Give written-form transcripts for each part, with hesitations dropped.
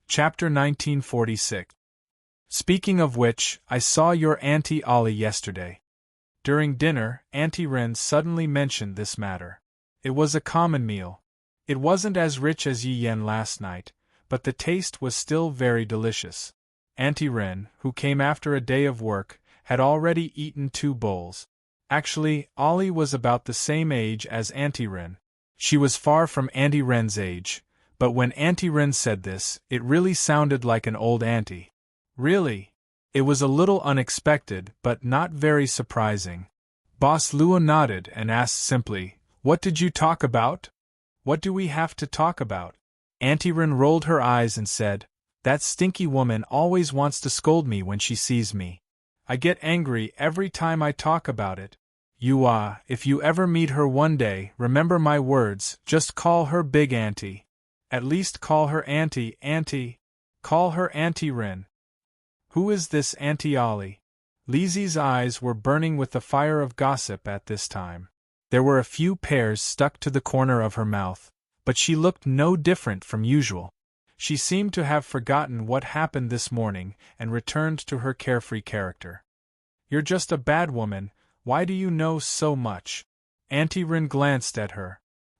Chapter 1946. Speaking of which, I saw your Auntie Ollie yesterday. During dinner, Auntie Ren suddenly mentioned this matter. It was a common meal. It wasn't as rich as Yi Yen last night, but the taste was still very delicious. Auntie Ren, who came after a day of work, had already eaten 2 bowls. Actually, Ollie was about the same age as Auntie Ren. She was far from Auntie Ren's age, but when Auntie Ren said this, it really sounded like an old auntie. Really? It was a little unexpected, but not very surprising. Boss Luo nodded and asked simply, "What did you talk about?" "What do we have to talk about?" Auntie Ren rolled her eyes and said, "That stinky woman always wants to scold me when she sees me. I get angry every time I talk about it. If you ever meet her one day, remember my words, just call her Big Auntie. At least call her Auntie. Call her Auntie Ren." "Who is this Auntie Ollie?" Lizzie's eyes were burning with the fire of gossip at this time. There were a few pears stuck to the corner of her mouth, but she looked no different from usual. She seemed to have forgotten what happened this morning and returned to her carefree character. "You're just a bad woman, why do you know so much?" Auntie Ren glanced at her.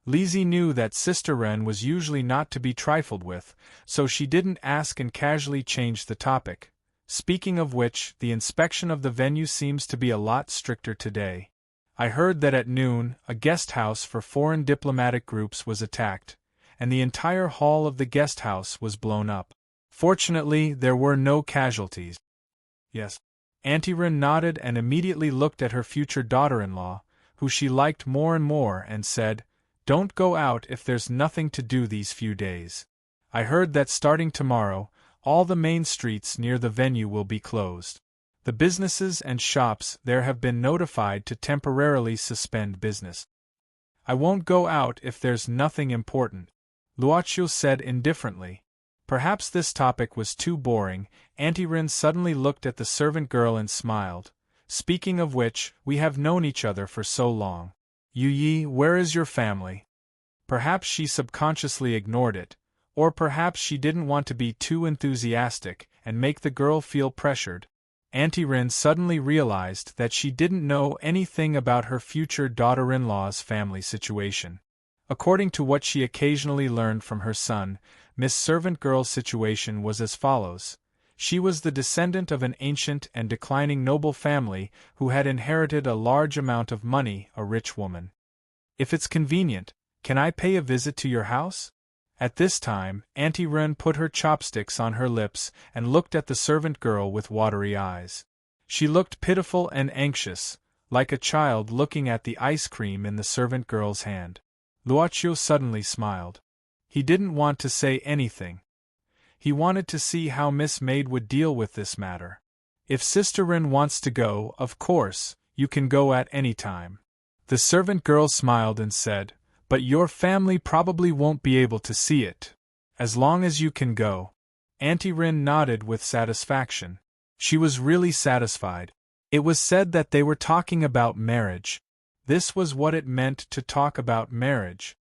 Lizzie knew that Sister Ren was usually not to be trifled with, so she didn't ask and casually changed the topic. "Speaking of which, the inspection of the venue seems to be a lot stricter today. I heard that at noon, a guest house for foreign diplomatic groups was attacked, and the entire hall of the guest house was blown up. Fortunately, there were no casualties." "Yes." Auntie Ren nodded and immediately looked at her future daughter-in-law, who she liked more and more, and said, "Don't go out if there's nothing to do these few days. I heard that starting tomorrow, all the main streets near the venue will be closed. The businesses and shops there have been notified to temporarily suspend business." "I won't go out if there's nothing important," Luoqiu said indifferently. Perhaps this topic was too boring. Auntie Ren suddenly looked at the servant girl and smiled. "Speaking of which, we have known each other for so long. Yi, where is your family?" Perhaps she subconsciously ignored it, or perhaps she didn't want to be too enthusiastic and make the girl feel pressured. Auntie Ren suddenly realized that she didn't know anything about her future daughter-in-law's family situation. According to what she occasionally learned from her son, Miss Servant Girl's situation was as follows. She was the descendant of an ancient and declining noble family who had inherited a large amount of money, a rich woman. "If it's convenient, can I pay a visit to your house?" At this time, Auntie Ren put her chopsticks on her lips and looked at the servant girl with watery eyes. She looked pitiful and anxious, like a child looking at the ice cream in the servant girl's hand. Luoqiu suddenly smiled. He didn't want to say anything. He wanted to see how Miss Maid would deal with this matter. "If Sister Ren wants to go, of course, you can go at any time." The servant girl smiled and said, "But your family probably won't be able to see it. As long as you can go." Auntie Ren nodded with satisfaction. She was really satisfied. It was said that they were talking about marriage. This was what it meant to talk about marriage.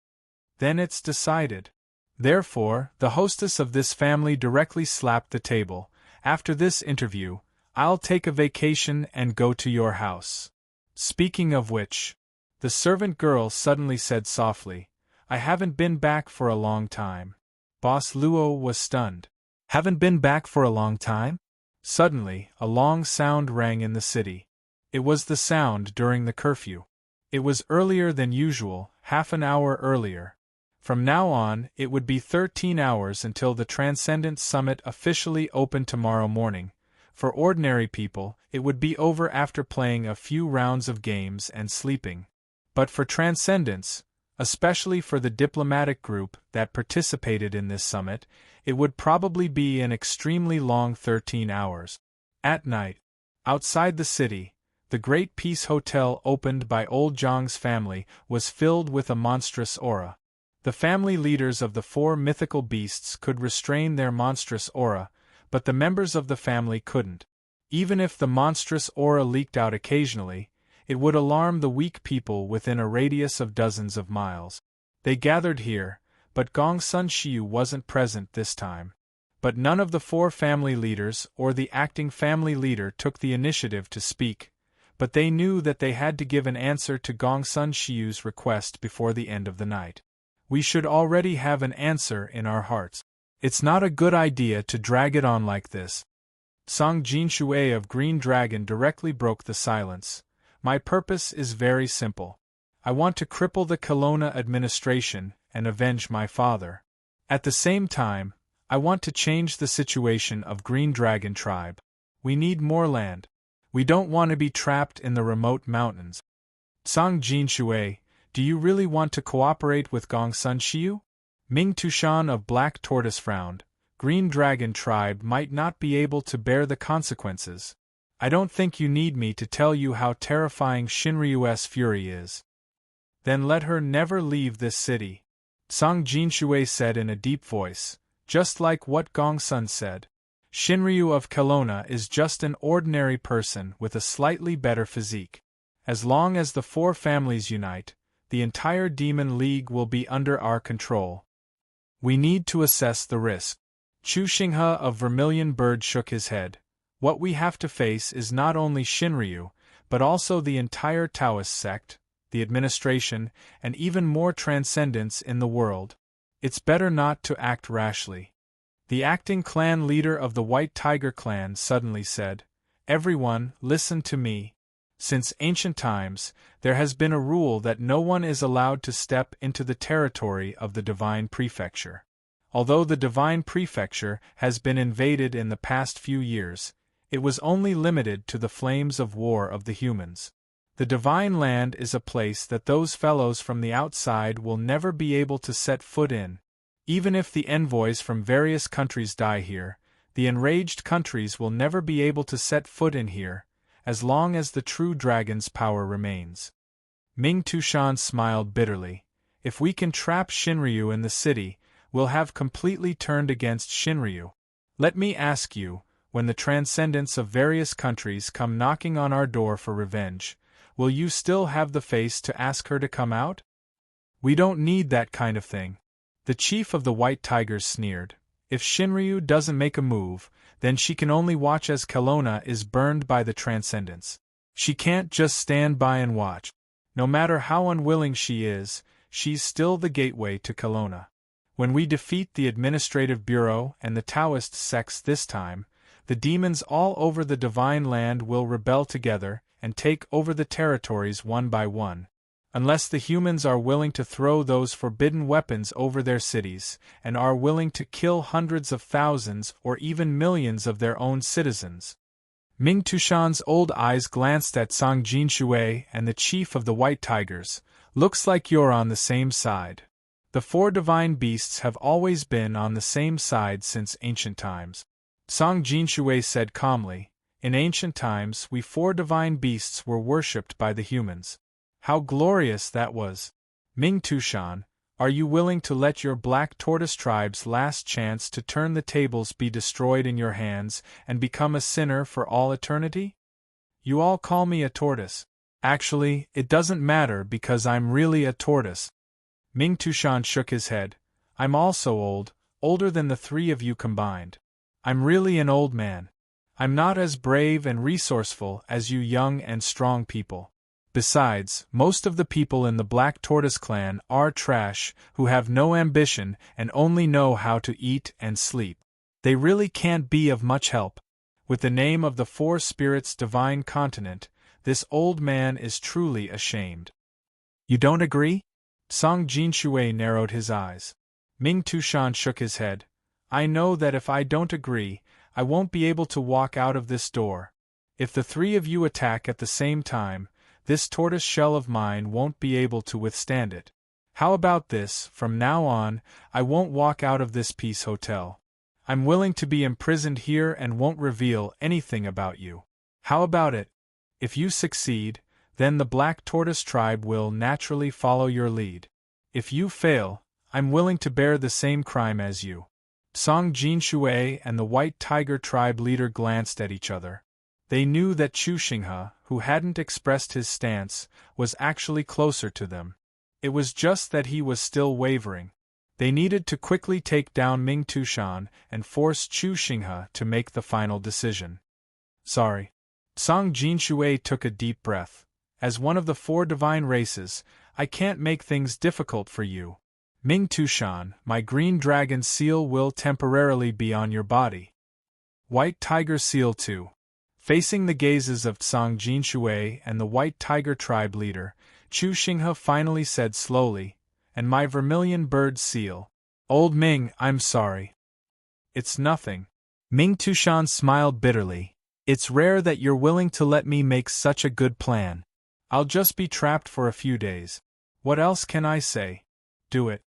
Then it's decided. Therefore, the hostess of this family directly slapped the table. "After this interview, I'll take a vacation and go to your house. Speaking of which," the servant girl suddenly said softly, "I haven't been back for a long time." Boss Luo was stunned. "Haven't been back for a long time?" Suddenly, a long sound rang in the city. It was the sound during the curfew. It was earlier than usual, half an hour earlier. From now on, it would be 13 hours until the Transcendent Summit officially opened tomorrow morning. For ordinary people, it would be over after playing a few rounds of games and sleeping. But for Transcendents, especially for the diplomatic group that participated in this summit, it would probably be an extremely long 13 hours. At night, outside the city, the Great Peace Hotel opened by old Zhang's family was filled with a monstrous aura. The family leaders of the 4 mythical beasts could restrain their monstrous aura, but the members of the family couldn't. Even if the monstrous aura leaked out occasionally, it would alarm the weak people within a radius of dozens of miles. They gathered here, but Gongsun Shiyu wasn't present this time. but none of the four family leaders or the acting family leader took the initiative to speak, but they knew that they had to give an answer to Gongsun Shiu's request before the end of the night. We should already have an answer in our hearts. It's not a good idea to drag it on like this. Song Jinshui of Green Dragon directly broke the silence. My purpose is very simple. I want to cripple the Kelowna administration and avenge my father. At the same time, I want to change the situation of Green Dragon tribe. We need more land. We don't want to be trapped in the remote mountains. Song Jinshui, do you really want to cooperate with Gongsun Shiu? Ming Tushan of Black Tortoise frowned. Green Dragon tribe might not be able to bear the consequences. I don't think you need me to tell you how terrifying Shinryu's fury is. Then let her never leave this city. Song Jinshui said in a deep voice, just like what Gongsun said. Shinryu of Kelowna is just an ordinary person with a slightly better physique. As long as the four families unite, the entire Demon League will be under our control. We need to assess the risk. Chu Xinghe of Vermilion Bird shook his head. What we have to face is not only Shinryu, but also the entire Taoist sect, the administration, and even more transcendence in the world. It's better not to act rashly. The acting clan leader of the White Tiger clan suddenly said, Everyone, listen to me. Since ancient times, there has been a rule that no one is allowed to step into the territory of the Divine Prefecture. Although the Divine Prefecture has been invaded in the past few years, it was only limited to the flames of war of the humans. The Divine Land is a place that those fellows from the outside will never be able to set foot in. Even if the envoys from various countries die here, the enraged countries will never be able to set foot in here, as long as the true dragon's power remains. Ming Tushan smiled bitterly. If we can trap Shinryu in the city, we'll have completely turned against Shinryu. Let me ask you, when the transcendents of various countries come knocking on our door for revenge, will you still have the face to ask her to come out? We don't need that kind of thing. The chief of the White Tigers sneered. If Shinryu doesn't make a move, then she can only watch as Kelowna is burned by the transcendents. She can't just stand by and watch. No matter how unwilling she is, she's still the gateway to Kelowna. When we defeat the Administrative Bureau and the Taoist sects this time, the demons all over the Divine Land will rebel together and take over the territories one by one. Unless the humans are willing to throw those forbidden weapons over their cities, and are willing to kill hundreds of thousands or even millions of their own citizens. Ming Tushan's old eyes glanced at Song Jinshui and the chief of the White Tigers. Looks like you're on the same side. The four divine beasts have always been on the same side since ancient times. Song Jinshui said calmly, in ancient times we four divine beasts were worshipped by the humans. How glorious that was! Ming Tushan, are you willing to let your Black Tortoise tribe's last chance to turn the tables be destroyed in your hands and become a sinner for all eternity? You all call me a tortoise. Actually, it doesn't matter because I'm really a tortoise. Ming Tushan shook his head. I'm also old, older than the three of you combined. I'm really an old man. I'm not as brave and resourceful as you young and strong people. Besides, most of the people in the Black Tortoise clan are trash who have no ambition and only know how to eat and sleep. They really can't be of much help. With the name of the Four Spirits' divine continent, this old man is truly ashamed. You don't agree? Song Jinshui narrowed his eyes. Ming Tushan shook his head. I know that if I don't agree, I won't be able to walk out of this door. If the three of you attack at the same time, this tortoise shell of mine won't be able to withstand it. How about this, from now on, I won't walk out of this Peace Hotel. I'm willing to be imprisoned here and won't reveal anything about you. How about it? If you succeed, then the Black Tortoise tribe will naturally follow your lead. If you fail, I'm willing to bear the same crime as you. Song Jinshui and the White Tiger tribe leader glanced at each other. They knew that Chu Xinghe, who hadn't expressed his stance, was actually closer to them. It was just that he was still wavering. They needed to quickly take down Ming Tushan and force Chu Xinghe to make the final decision. Sorry. Song Jinshui took a deep breath. As one of the 4 divine races, I can't make things difficult for you. Ming Tushan, my green dragon seal will temporarily be on your body. White tiger seal too. Facing the gazes of Song Jinshui and the white tiger tribe leader, Chu Xinghe finally said slowly, and my vermilion bird seal. Old Ming, I'm sorry. It's nothing. Ming Tushan smiled bitterly. It's rare that you're willing to let me make such a good plan. I'll just be trapped for a few days. What else can I say? Do it.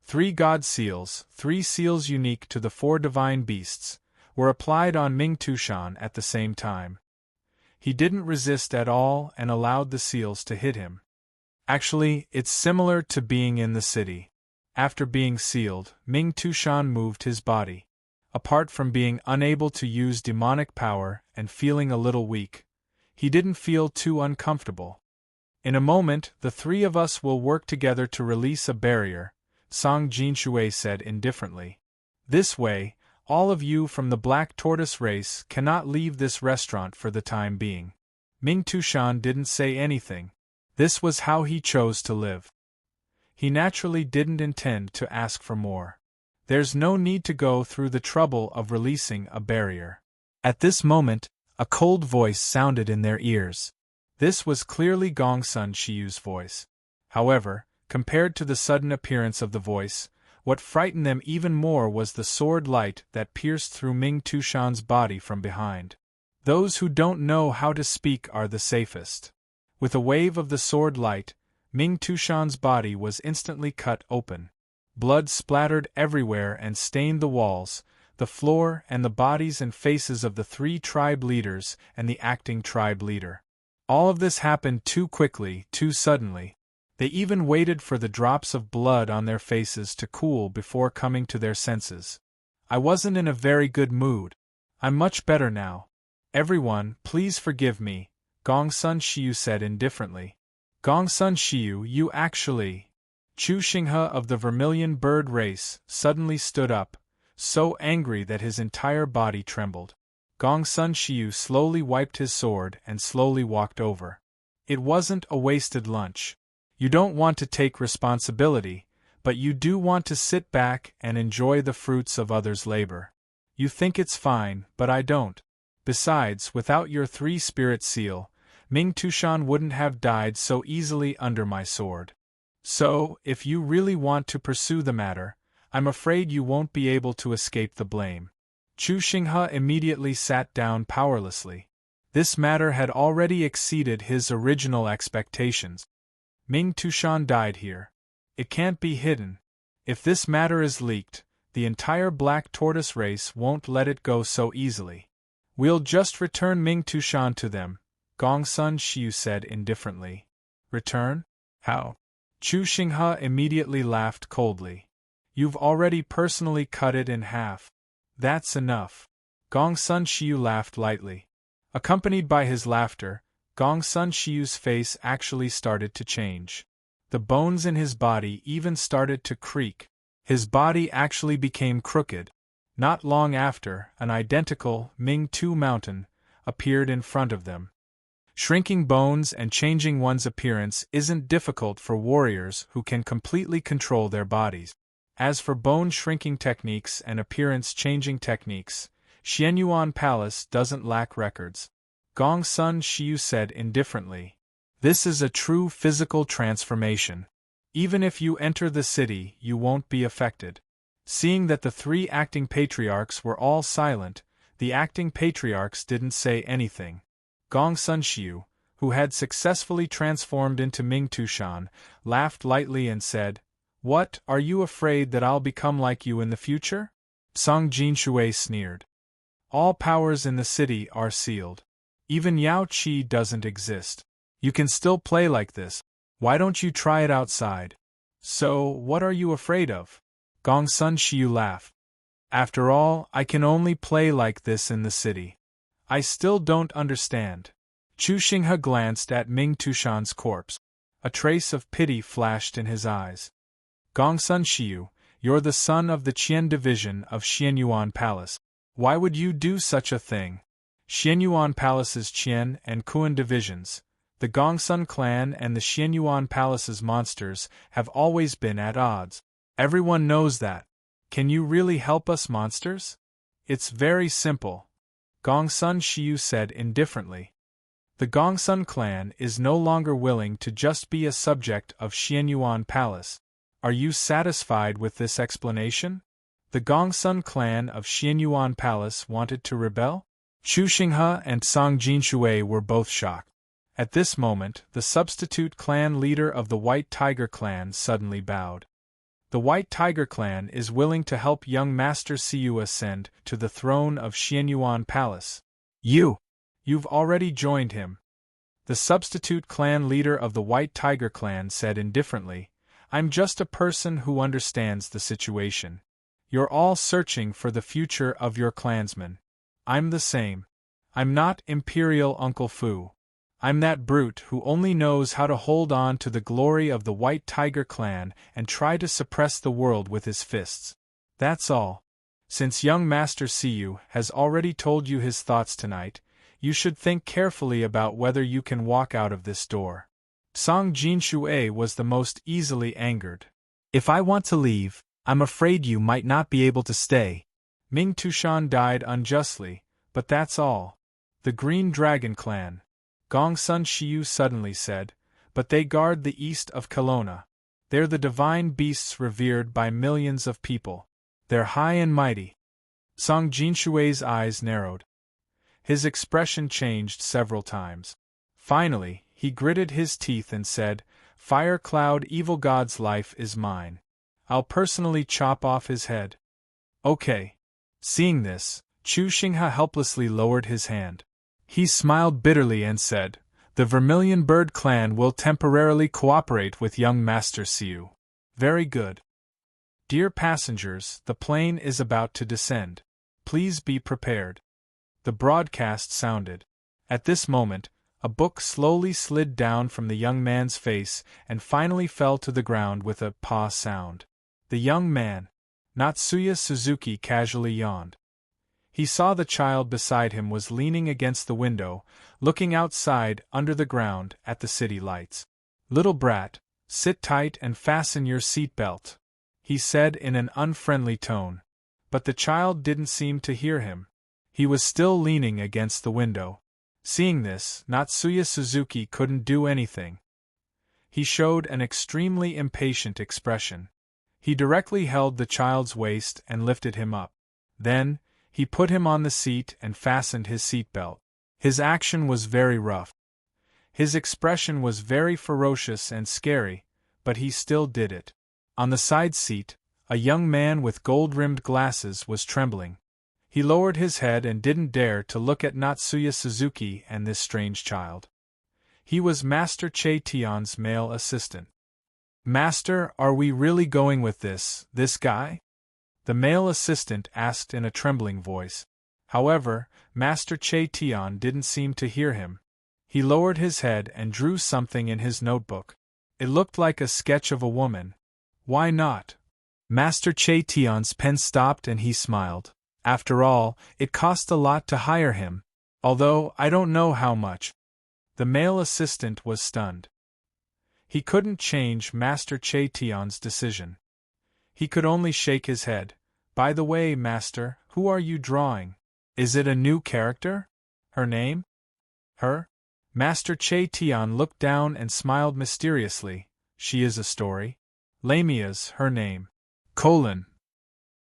3 god seals, 3 seals unique to the 4 divine beasts, were applied on Ming Tushan at the same time. He didn't resist at all and allowed the seals to hit him. Actually, it's similar to being in the city. After being sealed, Ming Tushan moved his body. Apart from being unable to use demonic power and feeling a little weak, he didn't feel too uncomfortable. In a moment, the 3 of us will work together to release a barrier, Song Jinshui said indifferently. This way, all of you from the Black Tortoise race cannot leave this restaurant for the time being. Ming Tushan didn't say anything. This was how he chose to live. He naturally didn't intend to ask for more. There's no need to go through the trouble of releasing a barrier. At this moment, a cold voice sounded in their ears. This was clearly Gongsun Shiyu's voice. However, compared to the sudden appearance of the voice, what frightened them even more was the sword light that pierced through Ming Tushan's body from behind. Those who don't know how to speak are the safest. With a wave of the sword light, Ming Tushan's body was instantly cut open. Blood splattered everywhere and stained the walls, the floor, and the bodies and faces of the 3 tribe leaders and the acting tribe leader. All of this happened too quickly, too suddenly. They even waited for the drops of blood on their faces to cool before coming to their senses. I wasn't in a very good mood. I'm much better now. Everyone, please forgive me, Gongsun Shiyu said indifferently. Gongsun Shiyu, you actually… Chu Xinghe of the Vermilion Bird race suddenly stood up, so angry that his entire body trembled. Gongsun Shiyu slowly wiped his sword and slowly walked over. It wasn't a wasted lunch. You don't want to take responsibility, but you do want to sit back and enjoy the fruits of others' labor. You think it's fine, but I don't. Besides, without your 3-spirit seal, Ming Tushan wouldn't have died so easily under my sword. So, if you really want to pursue the matter, I'm afraid you won't be able to escape the blame. Chu Xinghe immediately sat down powerlessly. This matter had already exceeded his original expectations. Ming Tushan died here. It can't be hidden. If this matter is leaked, the entire Black Tortoise race won't let it go so easily. We'll just return Ming Tushan to them, Gongsun Shiyu said indifferently. Return? How? Chu Xinghe immediately laughed coldly. You've already personally cut it in half. That's enough. Gongsun Shiyu laughed lightly. Accompanied by his laughter, Gongsun Shiyu's face actually started to change. The bones in his body even started to creak. His body actually became crooked. Not long after, an identical Ming-Tu mountain appeared in front of them. Shrinking bones and changing one's appearance isn't difficult for warriors who can completely control their bodies. As for bone-shrinking techniques and appearance-changing techniques, Xianyuan Palace doesn't lack records. Gongsun Shiyu said indifferently. This is a true physical transformation. Even if you enter the city, you won't be affected. Seeing that the 3 acting patriarchs were all silent, the acting patriarchs didn't say anything. Gongsun Shiyu, who had successfully transformed into Ming Tushan, laughed lightly and said, What, are you afraid that I'll become like you in the future? Song Jinshui sneered. All powers in the city are sealed. Even Yao Qi doesn't exist. You can still play like this. Why don't you try it outside? So, what are you afraid of? Gongsun Shiyu laughed. After all, I can only play like this in the city. I still don't understand. Chu Xinghe glanced at Ming Tushan's corpse. A trace of pity flashed in his eyes. Gongsun Shiyu, You're the son of the Qian division of Xianyuan Palace. Why would you do such a thing? Xianyuan Palace's Qian and Kuan divisions, the Gongsun clan and the Xianyuan Palace's monsters have always been at odds. Everyone knows that. Can you really help us monsters? It's very simple, Gongsun Shiyu said indifferently. The Gongsun clan is no longer willing to just be a subject of Xianyuan Palace. Are you satisfied with this explanation? The Gongsun clan of Xianyuan Palace wanted to rebel? Chu Xinghe and Song Jinshui were both shocked. At this moment, the substitute clan leader of the White Tiger clan suddenly bowed. The White Tiger clan is willing to help young Master Siyu ascend to the throne of Xianyuan Palace. You've already joined him. The substitute clan leader of the White Tiger clan said indifferently, I'm just a person who understands the situation. You're all searching for the future of your clansmen. I'm the same. I'm not Imperial Uncle Fu. I'm that brute who only knows how to hold on to the glory of the White Tiger clan and try to suppress the world with his fists. That's all. Since young Master Siyu has already told you his thoughts tonight, you should think carefully about whether you can walk out of this door. Song Jinshui was the most easily angered. If I want to leave, I'm afraid you might not be able to stay. Ming Tushan died unjustly, but that's all. The Green Dragon clan, Gongsun Shiyu suddenly said, but they guard the east of Kelowna. They're the divine beasts revered by millions of people. They're high and mighty. Song Jinshui's eyes narrowed. His expression changed several times. Finally, he gritted his teeth and said, Fire Cloud Evil God's life is mine. I'll personally chop off his head. Okay. Seeing this, Chu Xinghe helplessly lowered his hand. He smiled bitterly and said, The Vermilion Bird clan will temporarily cooperate with young Master Siyu. Very good. Dear passengers, the plane is about to descend. Please be prepared. The broadcast sounded. At this moment, a book slowly slid down from the young man's face and finally fell to the ground with a paw sound. The young man, Natsuya Suzuki, casually yawned. He saw the child beside him was leaning against the window, looking outside under the ground at the city lights. Little brat, sit tight and fasten your seatbelt, he said in an unfriendly tone. But the child didn't seem to hear him. He was still leaning against the window. Seeing this, Natsuya Suzuki couldn't do anything. He showed an extremely impatient expression. He directly held the child's waist and lifted him up. Then, he put him on the seat and fastened his seatbelt. His action was very rough. His expression was very ferocious and scary, but he still did it. On the side seat, a young man with gold-rimmed glasses was trembling. He lowered his head and didn't dare to look at Natsuya Suzuki and this strange child. He was Master Che Tian's male assistant. Master, are we really going with this guy? The male assistant asked in a trembling voice. However, Master Che Tian didn't seem to hear him. He lowered his head and drew something in his notebook. It looked like a sketch of a woman. Why not? Master Che Tian's pen stopped and he smiled. After all, it cost a lot to hire him, although I don't know how much. The male assistant was stunned. He couldn't change Master Che Tian's decision. He could only shake his head. By the way, Master, who are you drawing? Is it a new character? Her name? Her? Master Che Tian looked down and smiled mysteriously. She is a story. Lamia's her name.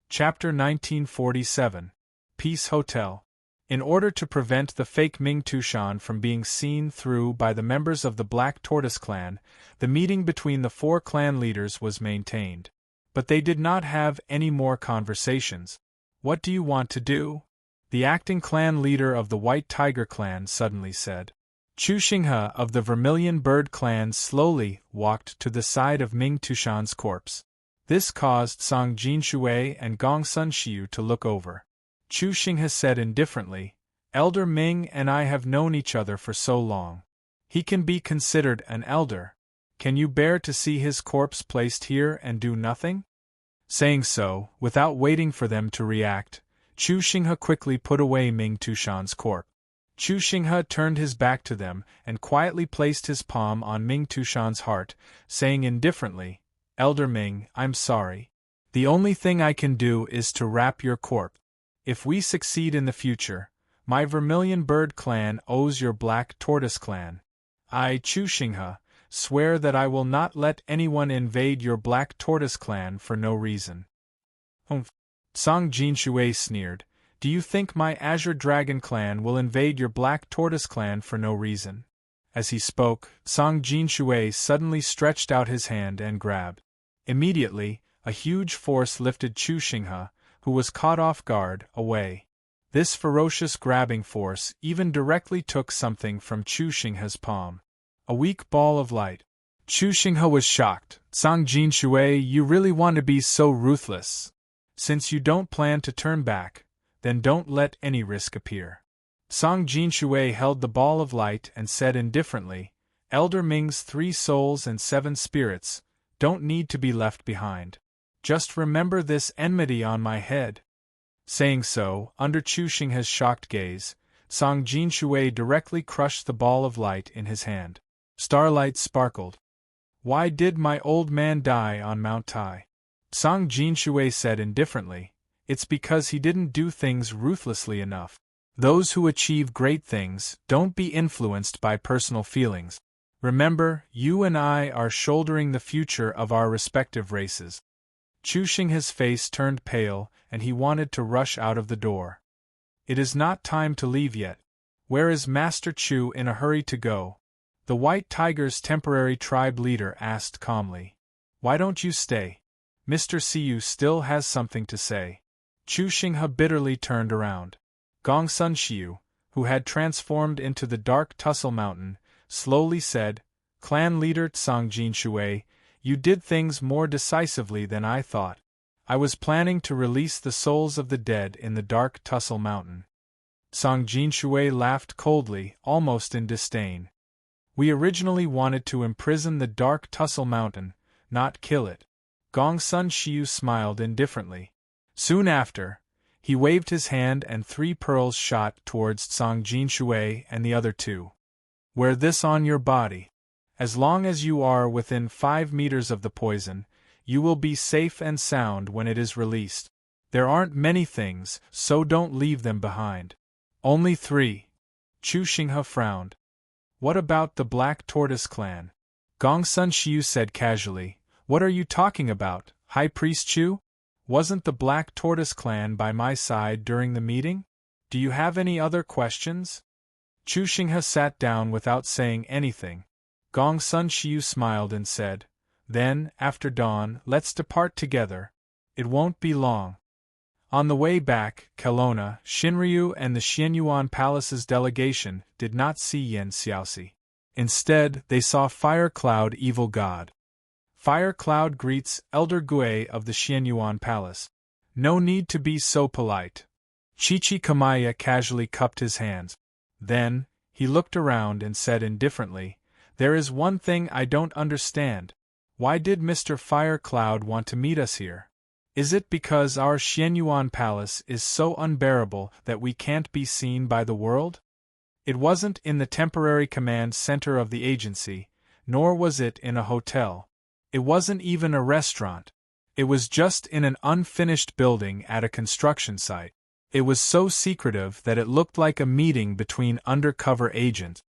Chapter 1947. Peace Hotel. In order to prevent the fake Ming Tushan from being seen through by the members of the Black Tortoise clan, the meeting between the four clan leaders was maintained. But they did not have any more conversations. What do you want to do? The acting clan leader of the White Tiger clan suddenly said. Chu Xinghe of the Vermilion Bird clan slowly walked to the side of Ming Tushan's corpse. This caused Song Jinshui and Gongsun Shiyu to look over. Chu Xinghe said indifferently, Elder Ming and I have known each other for so long. He can be considered an elder. Can you bear to see his corpse placed here and do nothing? Saying so, without waiting for them to react, Chu Xinghe quickly put away Ming Tushan's corpse. Chu Xinghe turned his back to them and quietly placed his palm on Ming Tushan's heart, saying indifferently, "Elder Ming, I'm sorry. The only thing I can do is to wrap your corpse. If we succeed in the future, my Vermilion Bird clan owes your Black Tortoise clan. I, Chu Xinghe, swear that I will not let anyone invade your Black Tortoise clan for no reason." Song Jinshui sneered, "Do you think my Azure Dragon clan will invade your Black Tortoise clan for no reason?" As he spoke, Song Jinshui suddenly stretched out his hand and grabbed. Immediately, a huge force lifted Chu Xinghe, who was caught off guard, away. This ferocious grabbing force even directly took something from Chu Xinghe's palm. A weak ball of light. Chu Xinghe was shocked. "Song Jinshui, you really want to be so ruthless? Since you don't plan to turn back, then don't let any risk appear." Song Jinshui held the ball of light and said indifferently, "Elder Ming's 3 souls and 7 spirits don't need to be left behind. Just remember this enmity on my head." Saying so, under Chu Xinghe's shocked gaze, Song Jinshui directly crushed the ball of light in his hand. Starlight sparkled. "Why did my old man die on Mount Tai?" Song Jinshui said indifferently, "It's because he didn't do things ruthlessly enough. Those who achieve great things don't be influenced by personal feelings. Remember, you and I are shouldering the future of our respective races." Chu Xinghe's face turned pale, and he wanted to rush out of the door. "It is not time to leave yet. Where is Master Chu in a hurry to go?" The White Tiger's temporary tribe leader asked calmly. "Why don't you stay? Mr. Siyu still has something to say." Chu Xinghe bitterly turned around. Gongsun Xiu, who had transformed into the Dark Tussle Mountain, slowly said, "Clan leader Song Jinshui, you did things more decisively than I thought. I was planning to release the souls of the dead in the Dark Tussle Mountain." Song Jinshui laughed coldly, almost in disdain. "We originally wanted to imprison the Dark Tussle Mountain, not kill it." Gongsun Xiu smiled indifferently. Soon after, he waved his hand and 3 pearls shot towards Song Jinshui and the other 2. "Wear this on your body. As long as you are within 5 meters of the poison, you will be safe and sound when it is released. There aren't many things, so don't leave them behind." "Only 3. Chu Xinghe frowned. "What about the Black Tortoise clan?" Gongsun Xiu said casually, "What are you talking about, High Priest Chu? Wasn't the Black Tortoise clan by my side during the meeting? Do you have any other questions?" Chu Xinghe sat down without saying anything. Gongsun Xiu smiled and said, "Then, after dawn, let's depart together. It won't be long." On the way back, Kelowna, Shinryu and the Xianyuan Palace's delegation did not see Yan Xiaoxi. Instead, they saw Fire Cloud Evil God. Fire Cloud greets Elder Gui of the Xianyuan Palace. "No need to be so polite." Chichi Kamaya casually cupped his hands. Then, he looked around and said indifferently, "There is one thing I don't understand. Why did Mr. Fire Cloud want to meet us here? Is it because our Xianyuan Palace is so unbearable that we can't be seen by the world? It wasn't in the temporary command center of the agency, nor was it in a hotel. It wasn't even a restaurant. It was just in an unfinished building at a construction site. It was so secretive that it looked like a meeting between undercover agents.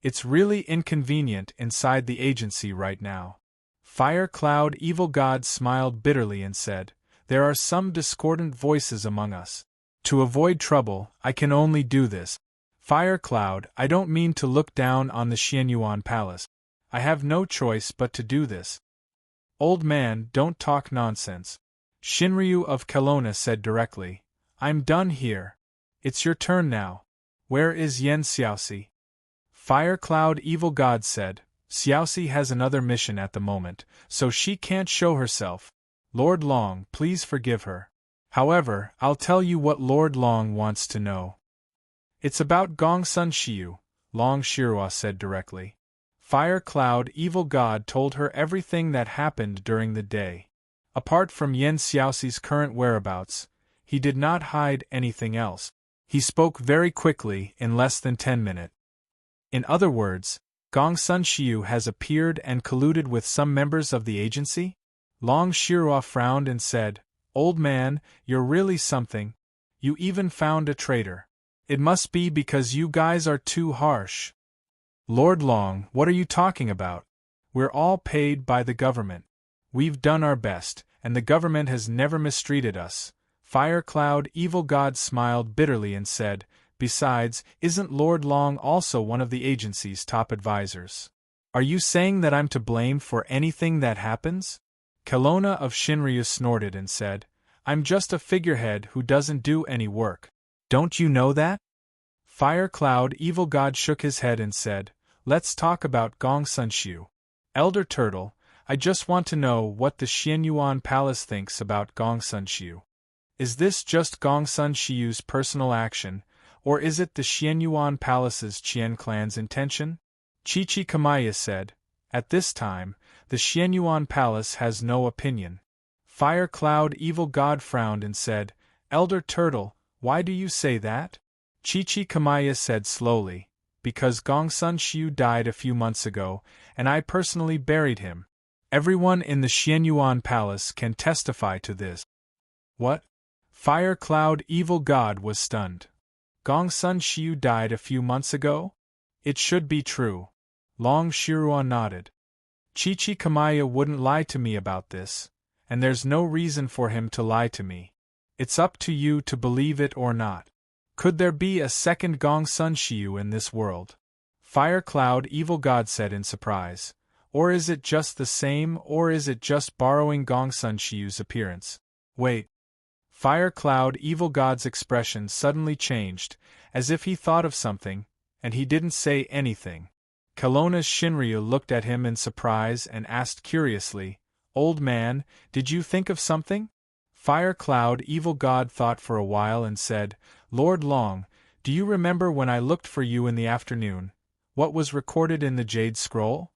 It's really inconvenient inside the agency right now." Fire Cloud Evil God smiled bitterly and said, "There are some discordant voices among us. To avoid trouble, I can only do this. Fire Cloud, I don't mean to look down on the Xianyuan Palace. I have no choice but to do this." "Old man, don't talk nonsense," Shinryu of Kelowna said directly. "I'm done here. It's your turn now. Where is Yan Xiaoxi?" Fire Cloud Evil God said, "Xiaoxi has another mission at the moment, so she can't show herself. Lord Long, please forgive her. However, I'll tell you what Lord Long wants to know." "It's about Gongsun Xiu," Long Shirua said directly. Fire Cloud Evil God told her everything that happened during the day. Apart from Yen Xiaoxi's current whereabouts, he did not hide anything else. He spoke very quickly, in less than 10 minutes. In other words, Gong Sun Xiu has appeared and colluded with some members of the agency? Long Shirua frowned and said, "Old man, you're really something. You even found a traitor. It must be because you guys are too harsh." "Lord Long, what are you talking about? We're all paid by the government. We've done our best, and the government has never mistreated us." Fire Cloud Evil God smiled bitterly and said, "Besides, isn't Lord Long also one of the agency's top advisors? Are you saying that I'm to blame for anything that happens?" Kelowna of Shinryu snorted and said, "I'm just a figurehead who doesn't do any work. Don't you know that?" Fire Cloud Evil God shook his head and said, "Let's talk about Gong Sun Xiu. Elder Turtle, I just want to know what the Xianyuan Palace thinks about Gong Sun Xiu. Is this just Gong Sun Xiu's personal action, or is it the Xianyuan Palace's Qian clan's intention?" Chi Kamaya said, "At this time, the Xianyuan Palace has no opinion." Fire Cloud Evil God frowned and said, "Elder Turtle, why do you say that?" Chi Kamaya said slowly, "Because Gong Sun Xiu died a few months ago, and I personally buried him. Everyone in the Xianyuan Palace can testify to this." "What?" Fire Cloud Evil God was stunned. "Gong Sun Xiu died a few months ago? It should be true." Long Shirua nodded. "Chi Kamaya wouldn't lie to me about this, and there's no reason for him to lie to me. It's up to you to believe it or not. Could there be a second Gong Sun Xiu in this world?" Fire Cloud Evil God said in surprise. "Or is it just the same, or is it just borrowing Gong Sun Xiu's appearance? Wait." Fire Cloud Evil God's expression suddenly changed, as if he thought of something, and he didn't say anything. Kelowna's Shinryu looked at him in surprise and asked curiously, "Old man, did you think of something?" Fire Cloud Evil God thought for a while and said, "Lord Long, do you remember when I looked for you in the afternoon, what was recorded in the Jade Scroll?"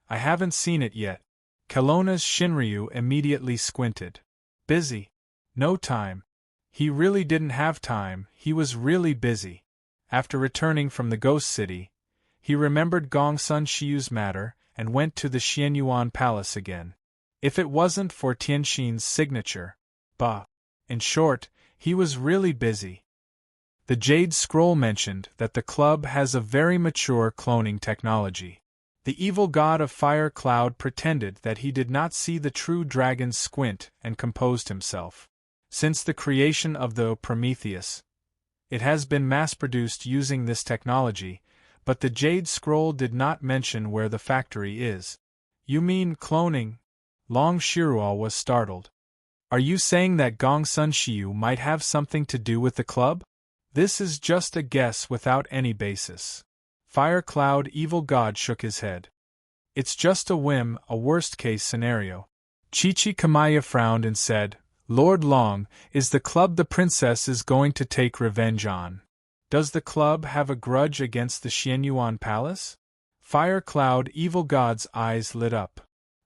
"I haven't seen it yet." Kelowna's Shinryu immediately squinted. "Busy. No time." He really didn't have time, he was really busy. After returning from the Ghost City, he remembered Gong Sun Xiu's matter and went to the Xianyuan Palace again. If it wasn't for Tianxin's signature. In short, he was really busy. The Jade Scroll mentioned that the club has a very mature cloning technology. The evil god of Fire Cloud pretended that he did not see the true dragon's squint and composed himself. Since the creation of the Prometheus, it has been mass-produced using this technology, but the Jade Scroll did not mention where the factory is. "You mean cloning?" Long Shirua was startled. "Are you saying that Gong Sun Xiu might have something to do with the club?" "This is just a guess without any basis." Fire Cloud Evil God shook his head. "It's just a whim, a worst-case scenario." Chi Kamaya frowned and said, "Lord Long, is the club the princess is going to take revenge on? Does the club have a grudge against the Xianyuan Palace?" Fire Cloud Evil God's eyes lit up.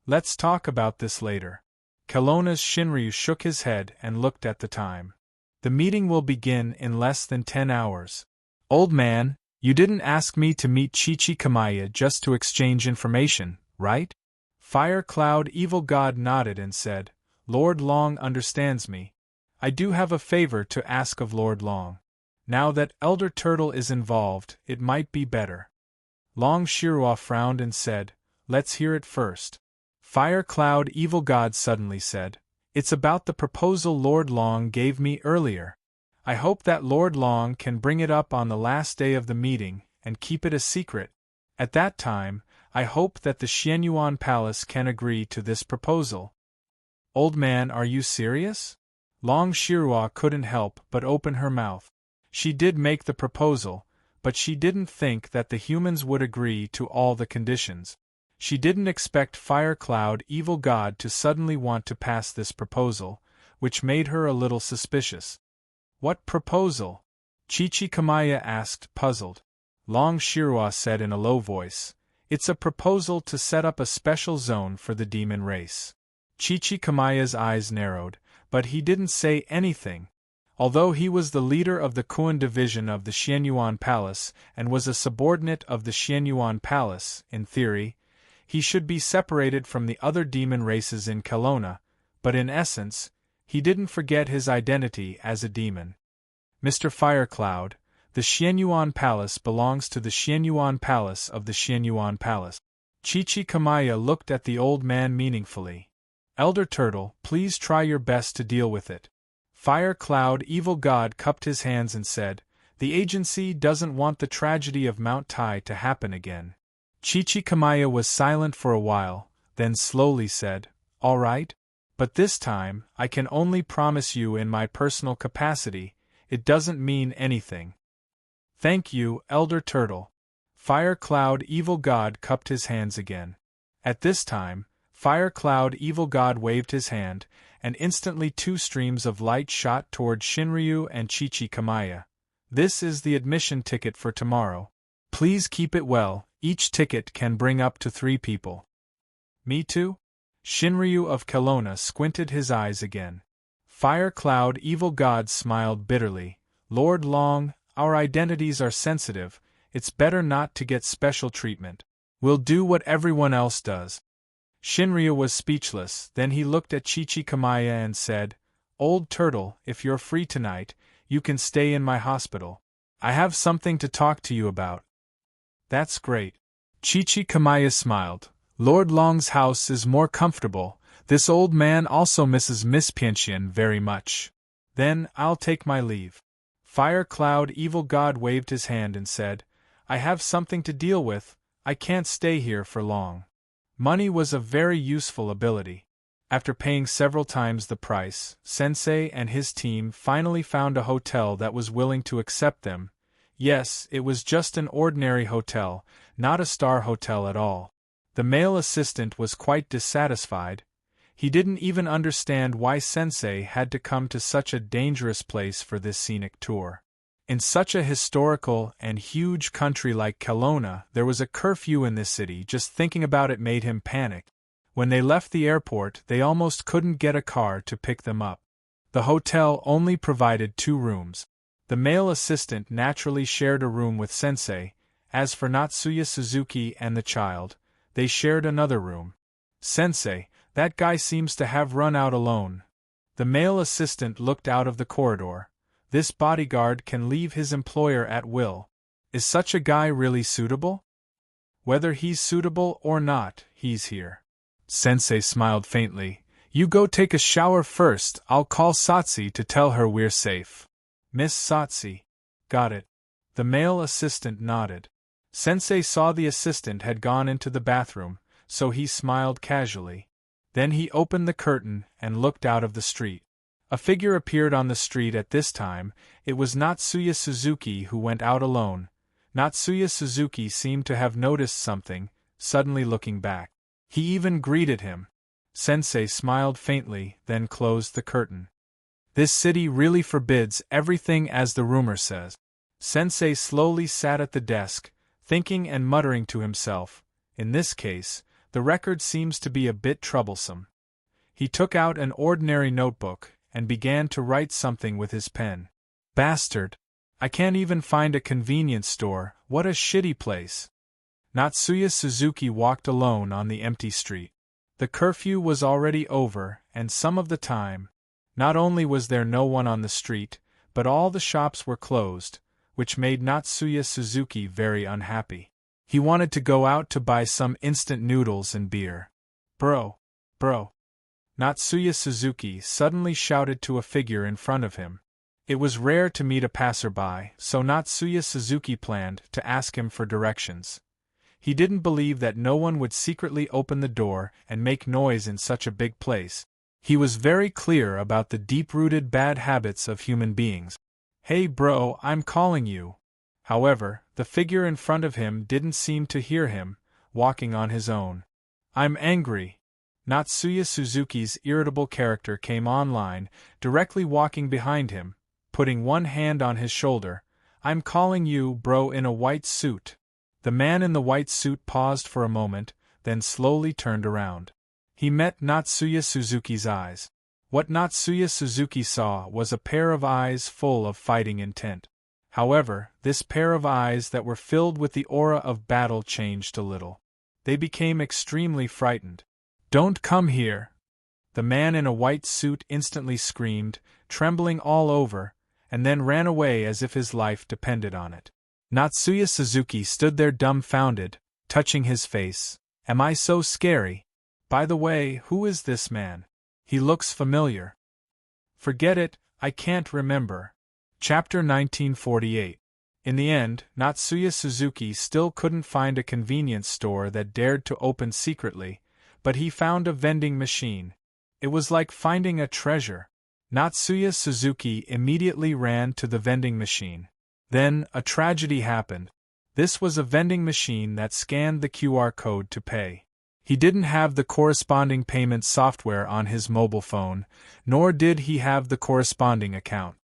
"Let's talk about this later." Kelowna's Shinryu shook his head and looked at the time. "The meeting will begin in less than 10 hours. Old man, you didn't ask me to meet Chi Kamaya just to exchange information, right?" Fire Cloud Evil God nodded and said, "Lord Long understands me. I do have a favor to ask of Lord Long. Now that Elder Turtle is involved, it might be better." Long Shirua frowned and said, "Let's hear it first." Fire Cloud Evil God suddenly said, "It's about the proposal Lord Long gave me earlier. I hope that Lord Long can bring it up on the last day of the meeting and keep it a secret. At that time, I hope that the Xianyuan Palace can agree to this proposal." "Old man, are you serious?" Long Shirua couldn't help but open her mouth. She did make the proposal, but she didn't think that the humans would agree to all the conditions. She didn't expect Fire Cloud Evil God to suddenly want to pass this proposal, which made her a little suspicious. "What proposal?" Chi Kamaya asked, puzzled. Long Shirua said in a low voice, "It's a proposal to set up a special zone for the demon race." Chichikamaya's eyes narrowed, but he didn't say anything. Although he was the leader of the Kuan division of the Xianyuan Palace and was a subordinate of the Xianyuan Palace, in theory, he should be separated from the other demon races in Kelowna, but in essence, he didn't forget his identity as a demon. Mr. Firecloud, the Xianyuan Palace belongs to the Xianyuan Palace of the Xianyuan Palace. Chichikamaya looked at the old man meaningfully. Elder Turtle, please try your best to deal with it. Firecloud Evil God cupped his hands and said, the agency doesn't want the tragedy of Mount Tai to happen again. Chichikamaya was silent for a while, then slowly said, all right? But this time, I can only promise you in my personal capacity, it doesn't mean anything. Thank you, Elder Turtle. Firecloud Evil God cupped his hands again. At this time, Firecloud Evil God waved his hand, and instantly 2 streams of light shot toward Shinryu and Chichikamaya. This is the admission ticket for tomorrow. Please keep it well, each ticket can bring up to 3 people. Me too? Shinryu of Kelowna squinted his eyes again. Firecloud Evil God smiled bitterly. Lord Long, our identities are sensitive, it's better not to get special treatment. We'll do what everyone else does. Shinryu was speechless, then he looked at Chichikamaya and said, Old Turtle, if you're free tonight, you can stay in my hospital. I have something to talk to you about. That's great. Chichikamaya smiled. Lord Long's house is more comfortable. This old man also misses Miss Pianxian very much. Then, I'll take my leave. Firecloud Evil God waved his hand and said, I have something to deal with, I can't stay here for long. Money was a very useful ability. After paying several times the price, Sensei and his team finally found a hotel that was willing to accept them. Yes, it was just an ordinary hotel, not a star hotel at all. The male assistant was quite dissatisfied. He didn't even understand why Sensei had to come to such a dangerous place for this scenic tour. In such a historical and huge country like Kelowna, there was a curfew in this city. Just thinking about it made him panic. When they left the airport, they almost couldn't get a car to pick them up. The hotel only provided 2 rooms. The male assistant naturally shared a room with Sensei. As for Natsuya Suzuki and the child, they shared another room. Sensei, that guy seems to have run out alone. The male assistant looked out of the corridor. This bodyguard can leave his employer at will. Is such a guy really suitable? Whether he's suitable or not, he's here. Sensei smiled faintly. You go take a shower first, I'll call Satsi to tell her we're safe. Miss Satsi. Got it. The male assistant nodded. Sensei saw the assistant had gone into the bathroom, so he smiled casually. Then he opened the curtain and looked out of the street. A figure appeared on the street at this time. It was Natsuya Suzuki who went out alone. Natsuya Suzuki seemed to have noticed something, suddenly looking back. He even greeted him. Sensei smiled faintly, then closed the curtain. This city really forbids everything as the rumor says. Sensei slowly sat at the desk, thinking and muttering to himself. In this case, the record seems to be a bit troublesome. He took out an ordinary notebook and began to write something with his pen. Bastard! I can't even find a convenience store, what a shitty place. Natsuya Suzuki walked alone on the empty street. The curfew was already over, and some of the time, not only was there no one on the street, but all the shops were closed, which made Natsuya Suzuki very unhappy. He wanted to go out to buy some instant noodles and beer. Bro! Natsuya Suzuki suddenly shouted to a figure in front of him. It was rare to meet a passerby, so Natsuya Suzuki planned to ask him for directions. He didn't believe that no one would secretly open the door and make noise in such a big place. He was very clear about the deep-rooted bad habits of human beings. Hey bro, I'm calling you. However, the figure in front of him didn't seem to hear him, walking on his own. I'm angry. Natsuya Suzuki's irritable character came online, directly walking behind him, putting one hand on his shoulder. I'm calling you, bro, in a white suit. The man in the white suit paused for a moment, then slowly turned around. He met Natsuya Suzuki's eyes. What Natsuya Suzuki saw was a pair of eyes full of fighting intent. However, this pair of eyes that were filled with the aura of battle changed a little. They became extremely frightened. "Don't come here!" The man in a white suit instantly screamed, trembling all over, and then ran away as if his life depended on it. Natsuya Suzuki stood there dumbfounded, touching his face. "Am I so scary? By the way, who is this man? He looks familiar." "Forget it, I can't remember." Chapter 1948. In the end, Natsuya Suzuki still couldn't find a convenience store that dared to open secretly, but he found a vending machine. It was like finding a treasure. Natsuya Suzuki immediately ran to the vending machine. Then, a tragedy happened. This was a vending machine that scanned the QR code to pay. He didn't have the corresponding payment software on his mobile phone, nor did he have the corresponding account.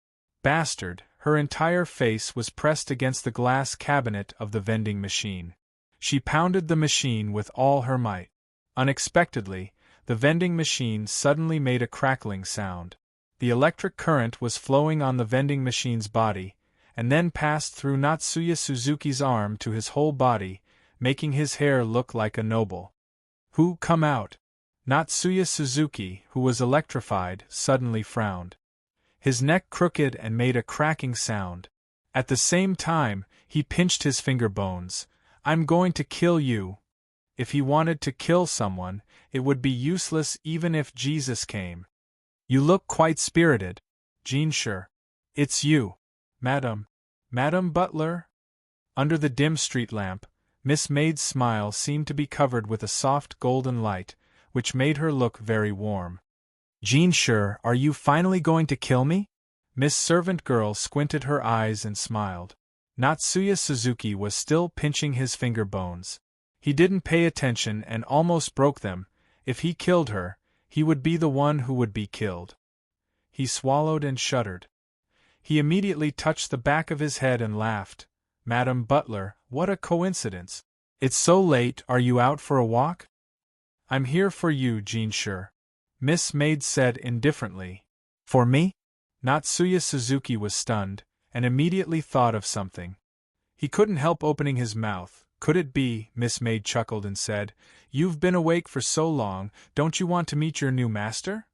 Bastard, her entire face was pressed against the glass cabinet of the vending machine. She pounded the machine with all her might. Unexpectedly, the vending machine suddenly made a crackling sound. The electric current was flowing on the vending machine's body, and then passed through Natsuya Suzuki's arm to his whole body, making his hair look like a noble. "Who come out?" Natsuya Suzuki, who was electrified, suddenly frowned. His neck crooked and made a cracking sound. At the same time, he pinched his finger bones. "I'm going to kill you." If he wanted to kill someone, it would be useless even if Jesus came. "You look quite spirited, Jean-sure. It's you, Madam Butler?" Under the dim street lamp, Miss Maid's smile seemed to be covered with a soft golden light, which made her look very warm. "Jean-sure, are you finally going to kill me?" Miss Servant Girl squinted her eyes and smiled. Natsuya Suzuki was still pinching his finger bones. He didn't pay attention and almost broke them. If he killed her, he would be the one who would be killed. He swallowed and shuddered. He immediately touched the back of his head and laughed. "Madam Butler, what a coincidence. It's so late, are you out for a walk?" "I'm here for you, Jean-sure," Miss Maid said indifferently. "For me?" Natsuya Suzuki was stunned, and immediately thought of something. He couldn't help opening his mouth. "Could it be?" Miss Maid chuckled and said. "You've been awake for so long, don't you want to meet your new master?"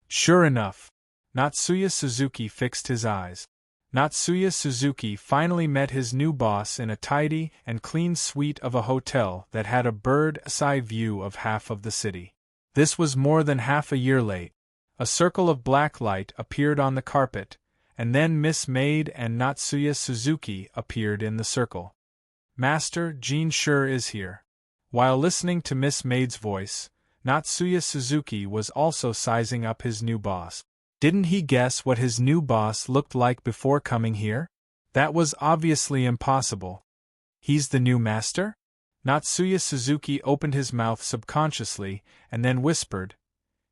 Sure enough. Natsuya Suzuki fixed his eyes. Natsuya Suzuki finally met his new boss in a tidy and clean suite of a hotel that had a bird's-eye view of half of the city. This was more than half a year late. A circle of black light appeared on the carpet, and then Miss Maid and Natsuya Suzuki appeared in the circle. "Master Jean-sure is here." While listening to Miss Maid's voice, Natsuya Suzuki was also sizing up his new boss. Didn't he guess what his new boss looked like before coming here? That was obviously impossible. "He's the new master?" Natsuya Suzuki opened his mouth subconsciously and then whispered.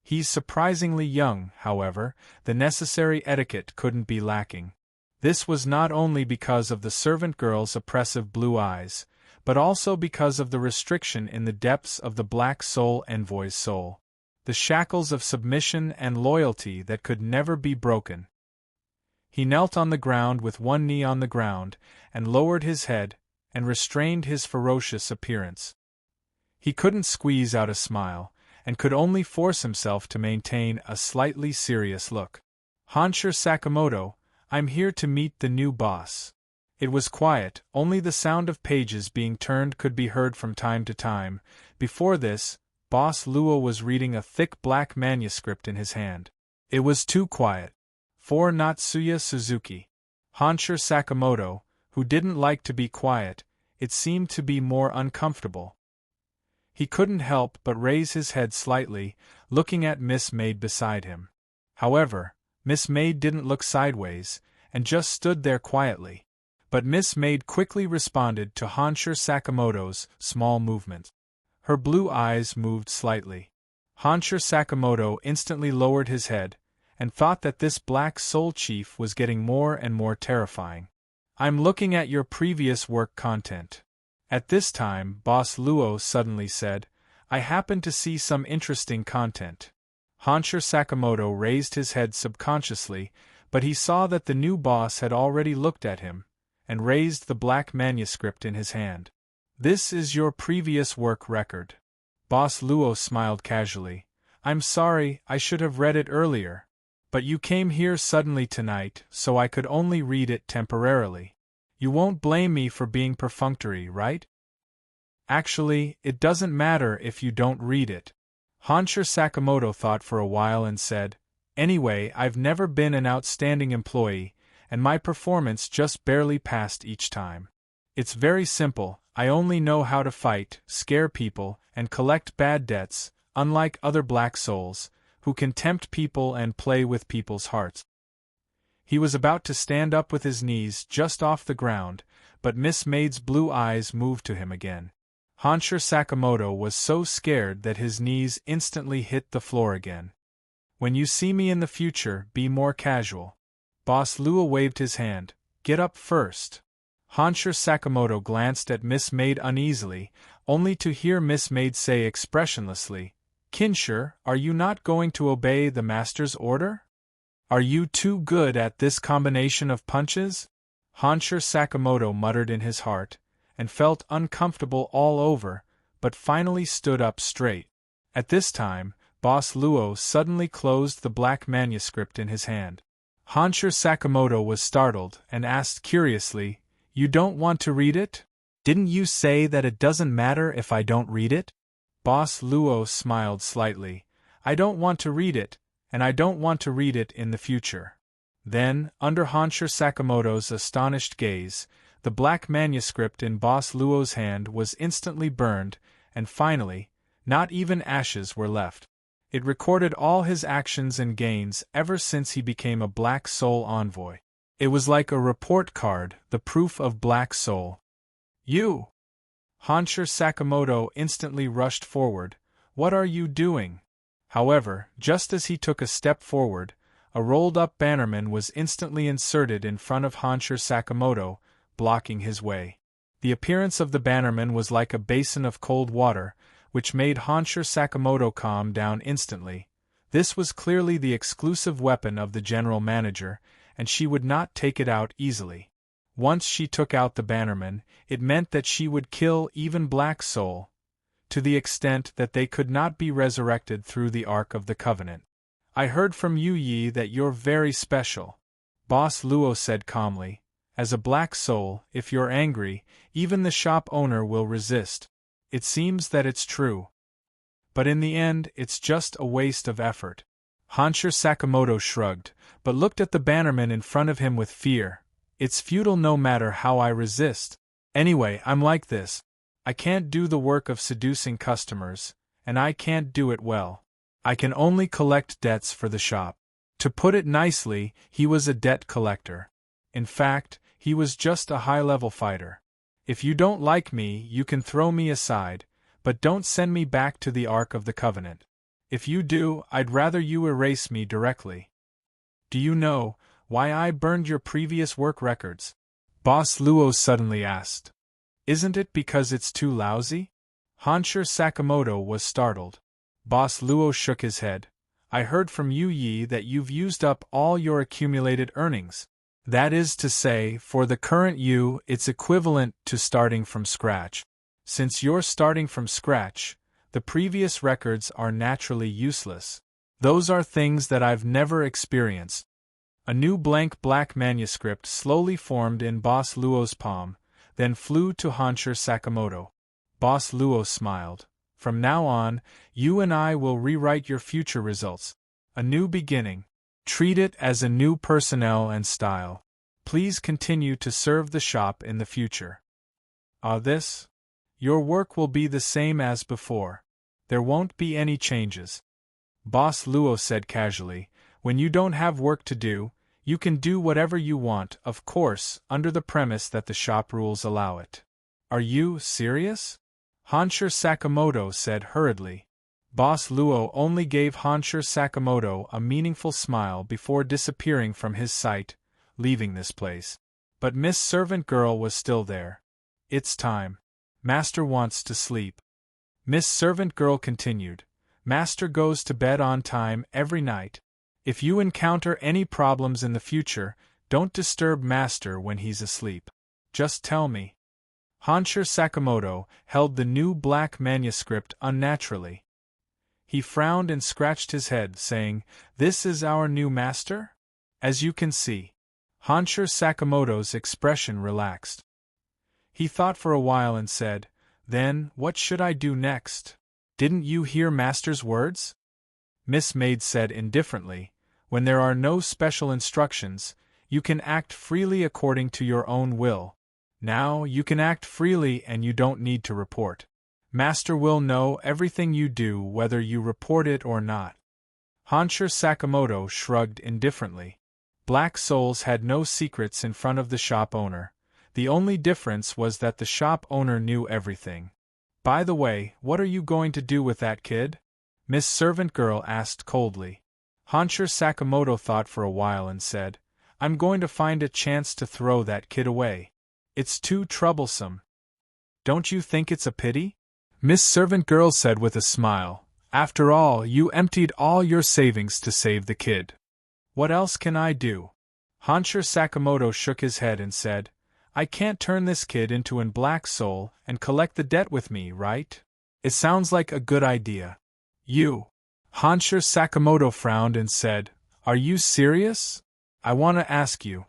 "He's surprisingly young, however, the necessary etiquette couldn't be lacking." This was not only because of the servant girl's oppressive blue eyes, but also because of the restriction in the depths of the black soul envoy's soul. The shackles of submission and loyalty that could never be broken. He knelt on the ground with one knee on the ground, and lowered his head, and restrained his ferocious appearance. He couldn't squeeze out a smile, and could only force himself to maintain a slightly serious look. "Honsher Sakamoto, I'm here to meet the new boss." It was quiet, only the sound of pages being turned could be heard from time to time. Before this, Boss Luo was reading a thick black manuscript in his hand. It was too quiet. For Natsuya Suzuki, Honsher Sakamoto, who didn't like to be quiet, it seemed to be more uncomfortable. He couldn't help but raise his head slightly, looking at Miss Maid beside him. However, Miss Maid didn't look sideways, and just stood there quietly. But Miss Maid quickly responded to Honsher Sakamoto's small movement. Her blue eyes moved slightly. Honsher Sakamoto instantly lowered his head, and thought that this black soul chief was getting more and more terrifying. "I'm looking at your previous work content." At this time, Boss Luo suddenly said, I happened to see some interesting content. Hansher Sakamoto raised his head subconsciously, but he saw that the new boss had already looked at him, and raised the black manuscript in his hand. This is your previous work record. Boss Luo smiled casually. I'm sorry, I should have read it earlier. But you came here suddenly tonight, so I could only read it temporarily. You won't blame me for being perfunctory, right? Actually, it doesn't matter if you don't read it. Hansher Sakamoto thought for a while and said, Anyway, I've never been an outstanding employee, and my performance just barely passed each time. It's very simple, I only know how to fight, scare people, and collect bad debts, unlike other black souls, who can tempt people and play with people's hearts. He was about to stand up with his knees just off the ground, but Miss Maid's blue eyes moved to him again. Hansher Sakamoto was so scared that his knees instantly hit the floor again. When you see me in the future, be more casual. Boss Luo waved his hand. Get up first. Hansher Sakamoto glanced at Miss Maid uneasily, only to hear Miss Maid say expressionlessly, Kinsher, are you not going to obey the master's order? Are you too good at this combination of punches? Hansher Sakamoto muttered in his heart, and felt uncomfortable all over, but finally stood up straight. At this time, Boss Luo suddenly closed the black manuscript in his hand. Hansher Sakamoto was startled and asked curiously, You don't want to read it? Didn't you say that it doesn't matter if I don't read it? Boss Luo smiled slightly. I don't want to read it, and I don't want to read it in the future. Then, under Hansher Sakamoto's astonished gaze, the black manuscript in Boss Luo's hand was instantly burned, and finally, not even ashes were left. It recorded all his actions and gains ever since he became a Black Soul envoy. It was like a report card, the proof of Black Soul. You! Hansher Sakamoto instantly rushed forward. What are you doing? However, just as he took a step forward, a rolled-up bannerman was instantly inserted in front of Hansher Sakamoto, blocking his way. The appearance of the bannerman was like a basin of cold water, which made Hansher Sakamoto calm down instantly. This was clearly the exclusive weapon of the general manager, and she would not take it out easily. Once she took out the bannerman, it meant that she would kill even Black Soul, to the extent that they could not be resurrected through the Ark of the Covenant. I heard from Yu Yi that you're very special. Boss Luo said calmly. As a Black Soul, if you're angry, even the shop owner will resist. It seems that it's true. But in the end, it's just a waste of effort. Hansher Sakamoto shrugged, but looked at the bannerman in front of him with fear. It's futile no matter how I resist. Anyway, I'm like this. I can't do the work of seducing customers, and I can't do it well. I can only collect debts for the shop. To put it nicely, he was a debt collector. In fact, he was just a high-level fighter. If you don't like me, you can throw me aside, but don't send me back to the Ark of the Covenant. If you do, I'd rather you erase me directly. Do you know why I burned your previous work records? Boss Luo suddenly asked. Isn't it because it's too lousy? Hansher Sakamoto was startled. Boss Luo shook his head. I heard from Yu Yi that you've used up all your accumulated earnings. That is to say, for the current you, it's equivalent to starting from scratch. Since you're starting from scratch, the previous records are naturally useless. Those are things that I've never experienced. A new blank black manuscript slowly formed in Boss Luo's palm, then flew to Hansher Sakamoto. Boss Luo smiled. From now on, you and I will rewrite your future results. A new beginning. Treat it as a new personnel and style. Please continue to serve the shop in the future. This? Your work will be the same as before. There won't be any changes. Boss Luo said casually, when you don't have work to do, you can do whatever you want, of course, under the premise that the shop rules allow it. Are you serious? Hansher Sakamoto said hurriedly. Boss Luo only gave Hansher Sakamoto a meaningful smile before disappearing from his sight, leaving this place. But Miss Servant Girl was still there. It's time. Master wants to sleep. Miss Servant Girl continued. Master goes to bed on time every night. If you encounter any problems in the future, don't disturb Master when he's asleep. Just tell me. Hansher Sakamoto held the new black manuscript unnaturally. He frowned and scratched his head, saying, "This is our new master?" As you can see. Hansher Sakamoto's expression relaxed. He thought for a while and said, "Then, what should I do next? Didn't you hear Master's words?" Miss Maid said indifferently, "When there are no special instructions, you can act freely according to your own will. Now, you can act freely and you don't need to report. Master will know everything you do whether you report it or not." Hansher Sakamoto shrugged indifferently. Black souls had no secrets in front of the shop owner. The only difference was that the shop owner knew everything. "By the way, what are you going to do with that kid?" Miss Servant Girl asked coldly. Hansher Sakamoto thought for a while and said, "I'm going to find a chance to throw that kid away. It's too troublesome." "Don't you think it's a pity?" Miss Servant Girl said with a smile. "After all, you emptied all your savings to save the kid. What else can I do?" Hansher Sakamoto shook his head and said, "I can't turn this kid into an black soul and collect the debt with me, right? It sounds like a good idea." "You?" Hansher Sakamoto frowned and said, "Are you serious? I want to ask you."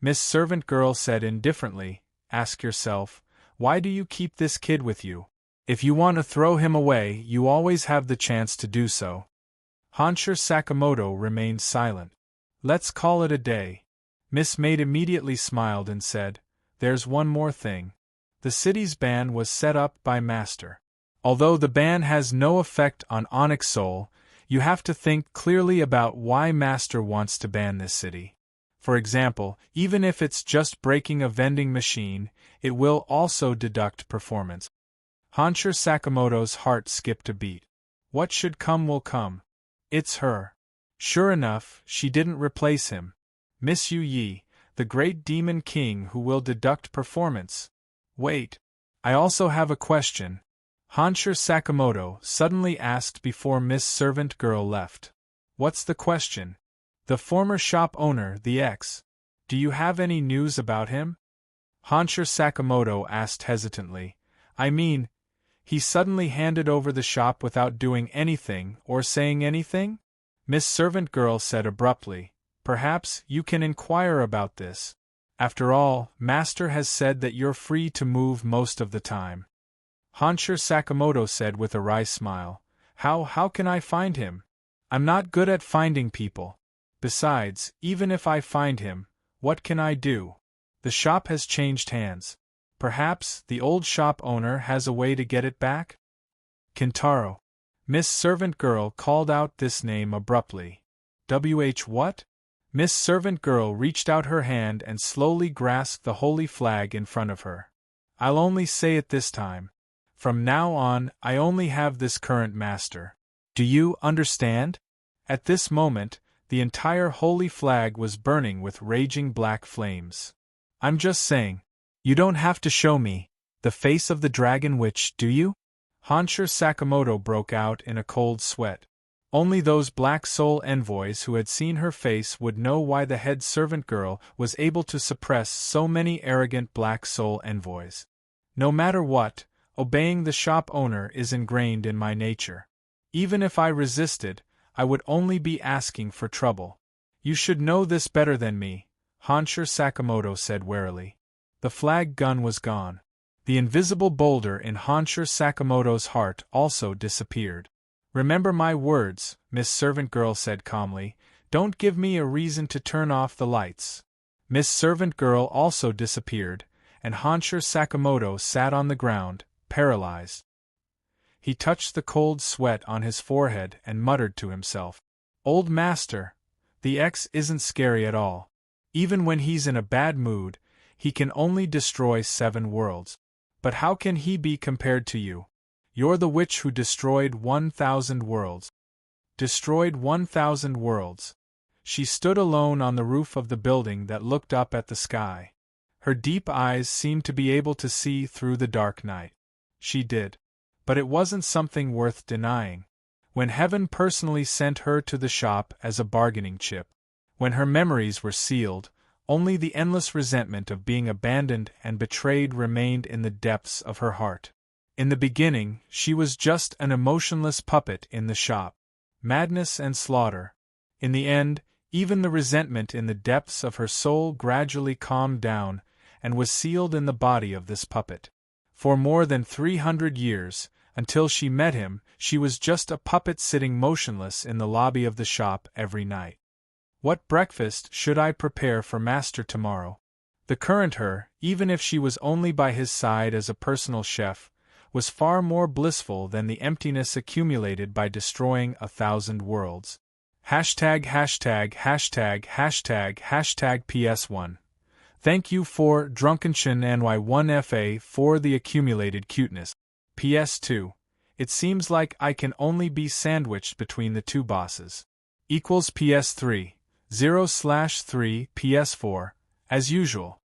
Miss Servant Girl said indifferently, "Ask yourself, why do you keep this kid with you? If you want to throw him away, you always have the chance to do so." Hansher Sakamoto remained silent. "Let's call it a day." Miss Maid immediately smiled and said, "There's one more thing. The city's ban was set up by Master. Although the ban has no effect on Onyx Soul, you have to think clearly about why Master wants to ban this city. For example, even if it's just breaking a vending machine, it will also deduct performance." Hansher Sakamoto's heart skipped a beat. What should come will come. It's her. Sure enough, she didn't replace him. Miss Yu Yi, the great demon king who will deduct performance. Wait. I also have a question. Hansher Sakamoto suddenly asked before Miss Servant Girl left. What's the question? The former shop owner, the ex. Do you have any news about him? Hansher Sakamoto asked hesitantly. I mean, he suddenly handed over the shop without doing anything or saying anything? Miss Servant Girl said abruptly, "Perhaps you can inquire about this. After all, Master has said that you're free to move most of the time." Hansher Sakamoto said with a wry smile, How can I find him? I'm not good at finding people. Besides, even if I find him, what can I do? The shop has changed hands. Perhaps the old shop owner has a way to get it back?" "Kintaro." Miss Servant Girl called out this name abruptly. What? Miss Servant Girl reached out her hand and slowly grasped the holy flag in front of her. "I'll only say it this time. From now on, I only have this current master. Do you understand?" At this moment, the entire holy flag was burning with raging black flames. "I'm just saying. You don't have to show me the face of the dragon witch, do you?" Hansher Sakamoto broke out in a cold sweat. Only those black soul envoys who had seen her face would know why the head servant girl was able to suppress so many arrogant black soul envoys. "No matter what, obeying the shop owner is ingrained in my nature. Even if I resisted, I would only be asking for trouble. You should know this better than me," Hansher Sakamoto said warily. The flag gun was gone. The invisible boulder in Hansher Sakamoto's heart also disappeared. "Remember my words," Miss Servant Girl said calmly. "Don't give me a reason to turn off the lights." Miss Servant Girl also disappeared, and Hansher Sakamoto sat on the ground, paralyzed. He touched the cold sweat on his forehead and muttered to himself, "Old master, the ex isn't scary at all. Even when he's in a bad mood, he can only destroy 7 worlds. But how can he be compared to you? You're the witch who destroyed 1,000 worlds." Destroyed 1,000 worlds. She stood alone on the roof of the building that looked up at the sky. Her deep eyes seemed to be able to see through the dark night. She did. But it wasn't something worth denying. When heaven personally sent her to the shop as a bargaining chip, when her memories were sealed, only the endless resentment of being abandoned and betrayed remained in the depths of her heart. In the beginning, she was just an emotionless puppet in the shop. Madness and slaughter. In the end, even the resentment in the depths of her soul gradually calmed down and was sealed in the body of this puppet. For more than 300 years, until she met him, she was just a puppet sitting motionless in the lobby of the shop every night. What breakfast should I prepare for Master tomorrow? The current her, even if she was only by his side as a personal chef, was far more blissful than the emptiness accumulated by destroying 1,000 worlds. ######## PS1. Thank you for Drunkenchen NY1FA for the accumulated cuteness. PS2. It seems like I can only be sandwiched between the two bosses. PS3. 0/3 PS4. As usual.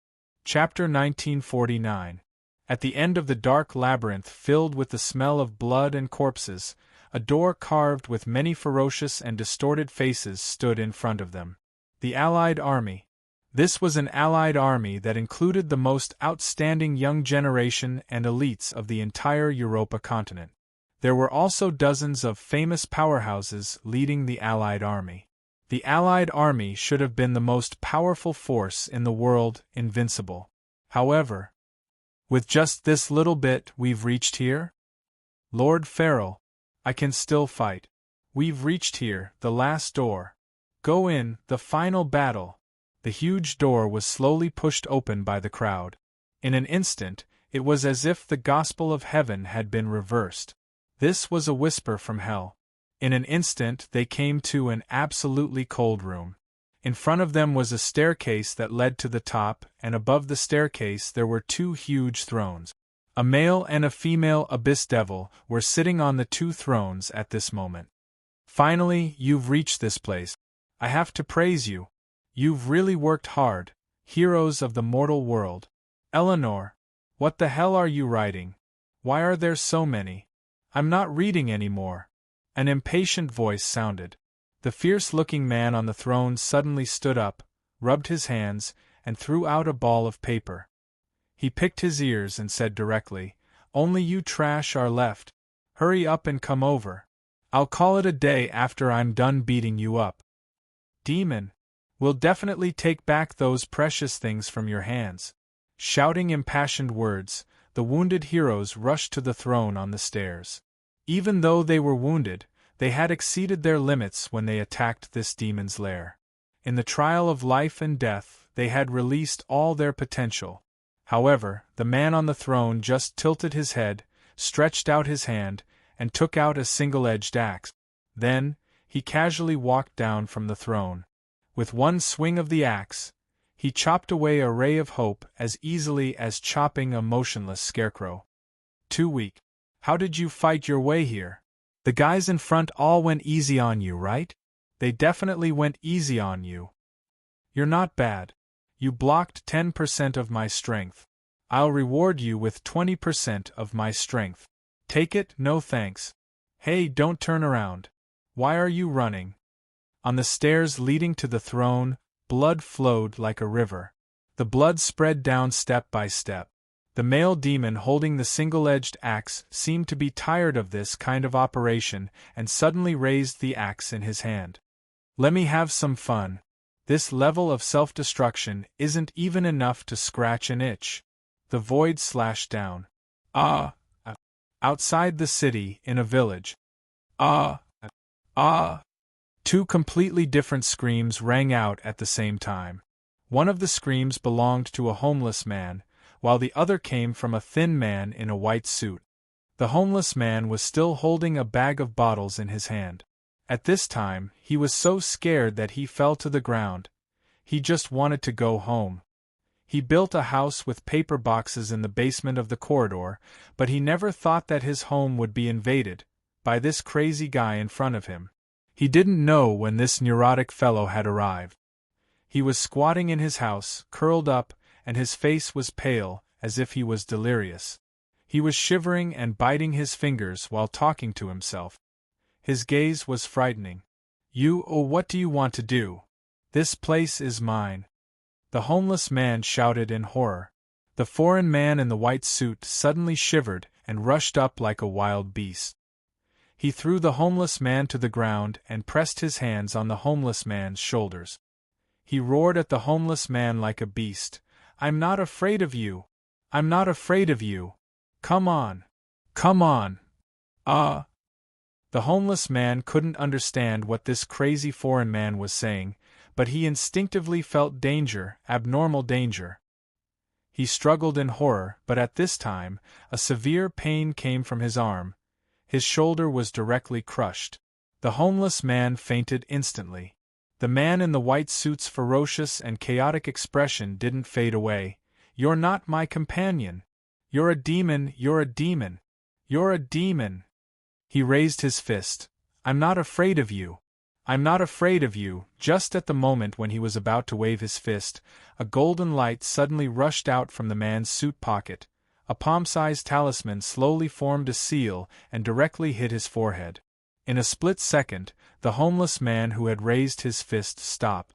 Chapter 1949. At the end of the dark labyrinth filled with the smell of blood and corpses, a door carved with many ferocious and distorted faces stood in front of them. The Allied Army. This was an Allied army that included the most outstanding young generation and elites of the entire Europa continent. There were also dozens of famous powerhouses leading the Allied army. The Allied army should have been the most powerful force in the world, invincible. However, with just this little bit we've reached here? Lord Farrell, I can still fight. We've reached here, the last door. Go in, the final battle. The huge door was slowly pushed open by the crowd. In an instant, it was as if the gospel of heaven had been reversed. This was a whisper from hell. In an instant they came to an absolutely cold room. In front of them was a staircase that led to the top, and above the staircase there were two huge thrones. A male and a female abyss devil were sitting on the two thrones at this moment. Finally, you've reached this place. I have to praise you. You've really worked hard, heroes of the mortal world. Eleanor, what the hell are you writing? Why are there so many? I'm not reading anymore. An impatient voice sounded. The fierce-looking man on the throne suddenly stood up, rubbed his hands, and threw out a ball of paper. He picked his ears and said directly, "Only you trash are left. Hurry up and come over. I'll call it a day after I'm done beating you up. Demon, we'll definitely take back those precious things from your hands." Shouting impassioned words, the wounded heroes rushed to the throne on the stairs. Even though they were wounded, they had exceeded their limits when they attacked this demon's lair. In the trial of life and death, they had released all their potential. However, the man on the throne just tilted his head, stretched out his hand, and took out a single-edged axe. Then, he casually walked down from the throne. With one swing of the axe, he chopped away a ray of hope as easily as chopping a motionless scarecrow. Too weak. How did you fight your way here? The guys in front all went easy on you, right? They definitely went easy on you. You're not bad. You blocked 10% of my strength. I'll reward you with 20% of my strength. Take it, no thanks. Hey, don't turn around. Why are you running? On the stairs leading to the throne, blood flowed like a river. The blood spread down step by step. The male demon holding the single-edged axe seemed to be tired of this kind of operation and suddenly raised the axe in his hand. Let me have some fun. This level of self-destruction isn't even enough to scratch an itch. The void slashed down. Ah! Outside the city, in a village. Ah! Ah! Two completely different screams rang out at the same time. One of the screams belonged to a homeless man, while the other came from a thin man in a white suit. The homeless man was still holding a bag of bottles in his hand. At this time, he was so scared that he fell to the ground. He just wanted to go home. He built a house with paper boxes in the basement of the corridor, but he never thought that his home would be invaded by this crazy guy in front of him. He didn't know when this neurotic fellow had arrived. He was squatting in his house, curled up, and his face was pale, as if he was delirious. He was shivering and biting his fingers while talking to himself. His gaze was frightening. What do you want to do? This place is mine. The homeless man shouted in horror. The foreign man in the white suit suddenly shivered and rushed up like a wild beast. He threw the homeless man to the ground and pressed his hands on the homeless man's shoulders. He roared at the homeless man like a beast. "I'm not afraid of you! I'm not afraid of you! Come on! Come on! Ah!" The homeless man couldn't understand what this crazy foreign man was saying, but he instinctively felt danger, abnormal danger. He struggled in horror, but at this time, a severe pain came from his arm. His shoulder was directly crushed. The homeless man fainted instantly. The man in the white suit's ferocious and chaotic expression didn't fade away. "You're not my companion! You're a demon! You're a demon! You're a demon!" He raised his fist. "I'm not afraid of you! I'm not afraid of you!" Just at the moment when he was about to wave his fist, a golden light suddenly rushed out from the man's suit pocket. A palm-sized talisman slowly formed a seal and directly hit his forehead. In a split second, the homeless man who had raised his fist stopped.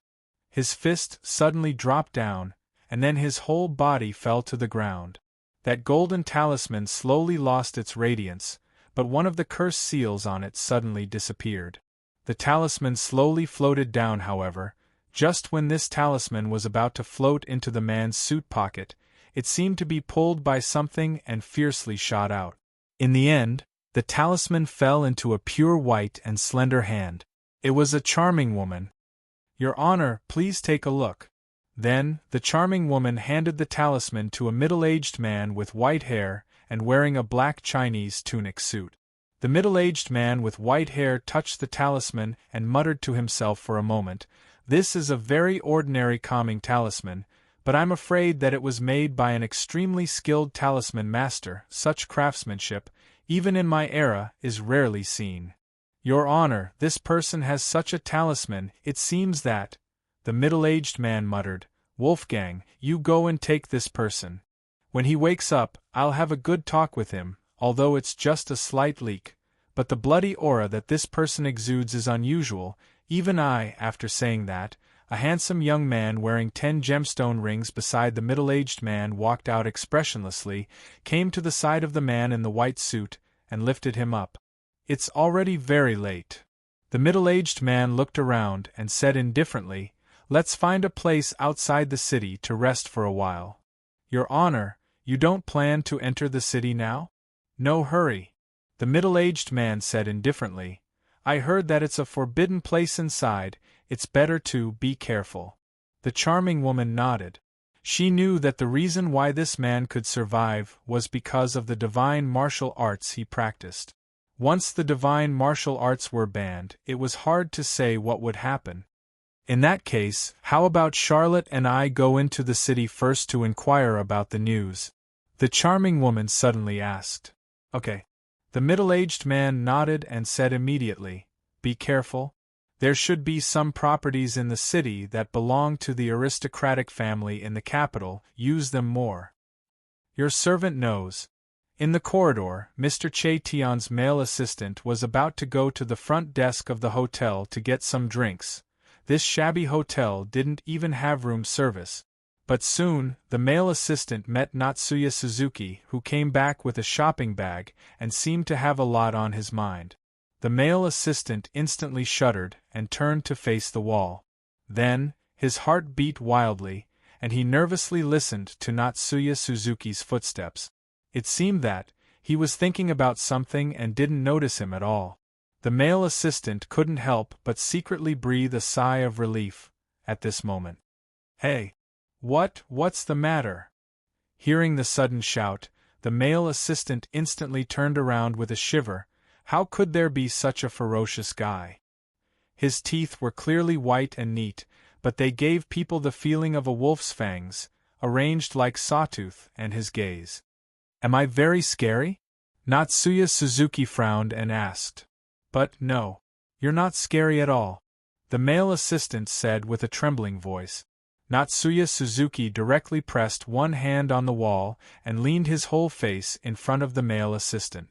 His fist suddenly dropped down, and then his whole body fell to the ground. That golden talisman slowly lost its radiance, but one of the cursed seals on it suddenly disappeared. The talisman slowly floated down, however. Just when this talisman was about to float into the man's suit pocket, it seemed to be pulled by something and fiercely shot out. In the end, the talisman fell into a pure white and slender hand. It was a charming woman. "Your Honor, please take a look." Then, the charming woman handed the talisman to a middle-aged man with white hair and wearing a black Chinese tunic suit. The middle-aged man with white hair touched the talisman and muttered to himself for a moment, "This is a very ordinary calming talisman, but I'm afraid that it was made by an extremely skilled talisman master. Such craftsmanship, even in my era, is rarely seen. Your Honor, this person has such a talisman, it seems that—" The middle-aged man muttered, "Wolfgang, you go and take this person. When he wakes up, I'll have a good talk with him, although it's just a slight leak. But the bloody aura that this person exudes is unusual, even I." After saying that, a handsome young man wearing 10 gemstone rings beside the middle-aged man walked out expressionlessly, came to the side of the man in the white suit, and lifted him up. "It's already very late." The middle-aged man looked around and said indifferently, "Let's find a place outside the city to rest for a while." "Your Honor, you don't plan to enter the city now?" "No hurry." The middle-aged man said indifferently, "I heard that it's a forbidden place inside. It's better to be careful." The charming woman nodded. She knew that the reason why this man could survive was because of the divine martial arts he practiced. Once the divine martial arts were banned, it was hard to say what would happen. "In that case, how about Charlotte and I go into the city first to inquire about the news?" the charming woman suddenly asked. "Okay." The middle-aged man nodded and said immediately, "Be careful. There should be some properties in the city that belong to the aristocratic family in the capital. Use them more." "Your servant knows." In the corridor, Mr. Che Tian's male assistant was about to go to the front desk of the hotel to get some drinks. This shabby hotel didn't even have room service. But soon, the male assistant met Natsuya Suzuki, who came back with a shopping bag and seemed to have a lot on his mind. The male assistant instantly shuddered and turned to face the wall. Then, his heart beat wildly, and he nervously listened to Natsuya Suzuki's footsteps. It seemed that he was thinking about something and didn't notice him at all. The male assistant couldn't help but secretly breathe a sigh of relief at this moment. "Hey! What's the matter?" Hearing the sudden shout, the male assistant instantly turned around with a shiver. How could there be such a ferocious guy? His teeth were clearly white and neat, but they gave people the feeling of a wolf's fangs, arranged like sawtooth, and his gaze. "Am I very scary?" Natsuya Suzuki frowned and asked. "But no. You're not scary at all," the male assistant said with a trembling voice. Natsuya Suzuki directly pressed one hand on the wall and leaned his whole face in front of the male assistant.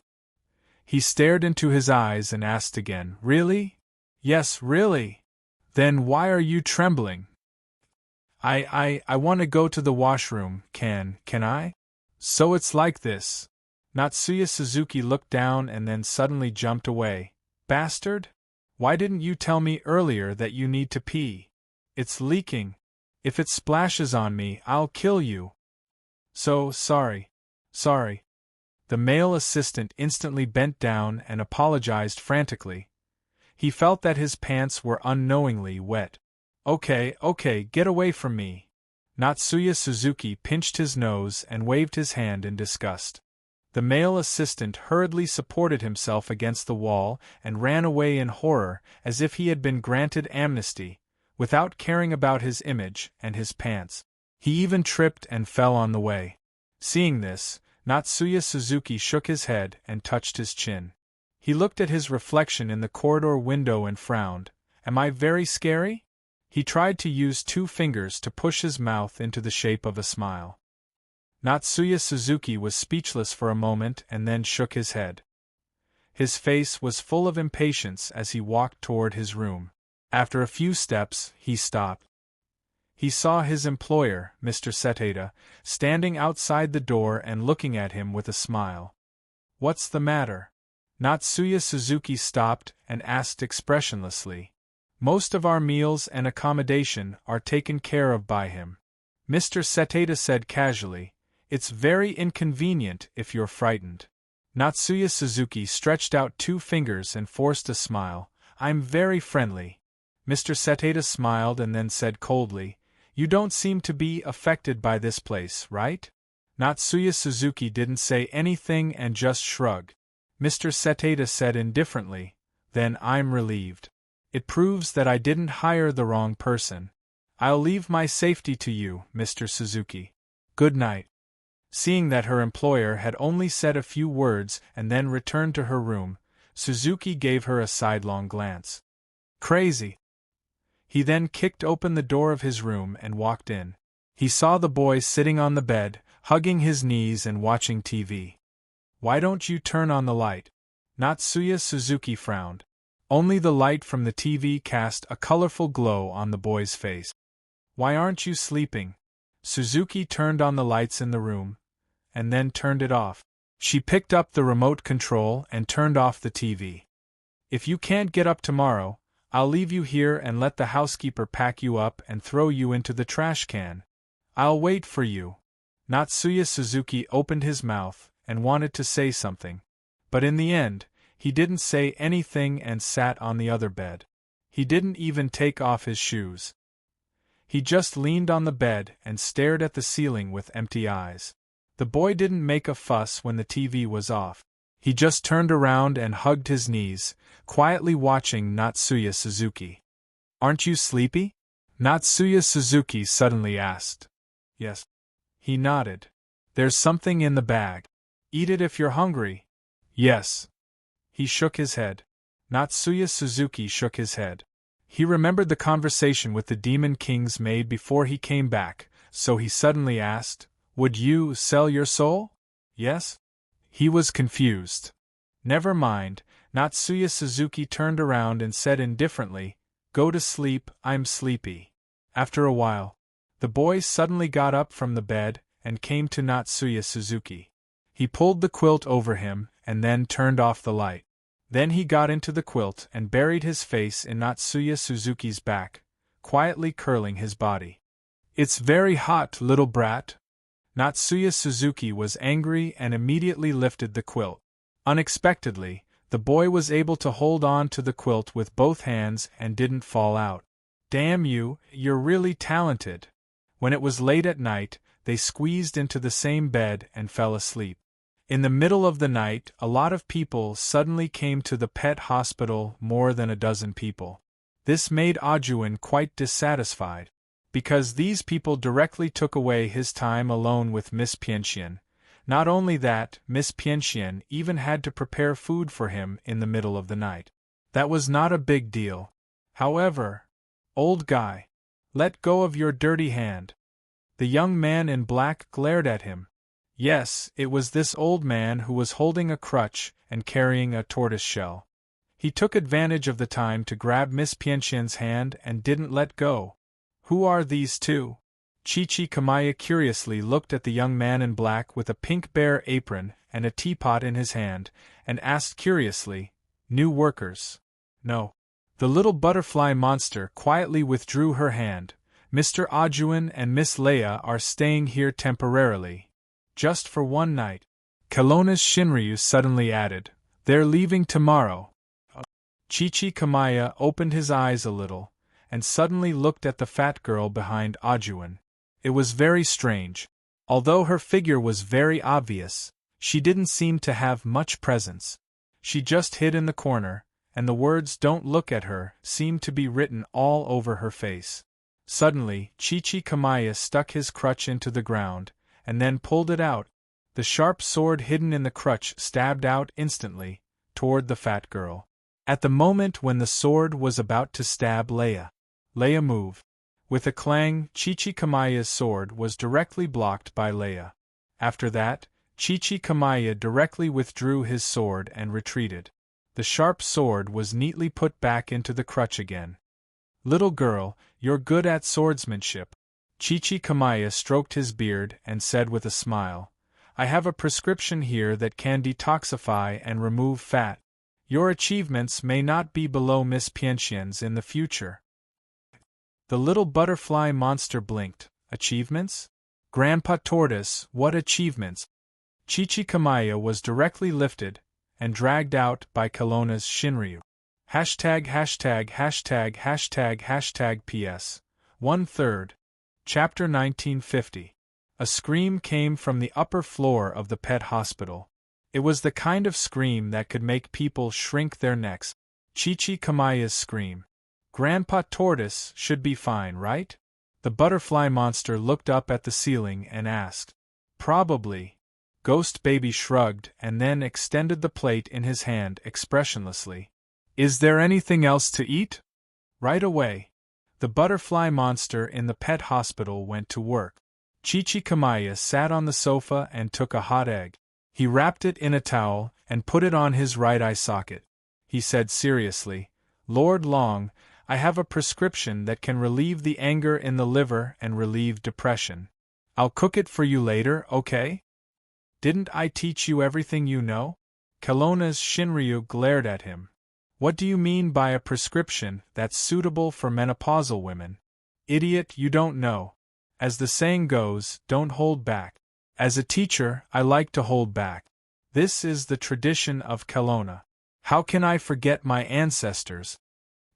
He stared into his eyes and asked again, "Really?" "Yes, really." "Then why are you trembling?" I want to go to the washroom, can I?" "So it's like this." Natsuya Suzuki looked down and then suddenly jumped away. "Bastard! Why didn't you tell me earlier that you need to pee? It's leaking. If it splashes on me, I'll kill you." "So sorry. Sorry." The male assistant instantly bent down and apologized frantically. He felt that his pants were unknowingly wet. Okay, get away from me." Natsuya Suzuki pinched his nose and waved his hand in disgust. The male assistant hurriedly supported himself against the wall and ran away in horror as if he had been granted amnesty, without caring about his image and his pants. He even tripped and fell on the way. Seeing this, Natsuya Suzuki shook his head and touched his chin. He looked at his reflection in the corridor window and frowned. "Am I very scary?" He tried to use 2 fingers to push his mouth into the shape of a smile. Natsuya Suzuki was speechless for a moment and then shook his head. His face was full of impatience as he walked toward his room. After a few steps, he stopped. He saw his employer, Mr. Seteda, standing outside the door and looking at him with a smile. "What's the matter?" Natsuya Suzuki stopped and asked expressionlessly. "Most of our meals and accommodation are taken care of by him," Mr. Seteda said casually. "It's very inconvenient if you're frightened." Natsuya Suzuki stretched out 2 fingers and forced a smile. "I'm very friendly." Mr. Seteda smiled and then said coldly, "You don't seem to be affected by this place, right?" Natsuya Suzuki didn't say anything and just shrugged. Mr. Seteda said indifferently, "Then I'm relieved. It proves that I didn't hire the wrong person. I'll leave my safety to you, Mr. Suzuki. Good night." Seeing that her employer had only said a few words and then returned to her room, Suzuki gave her a sidelong glance. Crazy. He then kicked open the door of his room and walked in. He saw the boy sitting on the bed, hugging his knees and watching TV. "Why don't you turn on the light?" Natsuya Suzuki frowned. Only the light from the TV cast a colorful glow on the boy's face. "Why aren't you sleeping?" Suzuki turned on the lights in the room, and then turned it off. She picked up the remote control and turned off the TV. "If you can't get up tomorrow, I'll leave you here and let the housekeeper pack you up and throw you into the trash can. I'll wait for you." Natsuya Suzuki opened his mouth and wanted to say something, but in the end, he didn't say anything and sat on the other bed. He didn't even take off his shoes. He just leaned on the bed and stared at the ceiling with empty eyes. The boy didn't make a fuss when the TV was off. He just turned around and hugged his knees, quietly watching Natsuya Suzuki. "Aren't you sleepy?" Natsuya Suzuki suddenly asked. "Yes." He nodded. "There's something in the bag. Eat it if you're hungry." "Yes." He shook his head. Natsuya Suzuki shook his head. He remembered the conversation with the Demon King's maid before he came back, so he suddenly asked, "Would you sell your soul?" "Yes?" He was confused. "Never mind." Natsuya Suzuki turned around and said indifferently, "Go to sleep, I'm sleepy." After a while, the boy suddenly got up from the bed and came to Natsuya Suzuki. He pulled the quilt over him and then turned off the light. Then he got into the quilt and buried his face in Natsuya Suzuki's back, quietly curling his body. "It's very hot, little brat." Natsuya Suzuki was angry and immediately lifted the quilt. Unexpectedly, the boy was able to hold on to the quilt with both hands and didn't fall out. "Damn you, you're really talented." When it was late at night, they squeezed into the same bed and fell asleep. In the middle of the night, a lot of people suddenly came to the pet hospital, more than a dozen people. This made Ajuin quite dissatisfied, because these people directly took away his time alone with Miss Pianxian. Not only that, Miss Pianxian even had to prepare food for him in the middle of the night. That was not a big deal. However, "Old guy, Let go of your dirty hand. The young man in black glared at him. Yes, it was this old man who was holding a crutch and carrying a tortoise shell. He took advantage of the time to grab Miss Pienxian's hand and didn't let go. Who are these two? Kamaya curiously looked at the young man in black with a pink bear apron and a teapot in his hand, and asked curiously, New workers? No. The little butterfly monster quietly withdrew her hand. Mr. Ajuin and Miss Leia are staying here temporarily. Just for one night. Kelowna's Shinryu suddenly added, They're leaving tomorrow. Kamaya opened his eyes a little, and suddenly looked at the fat girl behind Ajuin. It was very strange. Although her figure was very obvious, she didn't seem to have much presence. She just hid in the corner, and the words "Don't look at her" seemed to be written all over her face. Suddenly, Kamaya stuck his crutch into the ground, and then pulled it out. The sharp sword hidden in the crutch stabbed out instantly, toward the fat girl. At the moment when the sword was about to stab Leia moved. With a clang, Kamaya's sword was directly blocked by Leia. After that, Kamaya directly withdrew his sword and retreated. The sharp sword was neatly put back into the crutch again. Little girl, you're good at swordsmanship. Kamaya stroked his beard and said with a smile, I have a prescription here that can detoxify and remove fat. Your achievements may not be below Miss Pienxian's in the future. The little butterfly monster blinked. Achievements? Grandpa Tortoise, what achievements? Kamaya was directly lifted and dragged out by Kelowna's Shinryu. #PS. 1/3. Chapter 1950. A scream came from the upper floor of the pet hospital. It was the kind of scream that could make people shrink their necks. Kamaya's scream. Grandpa Tortoise should be fine, right? The butterfly monster looked up at the ceiling and asked. Probably. Ghost Baby shrugged and then extended the plate in his hand expressionlessly. Is there anything else to eat? Right away. The butterfly monster in the pet hospital went to work. Kamaya sat on the sofa and took a hot egg. He wrapped it in a towel and put it on his right eye socket. He said seriously, Lord Long, I have a prescription that can relieve the anger in the liver and relieve depression. I'll cook it for you later, okay? Didn't I teach you everything you know? Kelowna's Shinryu glared at him. What do you mean by a prescription that's suitable for menopausal women? Idiot, you don't know. As the saying goes, don't hold back. As a teacher, I like to hold back. This is the tradition of Kelowna. How can I forget my ancestors?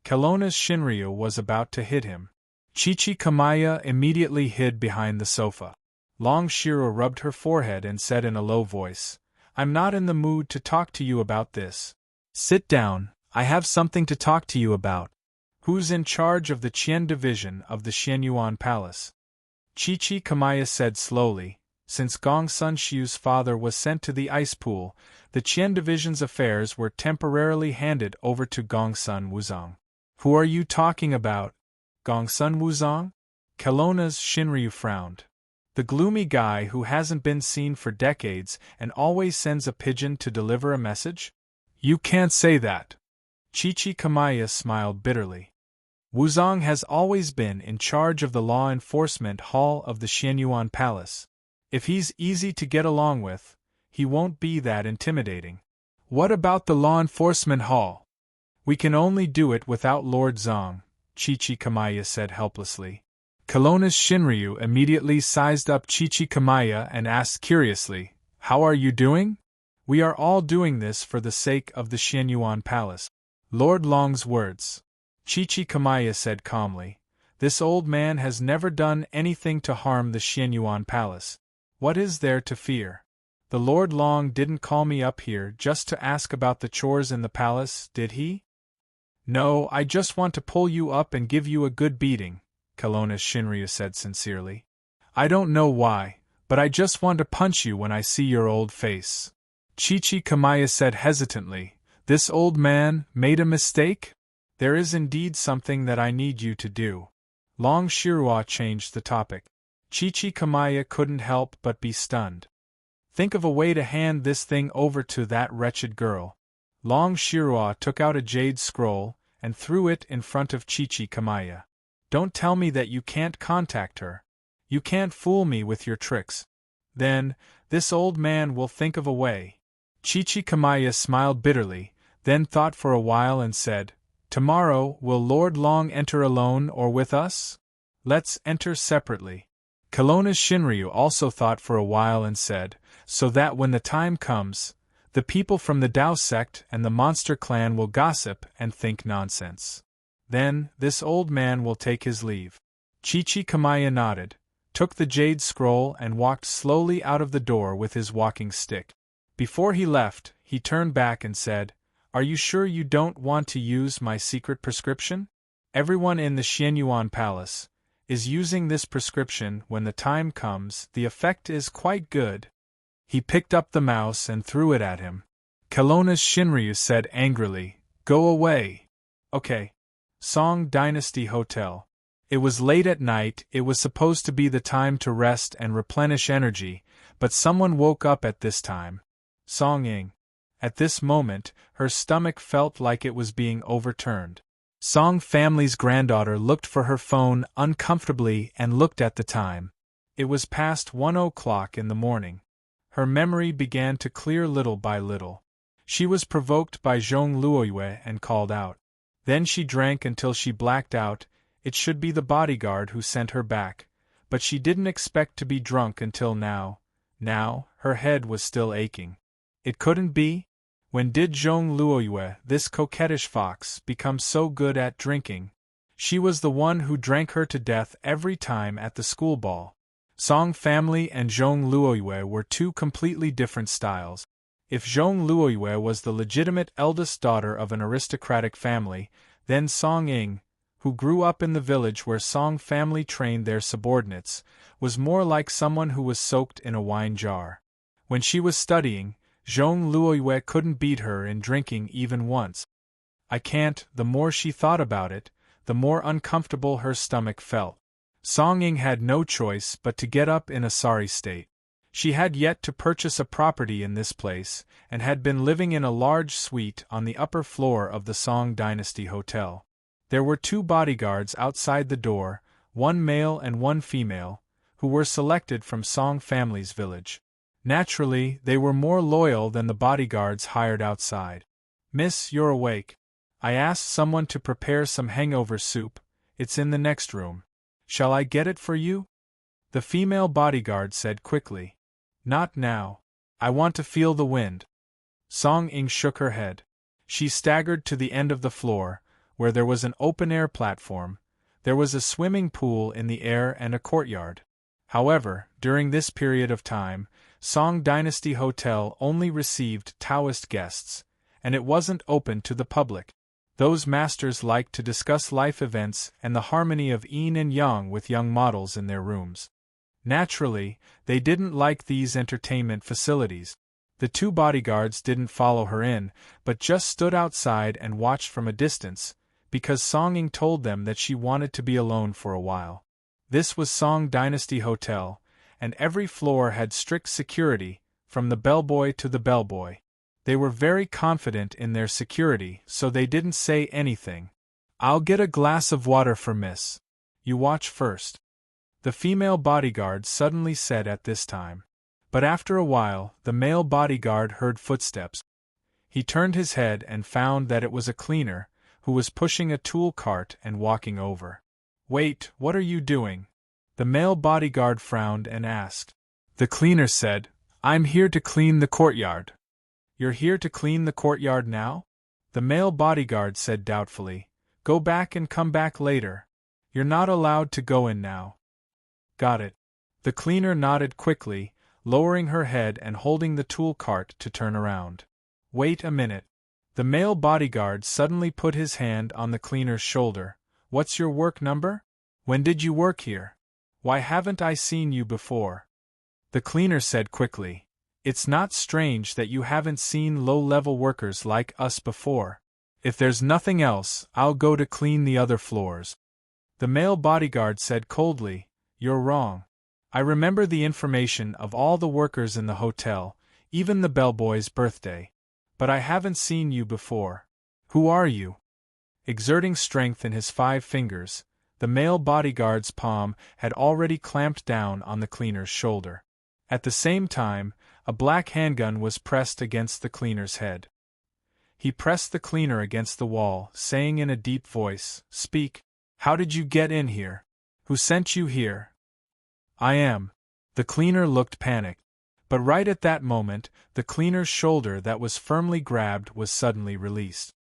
Kelowna's Shinryu was about to hit him. Kamaya immediately hid behind the sofa. Long Shiro rubbed her forehead and said in a low voice, I'm not in the mood to talk to you about this. Sit down, I have something to talk to you about. Who's in charge of the Qian division of the Xianyuan Palace? Kamaya said slowly, since Gong Sun Xiu's father was sent to the ice pool, the Qian division's affairs were temporarily handed over to Gong Sun Wuzong. Who are you talking about? Gong Sun Wuzong? Kelowna's Shinryu frowned. The gloomy guy who hasn't been seen for decades and always sends a pigeon to deliver a message? You can't say that. Kamaya smiled bitterly. Wuzong has always been in charge of the law enforcement hall of the Xianyuan Palace. If he's easy to get along with, he won't be that intimidating. What about the law enforcement hall? We can only do it without Lord Zong, Kamaya said helplessly. Kelowna's Shinryu immediately sized up Kamaya and asked curiously, How are you doing? We are all doing this for the sake of the Xianyuan Palace. Lord Long's words. Kamaya said calmly, This old man has never done anything to harm the Xianyuan Palace. What is there to fear? The Lord Long didn't call me up here just to ask about the chores in the palace, did he? No, I just want to pull you up and give you a good beating, Kelowna's Shinryu said sincerely. I don't know why, but I just want to punch you when I see your old face. Kamaya said hesitantly, This old man made a mistake? There is indeed something that I need you to do. Long Shirua changed the topic. Chichi Kamaya couldn't help but be stunned. Think of a way to hand this thing over to that wretched girl. Long Shirua took out a jade scroll and threw it in front of Chichi Kamaya. Don't tell me that you can't contact her. You can't fool me with your tricks. Then, this old man will think of a way. Chichi Kamaya smiled bitterly, then thought for a while and said, Tomorrow, will Lord Long enter alone or with us? Let's enter separately. Kelowna's Shinryu also thought for a while and said, so that when the time comes, the people from the Dao sect and the monster clan will gossip and think nonsense. Then, this old man will take his leave. Chichi Kamaya nodded, took the jade scroll and walked slowly out of the door with his walking stick. Before he left, he turned back and said, Are you sure you don't want to use my secret prescription? Everyone in the Xianyuan Palace is using this prescription. When the time comes, the effect is quite good. He picked up the mouse and threw it at him. Kelowna's Shinryu said angrily, Go away. Okay. Song Dynasty Hotel. It was late at night. It was supposed to be the time to rest and replenish energy, but someone woke up at this time. Song Ying. At this moment, her stomach felt like it was being overturned. Song family's granddaughter looked for her phone uncomfortably and looked at the time. It was past 1:00 in the morning. Her memory began to clear little by little. She was provoked by Zhong Luoyue and called out. Then she drank until she blacked out. It should be the bodyguard who sent her back, but she didn't expect to be drunk until now. Now, her head was still aching. It couldn't be? When did Zhong Luoyue, this coquettish fox, become so good at drinking? She was the one who drank her to death every time at the school ball. Song family and Zhong Luoyue were two completely different styles. If Zhong Luoyue was the legitimate eldest daughter of an aristocratic family, then Song Ying, who grew up in the village where Song family trained their subordinates, was more like someone who was soaked in a wine jar. When she was studying, Zhong Luoyue couldn't beat her in drinking even once. I can't. The more she thought about it, the more uncomfortable her stomach felt. Song Ying had no choice but to get up in a sorry state. She had yet to purchase a property in this place, and had been living in a large suite on the upper floor of the Song Dynasty Hotel. There were 2 bodyguards outside the door, one male and one female, who were selected from Song family's village. Naturally, they were more loyal than the bodyguards hired outside. Miss, you're awake. I asked someone to prepare some hangover soup. It's in the next room. Shall I get it for you? The female bodyguard said quickly. Not now. I want to feel the wind. Song Ying shook her head. She staggered to the end of the floor, where there was an open-air platform. There was a swimming pool in the air and a courtyard. However, during this period of time, Song Dynasty Hotel only received Taoist guests, and it wasn't open to the public. Those masters liked to discuss life events and the harmony of yin and yang with young models in their rooms. Naturally, they didn't like these entertainment facilities. The 2 bodyguards didn't follow her in, but just stood outside and watched from a distance, because Song Ying told them that she wanted to be alone for a while. This was Song Dynasty Hotel, and every floor had strict security, from the bellboy to the bellboy. They were very confident in their security, so they didn't say anything. I'll get a glass of water for Miss. You watch first. The female bodyguard suddenly said at this time. But after a while, the male bodyguard heard footsteps. He turned his head and found that it was a cleaner, who was pushing a tool cart and walking over. Wait, what are you doing? The male bodyguard frowned and asked. The cleaner said, I'm here to clean the courtyard. You're here to clean the courtyard now? The male bodyguard said doubtfully. Go back and come back later. You're not allowed to go in now. Got it. The cleaner nodded quickly, lowering her head and holding the tool cart to turn around. Wait a minute. The male bodyguard suddenly put his hand on the cleaner's shoulder. What's your work number? When did you work here? Why haven't I seen you before? The cleaner said quickly. It's not strange that you haven't seen low-level workers like us before. If there's nothing else, I'll go to clean the other floors. The male bodyguard said coldly, "You're wrong. I remember the information of all the workers in the hotel, even the bellboy's birthday. But I haven't seen you before. Who are you?" Exerting strength in his 5 fingers, the male bodyguard's palm had already clamped down on the cleaner's shoulder. At the same time, a black handgun was pressed against the cleaner's head. He pressed the cleaner against the wall, saying in a deep voice, "Speak. How did you get in here? Who sent you here?" "I am." The cleaner looked panicked. But right at that moment, the cleaner's shoulder that was firmly grabbed was suddenly released.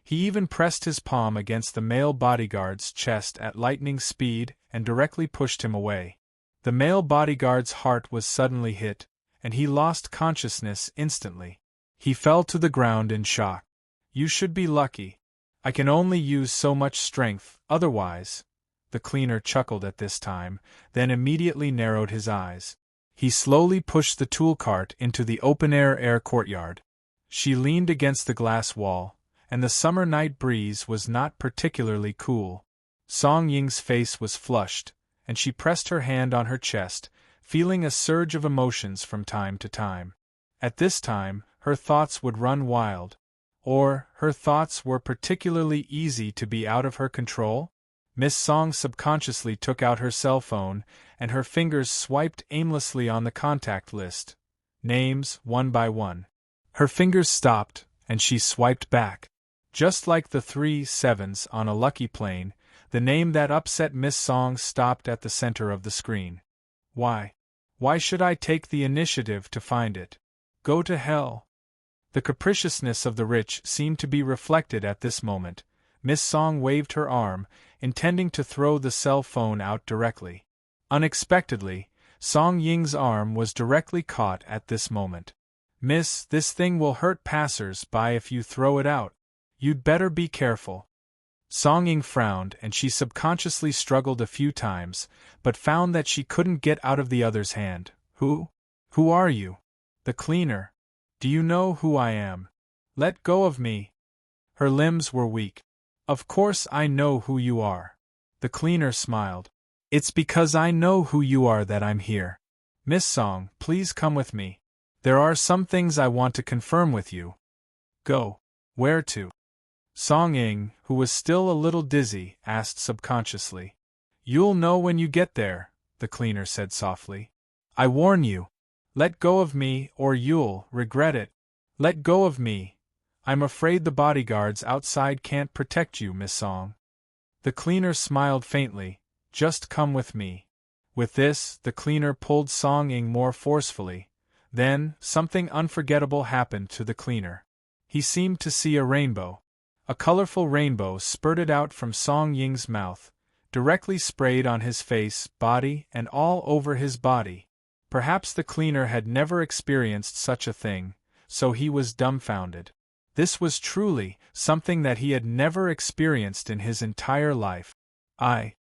He even pressed his palm against the male bodyguard's chest at lightning speed and directly pushed him away. The male bodyguard's heart was suddenly hit, and he lost consciousness instantly. He fell to the ground in shock. "You should be lucky. I can only use so much strength, otherwise." The cleaner chuckled at this time, then immediately narrowed his eyes. He slowly pushed the tool cart into the open-air courtyard. She leaned against the glass wall, and the summer night breeze was not particularly cool. Song Ying's face was flushed, and she pressed her hand on her chest, feeling a surge of emotions from time to time. At this time, her thoughts would run wild. Or, her thoughts were particularly easy to be out of her control? Miss Song subconsciously took out her cell phone, and her fingers swiped aimlessly on the contact list. Names, one by one. Her fingers stopped, and she swiped back. Just like the 3 sevens on a lucky plane, the name that upset Miss Song stopped at the center of the screen. Why? Why should I take the initiative to find it? Go to hell. The capriciousness of the rich seemed to be reflected at this moment. Miss Song waved her arm, intending to throw the cell phone out directly. Unexpectedly, Song Ying's arm was directly caught at this moment. "Miss, this thing will hurt passers-by if you throw it out. You'd better be careful." Song Ying frowned and she subconsciously struggled a few times, but found that she couldn't get out of the other's hand. Who are you?" "The cleaner." "Do you know who I am?" "Let go of me." Her limbs were weak. "Of course I know who you are." The cleaner smiled. "It's because I know who you are that I'm here. Miss Song, please come with me. There are some things I want to confirm with you." "Go. Where to?" Song Ying, who was still a little dizzy, asked subconsciously. "You'll know when you get there," the cleaner said softly. "I warn you. Let go of me or you'll regret it. Let go of me. I'm afraid the bodyguards outside can't protect you, Miss Song." The cleaner smiled faintly. "Just come with me." With this, the cleaner pulled Song Ying more forcefully. Then, something unforgettable happened to the cleaner. He seemed to see a rainbow. A colorful rainbow spurted out from Song Ying's mouth, directly sprayed on his face, body, and all over his body. Perhaps the cleaner had never experienced such a thing, so he was dumbfounded. This was truly something that he had never experienced in his entire life. I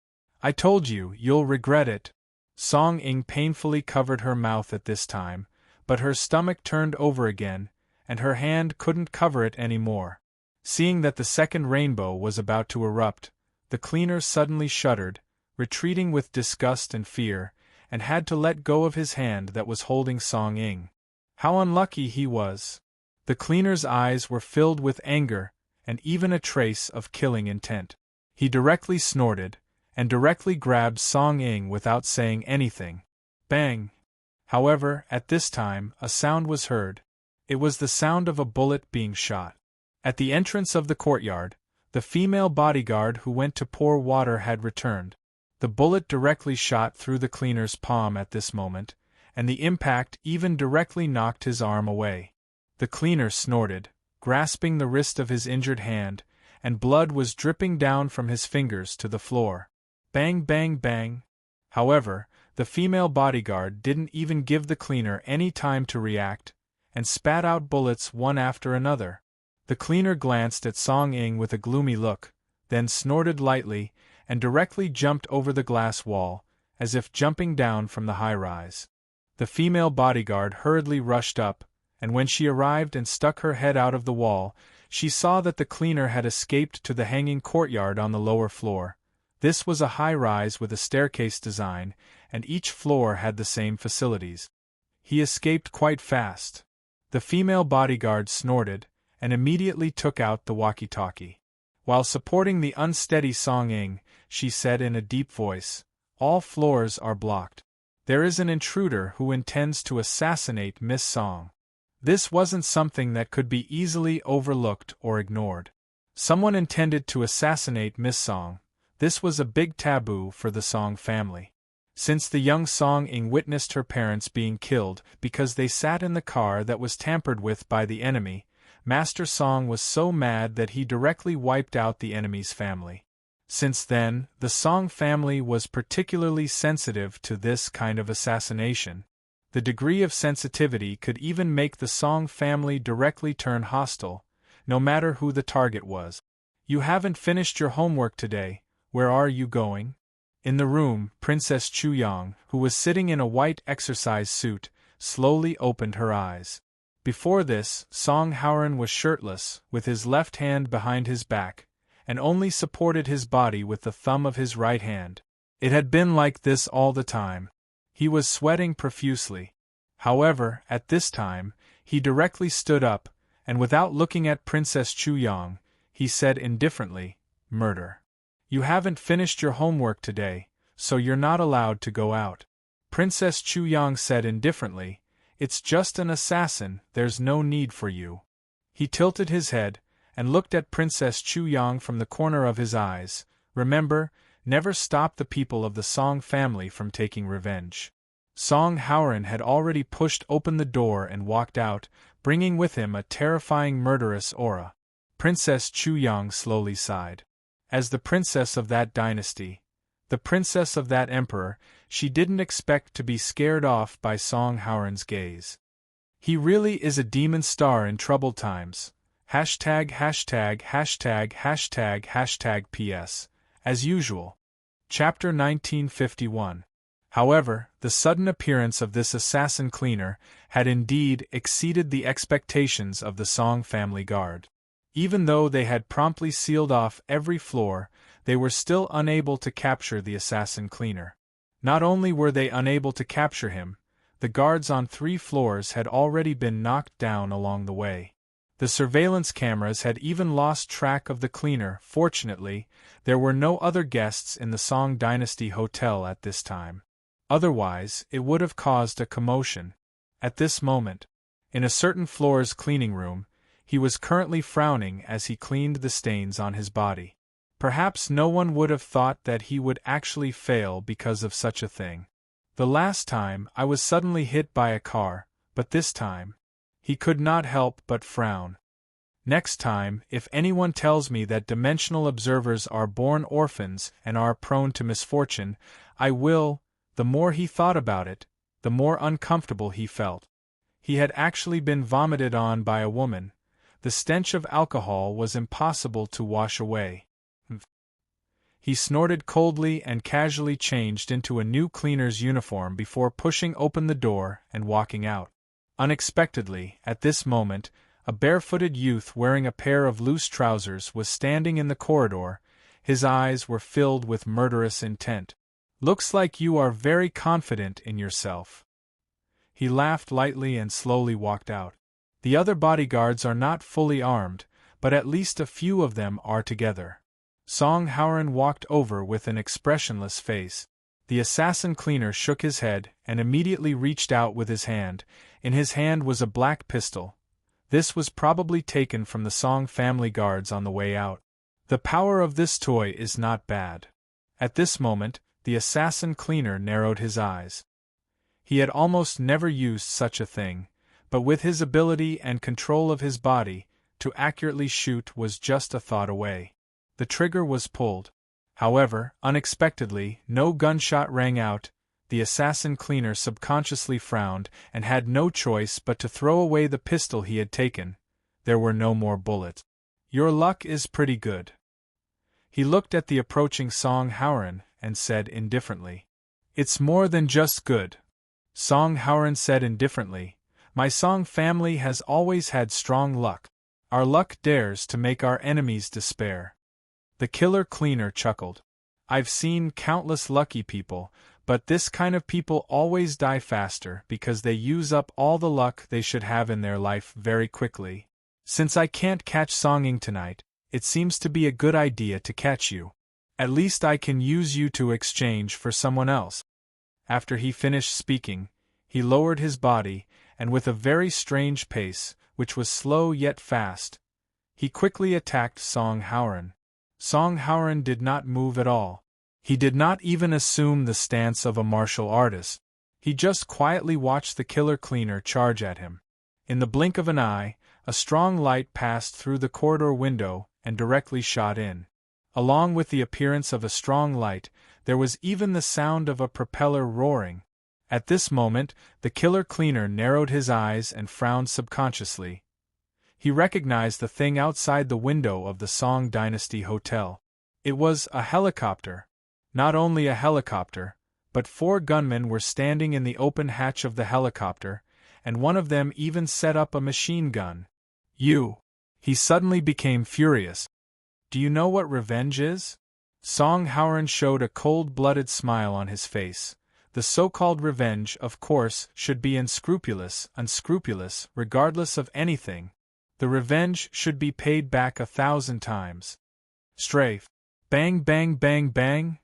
told you, you'll regret it." Song Ying painfully covered her mouth at this time, but her stomach turned over again, and her hand couldn't cover it any more. Seeing that the second rainbow was about to erupt, the cleaner suddenly shuddered, retreating with disgust and fear, and had to let go of his hand that was holding Song Ying. How unlucky he was! The cleaner's eyes were filled with anger, and even a trace of killing intent. He directly snorted, and directly grabbed Song Ying without saying anything. Bang! However, at this time, a sound was heard. It was the sound of a bullet being shot. At the entrance of the courtyard, the female bodyguard who went to pour water had returned. The bullet directly shot through the cleaner's palm at this moment, and the impact even directly knocked his arm away. The cleaner snorted, grasping the wrist of his injured hand, and blood was dripping down from his fingers to the floor. Bang, bang, bang. However, the female bodyguard didn't even give the cleaner any time to react, and spat out bullets one after another. The cleaner glanced at Song Ying with a gloomy look, then snorted lightly, and directly jumped over the glass wall, as if jumping down from the high-rise. The female bodyguard hurriedly rushed up, and when she arrived and stuck her head out of the wall, she saw that the cleaner had escaped to the hanging courtyard on the lower floor. This was a high-rise with a staircase design, and each floor had the same facilities. He escaped quite fast. The female bodyguard snorted, and immediately took out the walkie-talkie. While supporting the unsteady Song-ing, she said in a deep voice, "All floors are blocked. There is an intruder who intends to assassinate Miss Song." This wasn't something that could be easily overlooked or ignored. Someone intended to assassinate Miss Song. This was a big taboo for the Song family. Since the young Song-ing witnessed her parents being killed because they sat in the car that was tampered with by the enemy, Master Song was so mad that he directly wiped out the enemy's family. Since then, the Song family was particularly sensitive to this kind of assassination. The degree of sensitivity could even make the Song family directly turn hostile, no matter who the target was. "You haven't finished your homework today. Where are you going?" In the room, Princess Chuyang, who was sitting in a white exercise suit, slowly opened her eyes. Before this, Song Haoran was shirtless, with his left hand behind his back, and only supported his body with the thumb of his right hand. It had been like this all the time. He was sweating profusely. However, at this time, he directly stood up, and without looking at Princess Chuyang, he said indifferently, "Murder. You haven't finished your homework today, so you're not allowed to go out." Princess Chuyang said indifferently, "It's just an assassin, there's no need for you." He tilted his head, and looked at Princess Chuyang from the corner of his eyes. "Remember, never stop the people of the Song family from taking revenge." Song Haoran had already pushed open the door and walked out, bringing with him a terrifying murderous aura. Princess Chuyang slowly sighed. As the princess of that dynasty, the princess of that emperor, she didn't expect to be scared off by Song Haoran's gaze. He really is a demon star in troubled times. #######PS. As usual. Chapter 1951. However, the sudden appearance of this assassin cleaner had indeed exceeded the expectations of the Song family guard. Even though they had promptly sealed off every floor, they were still unable to capture the assassin cleaner. Not only were they unable to capture him, the guards on 3 floors had already been knocked down along the way. The surveillance cameras had even lost track of the cleaner. Fortunately, there were no other guests in the Song Dynasty Hotel at this time. Otherwise, it would have caused a commotion. At this moment, in a certain floor's cleaning room, he was currently frowning as he cleaned the stains on his body. Perhaps no one would have thought that he would actually fail because of such a thing. "The last time, I was suddenly hit by a car, but this time..." He could not help but frown. "Next time, if anyone tells me that dimensional observers are born orphans and are prone to misfortune, I will..." The more he thought about it, the more uncomfortable he felt. He had actually been vomited on by a woman. The stench of alcohol was impossible to wash away. He snorted coldly and casually changed into a new cleaner's uniform before pushing open the door and walking out. Unexpectedly, at this moment, a barefooted youth wearing a pair of loose trousers was standing in the corridor. His eyes were filled with murderous intent. "Looks like you are very confident in yourself." He laughed lightly and slowly walked out. The other bodyguards are not fully armed, but at least a few of them are together. Song Haoran walked over with an expressionless face. The assassin cleaner shook his head and immediately reached out with his hand. In his hand was a black pistol. This was probably taken from the Song family guards on the way out. The power of this toy is not bad. At this moment, the assassin cleaner narrowed his eyes. He had almost never used such a thing, but with his ability and control of his body, to accurately shoot was just a thought away. The trigger was pulled. However, unexpectedly, no gunshot rang out. The assassin cleaner subconsciously frowned and had no choice but to throw away the pistol he had taken. There were no more bullets. "Your luck is pretty good." He looked at the approaching Song Haoran and said indifferently, "It's more than just good." Song Haoran said indifferently, "My Song family has always had strong luck. Our luck dares to make our enemies despair." The killer cleaner chuckled. I've seen countless lucky people, but this kind of people always die faster because they use up all the luck they should have in their life very quickly. Since I can't catch Songing tonight, it seems to be a good idea to catch you. At least I can use you to exchange for someone else." After he finished speaking, he lowered his body, and with a very strange pace, which was slow yet fast, he quickly attacked Song Howren. Song Howren did not move at all. He did not even assume the stance of a martial artist. He just quietly watched the killer cleaner charge at him. In the blink of an eye, a strong light passed through the corridor window and directly shot in. Along with the appearance of a strong light, there was even the sound of a propeller roaring. At this moment, the killer cleaner narrowed his eyes and frowned subconsciously. He recognized the thing outside the window of the Song Dynasty Hotel. It was a helicopter. Not only a helicopter, but 4 gunmen were standing in the open hatch of the helicopter, and one of them even set up a machine gun. "You!" He suddenly became furious. "Do you know what revenge is?" Song Howren showed a cold-blooded smile on his face. The so-called revenge, of course, should be unscrupulous, regardless of anything. The revenge should be paid back 1,000 times. Strafe. Bang bang bang bang.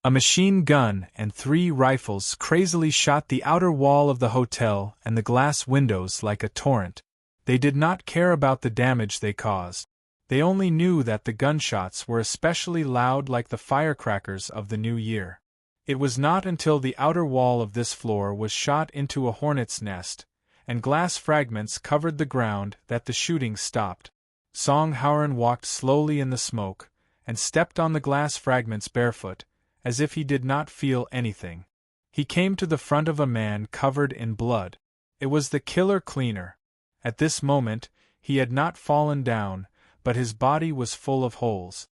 A machine gun and 3 rifles crazily shot the outer wall of the hotel and the glass windows like a torrent. They did not care about the damage they caused. They only knew that the gunshots were especially loud, like the firecrackers of the new year. It was not until the outer wall of this floor was shot into a hornet's nest, and glass fragments covered the ground, that the shooting stopped. Song Howren walked slowly in the smoke, and stepped on the glass fragments barefoot, as if he did not feel anything. He came to the front of a man covered in blood. It was the killer cleaner. At this moment, he had not fallen down, but his body was full of holes.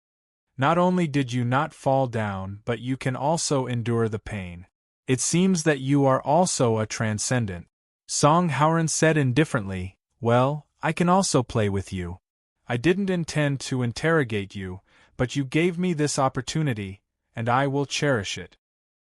"Not only did you not fall down, but you can also endure the pain. It seems that you are also a transcendent." Song Howren said indifferently, "Well, I can also play with you. I didn't intend to interrogate you, but you gave me this opportunity, and I will cherish it."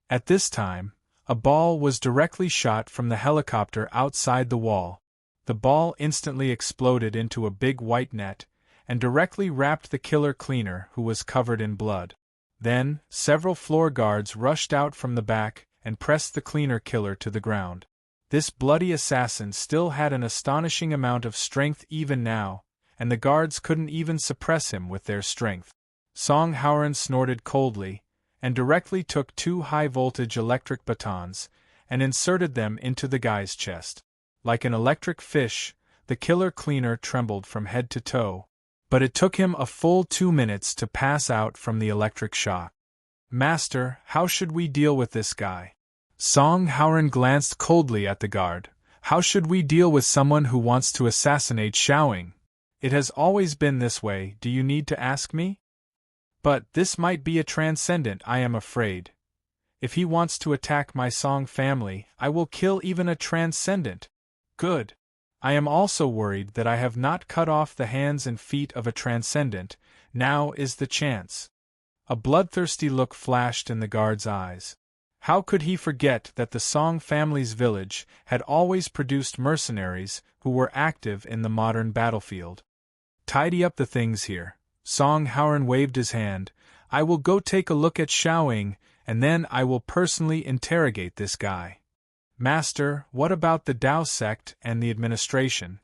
At this time, a ball was directly shot from the helicopter outside the wall. The ball instantly exploded into a big white net, and directly wrapped the killer cleaner, who was covered in blood. Then, several floor guards rushed out from the back and pressed the cleaner killer to the ground. This bloody assassin still had an astonishing amount of strength even now, and the guards couldn't even suppress him with their strength. Song Howren snorted coldly, and directly took 2 high-voltage electric batons, and inserted them into the guy's chest. Like an electric fish, the killer cleaner trembled from head to toe, but it took him a full 2 minutes to pass out from the electric shock. "Master, how should we deal with this guy?" Song Howren glanced coldly at the guard. "How should we deal with someone who wants to assassinate Xiaoying? It has always been this way, do you need to ask me? But this might be a transcendent, I am afraid. If he wants to attack my Song family, I will kill even a transcendent." "Good. I am also worried that I have not cut off the hands and feet of a transcendent. Now is the chance." A bloodthirsty look flashed in the guard's eyes. How could he forget that the Song family's village had always produced mercenaries who were active in the modern battlefield? "Tidy up the things here." Song Howren waved his hand. "I will go take a look at Xiaoying, and then I will personally interrogate this guy." "Master, what about the Tao sect and the administration?"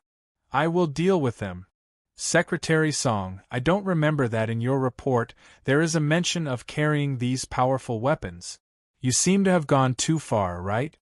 "I will deal with them." "Secretary Song, I don't remember that in your report there is a mention of carrying these powerful weapons. You seem to have gone too far, right?"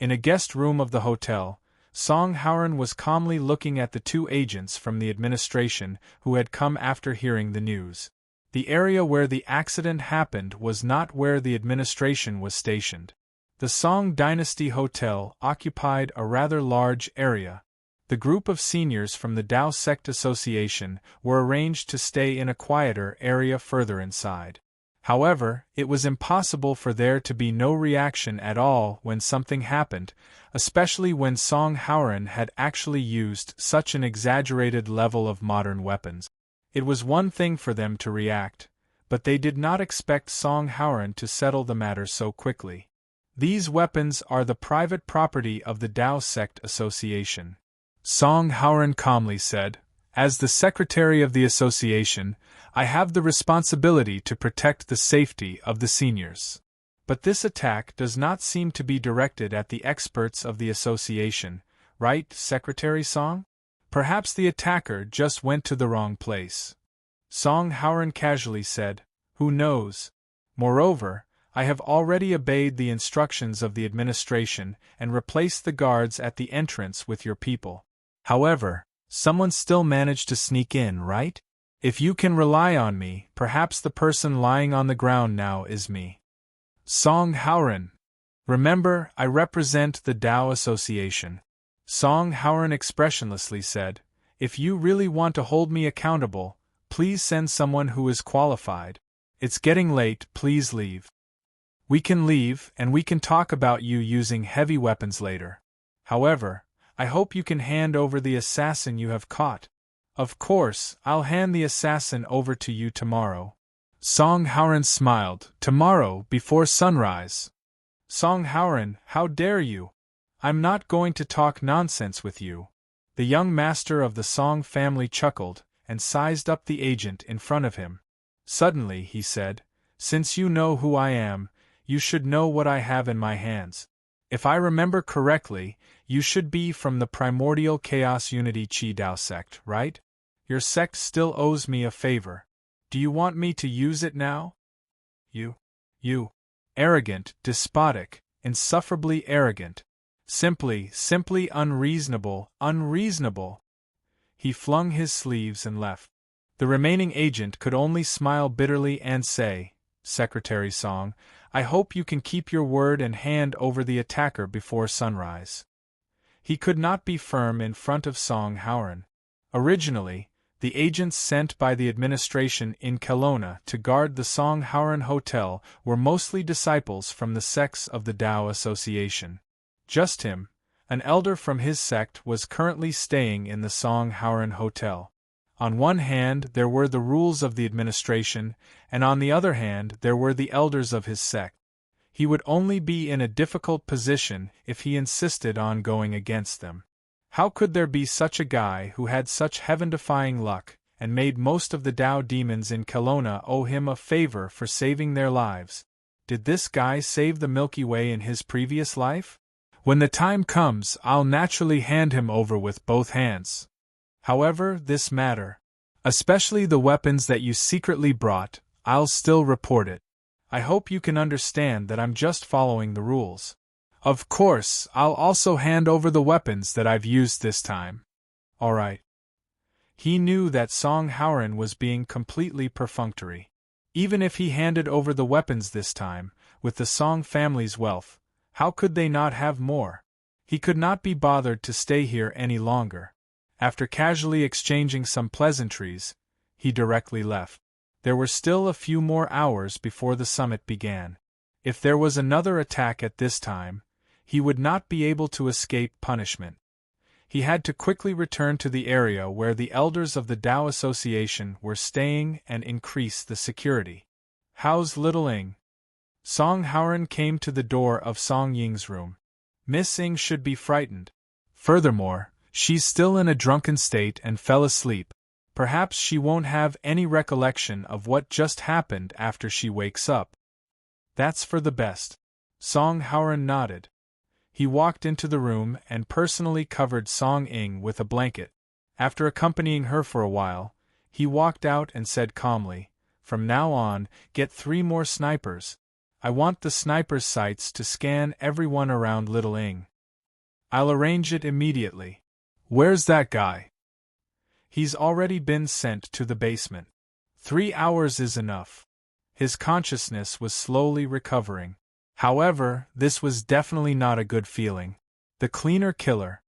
In a guest room of the hotel, Song Howren was calmly looking at the 2 agents from the administration who had come after hearing the news. The area where the accident happened was not where the administration was stationed. The Song Dynasty Hotel occupied a rather large area. The group of seniors from the Tao Sect Association were arranged to stay in a quieter area further inside. However, it was impossible for there to be no reaction at all when something happened, especially when Song Howren had actually used such an exaggerated level of modern weapons. It was one thing for them to react, but they did not expect Song Hauran to settle the matter so quickly. These weapons are the private property of the Dao Sect Association. Song Hauran calmly said, "As the secretary of the association, I have the responsibility to protect the safety of the seniors. But this attack does not seem to be directed at the experts of the association, right, Secretary Song? Perhaps the attacker just went to the wrong place." Song Hauran casually said, "Who knows? Moreover, I have already obeyed the instructions of the administration and replaced the guards at the entrance with your people. However, someone still managed to sneak in, right? If you can rely on me, perhaps the person lying on the ground now is me." Song Hauran. "Remember, I represent the Dao Association." Song Hauran expressionlessly said, "If you really want to hold me accountable, please send someone who is qualified. It's getting late, please leave. We can leave, and we can talk about you using heavy weapons later. However, I hope you can hand over the assassin you have caught." "Of course, I'll hand the assassin over to you tomorrow." Song Hauran smiled. "Tomorrow, before sunrise." "Song Hauran, how dare you? I'm not going to talk nonsense with you." The young master of the Song family chuckled, and sized up the agent in front of him. Suddenly, he said, "Since you know who I am, you should know what I have in my hands. If I remember correctly, you should be from the primordial Chaos Unity Chi Dao sect, right? Your sect still owes me a favor. Do you want me to use it now?" You. Arrogant, despotic, insufferably arrogant. Simply unreasonable. He flung his sleeves and left. The remaining agent could only smile bitterly and say, "Secretary Song, I hope you can keep your word and hand over the attacker before sunrise." He could not be firm in front of Song Hauran. Originally, the agents sent by the administration in Kelowna to guard the Song Hauran Hotel were mostly disciples from the sects of the Dao Association. Just him, an elder from his sect, was currently staying in the Song Hauran Hotel. On one hand there were the rules of the administration, and on the other hand there were the elders of his sect. He would only be in a difficult position if he insisted on going against them. How could there be such a guy who had such heaven-defying luck, and made most of the Dao demons in Kelowna owe him a favor for saving their lives? Did this guy save the Milky Way in his previous life? When the time comes, I'll naturally hand him over with both hands. However, this matter, especially the weapons that you secretly brought, I'll still report it. I hope you can understand that I'm just following the rules. Of course, I'll also hand over the weapons that I've used this time." "All right." He knew that Song Hauran was being completely perfunctory. Even if he handed over the weapons this time, with the Song family's wealth, how could they not have more? He could not be bothered to stay here any longer. After casually exchanging some pleasantries, he directly left. There were still a few more hours before the summit began. If there was another attack at this time, he would not be able to escape punishment. He had to quickly return to the area where the elders of the Dao Association were staying and increase the security. "How's little Ing?" Song Hauran came to the door of Song Ying's room. "Miss Ing should be frightened. Furthermore, she's still in a drunken state and fell asleep. Perhaps she won't have any recollection of what just happened after she wakes up." "That's for the best." Song Hauran nodded. He walked into the room and personally covered Song Ying with a blanket. After accompanying her for a while, he walked out and said calmly, "From now on, get 3 more snipers. I want the sniper's sights to scan everyone around little Ing." "I'll arrange it immediately." "Where's that guy?" "He's already been sent to the basement. 3 hours is enough." His consciousness was slowly recovering. However, this was definitely not a good feeling. The cleaner killer.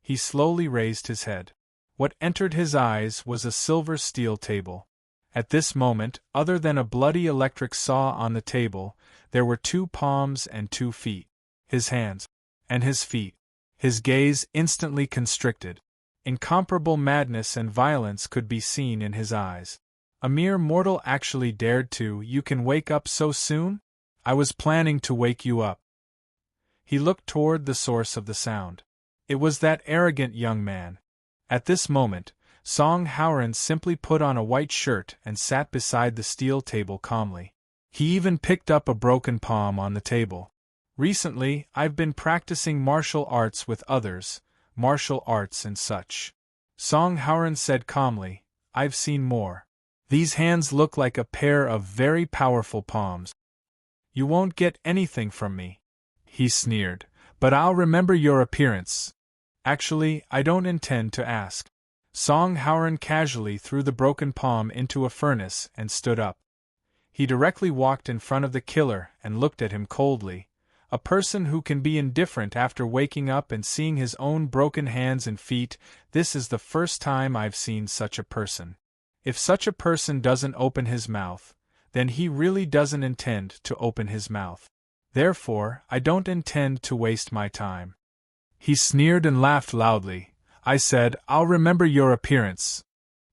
He slowly raised his head. What entered his eyes was a silver steel table. At this moment, other than a bloody electric saw on the table, there were 2 palms and 2 feet. His hands. And his feet. His gaze instantly constricted. Incomparable madness and violence could be seen in his eyes. A mere mortal actually dared to. You can wake up so soon? I was planning to wake you up. He looked toward the source of the sound. It was that arrogant young man. At this moment, Song Howren simply put on a white shirt and sat beside the steel table calmly. He even picked up a broken palm on the table. Recently, I've been practicing martial arts with others, martial arts and such. Song Howren said calmly, I've seen more. These hands look like a pair of very powerful palms. You won't get anything from me, he sneered, but I'll remember your appearance. Actually, I don't intend to ask. Song Howren casually threw the broken palm into a furnace and stood up. He directly walked in front of the killer and looked at him coldly. A person who can be indifferent after waking up and seeing his own broken hands and feet, this is the first time I've seen such a person. If such a person doesn't open his mouth, then he really doesn't intend to open his mouth. Therefore, I don't intend to waste my time. He sneered and laughed loudly. I said, I'll remember your appearance.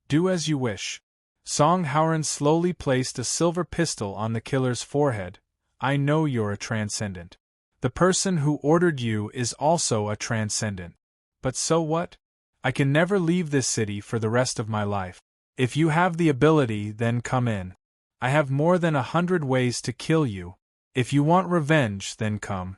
Do as you wish. Song Howren slowly placed a silver pistol on the killer's forehead. I know you're a transcendent. The person who ordered you is also a transcendent. But so what? I can never leave this city for the rest of my life. If you have the ability, then come in. I have more than 100 ways to kill you. If you want revenge, then come.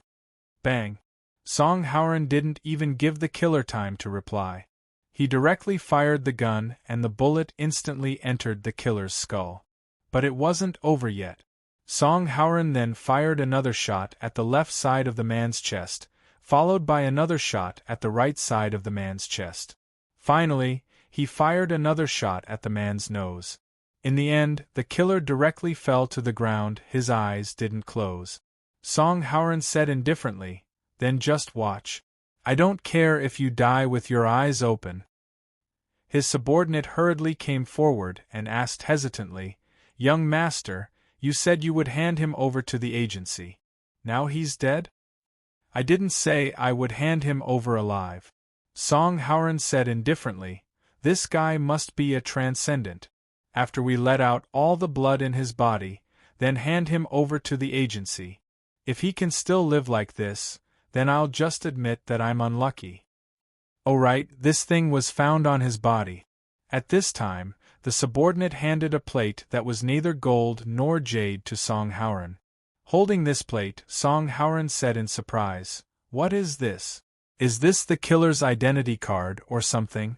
Bang. Song Howren didn't even give the killer time to reply. He directly fired the gun and the bullet instantly entered the killer's skull. But it wasn't over yet. Song Howren then fired another shot at the left side of the man's chest, followed by another shot at the right side of the man's chest. Finally, he fired another shot at the man's nose. In the end, the killer directly fell to the ground. His eyes didn't close. Song Howren said indifferently, Then just watch. I don't care if you die with your eyes open. His subordinate hurriedly came forward and asked hesitantly, Young master, you said you would hand him over to the agency. Now he's dead? I didn't say I would hand him over alive. Song Howren said indifferently, This guy must be a transcendent. After we let out all the blood in his body, then hand him over to the agency. If he can still live like this, then I'll just admit that I'm unlucky. Oh right, this thing was found on his body. At this time, the subordinate handed a plate that was neither gold nor jade to Song Howren. Holding this plate, Song Howren said in surprise, What is this? Is this the killer's identity card or something?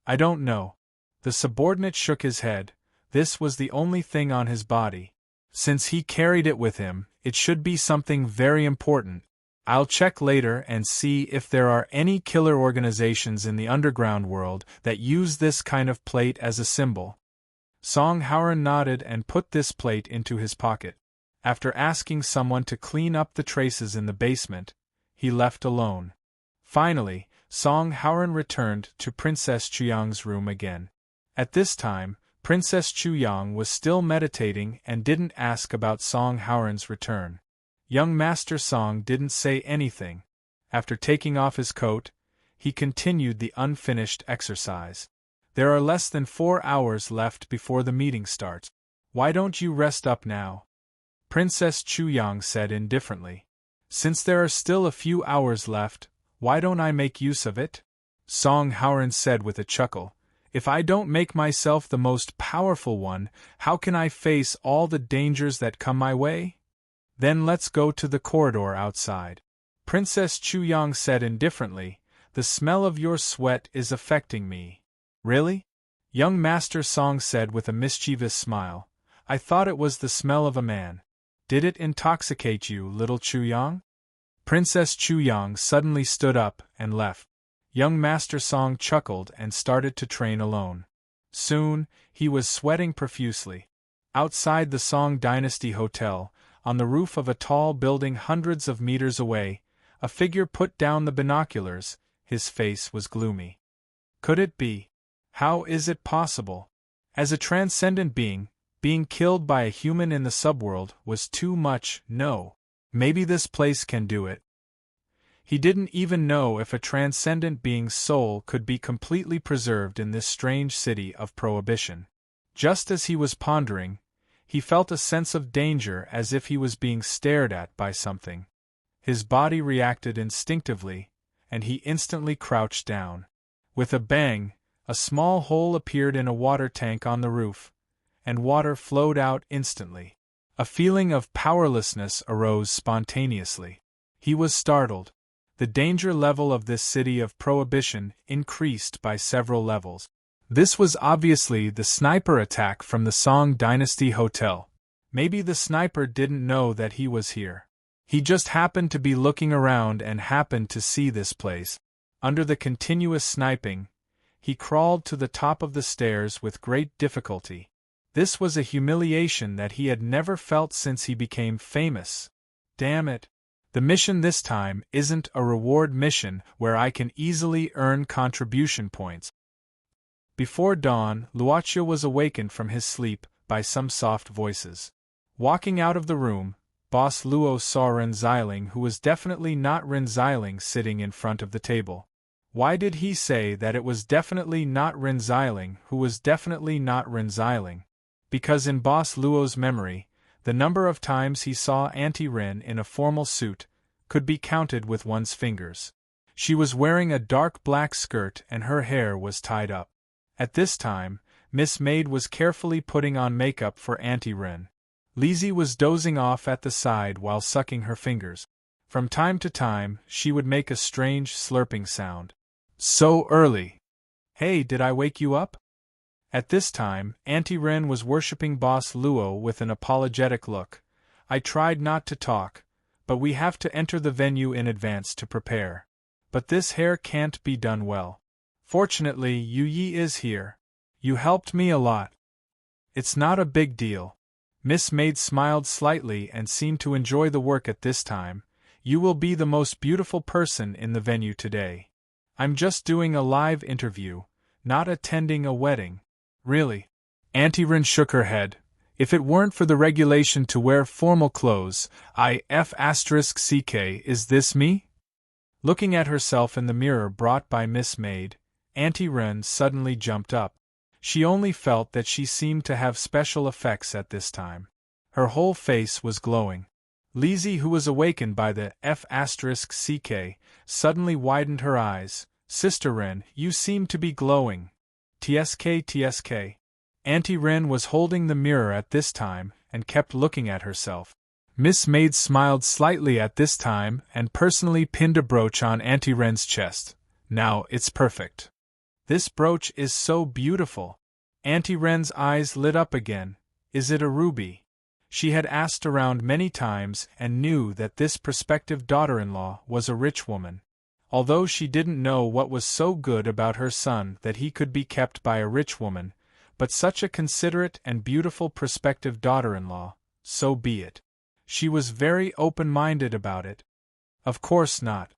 I don't know. The subordinate shook his head. This was the only thing on his body. Since he carried it with him, it should be something very important. I'll check later and see if there are any killer organizations in the underground world that use this kind of plate as a symbol. Song Howren nodded and put this plate into his pocket. After asking someone to clean up the traces in the basement, he left alone. Finally, Song Howren returned to Princess Chuyang's room again. At this time, Princess Chuyang was still meditating and didn't ask about Song Howren's return. Young Master Song didn't say anything. After taking off his coat, he continued the unfinished exercise. There are less than 4 hours left before the meeting starts. Why don't you rest up now? Princess Chuyang said indifferently. Since there are still a few hours left, why don't I make use of it? Song Howren said with a chuckle. If I don't make myself the most powerful one, how can I face all the dangers that come my way? Then let's go to the corridor outside. Princess Chuyang said indifferently, The smell of your sweat is affecting me. Really? Young Master Song said with a mischievous smile. I thought it was the smell of a man. Did it intoxicate you, little Chuyang? Princess Chuyang suddenly stood up and left. Young Master Song chuckled and started to train alone. Soon, he was sweating profusely. Outside the Song Dynasty Hotel, on the roof of a tall building hundreds of meters away, a figure put down the binoculars. His face was gloomy. Could it be? How is it possible? As a transcendent being killed by a human in the subworld was too much. No. Maybe this place can do it. He didn't even know if a transcendent being's soul could be completely preserved in this strange city of prohibition. Just as he was pondering, he felt a sense of danger, as if he was being stared at by something. His body reacted instinctively, and he instantly crouched down. With a bang, a small hole appeared in a water tank on the roof, and water flowed out instantly. A feeling of powerlessness arose spontaneously. He was startled. The danger level of this city of prohibition increased by several levels. This was obviously the sniper attack from the Song Dynasty Hotel. Maybe the sniper didn't know that he was here. He just happened to be looking around and happened to see this place. Under the continuous sniping, he crawled to the top of the stairs with great difficulty. This was a humiliation that he had never felt since he became famous. Damn it. The mission this time isn't a reward mission where I can easily earn contribution points. Before dawn, Luocha was awakened from his sleep by some soft voices. Walking out of the room, Boss Luo saw Ren Xiling, who was definitely not Ren Xiling, sitting in front of the table. Why did he say that it was definitely not Ren Xiling who was definitely not Ren Xiling? Because in Boss Luo's memory, the number of times he saw Auntie Ren in a formal suit could be counted with one's fingers. She was wearing a dark black skirt and her hair was tied up. At this time, Miss Maid was carefully putting on makeup for Auntie Ren. Lizzie was dozing off at the side while sucking her fingers. From time to time, she would make a strange slurping sound. So early! Hey, did I wake you up? At this time, Auntie Ren was worshipping Boss Luo with an apologetic look. I tried not to talk, but we have to enter the venue in advance to prepare. But this hair can't be done well. Fortunately, Yu Yi is here. You helped me a lot. It's not a big deal. Miss Maid smiled slightly and seemed to enjoy the work at this time. You will be the most beautiful person in the venue today. I'm just doing a live interview, not attending a wedding. Really? Auntie Ren shook her head. If it weren't for the regulation to wear formal clothes, IF*CK, is this me? Looking at herself in the mirror brought by Miss Maid, Auntie Ren suddenly jumped up. She only felt that she seemed to have special effects at this time. Her whole face was glowing. Lizzie, who was awakened by the F*CK, suddenly widened her eyes. Sister Ren, you seem to be glowing. TSK. Auntie Ren was holding the mirror at this time and kept looking at herself. Miss Maid smiled slightly at this time and personally pinned a brooch on Auntie Ren's chest. Now it's perfect. This brooch is so beautiful. Auntie Ren's eyes lit up again. Is it a ruby? She had asked around many times and knew that this prospective daughter-in-law was a rich woman. Although she didn't know what was so good about her son that he could be kept by a rich woman, but such a considerate and beautiful prospective daughter-in-law, so be it. She was very open-minded about it. Of course not.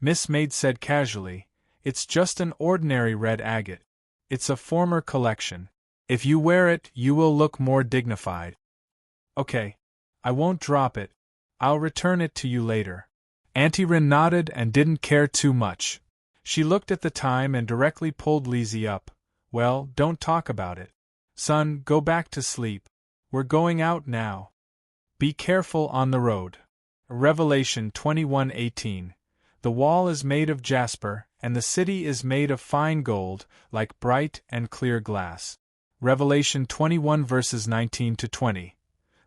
Miss Maid said casually, it's just an ordinary red agate. It's a former collection. If you wear it, you will look more dignified. Okay. I won't drop it. I'll return it to you later. Auntie Ren nodded and didn't care too much. She looked at the time and directly pulled Lizzie up. Well, don't talk about it. Son, go back to sleep. We're going out now. Be careful on the road. Revelation 21:18. The wall is made of jasper, and the city is made of fine gold, like bright and clear glass. Revelation 21 verses 19 to 20.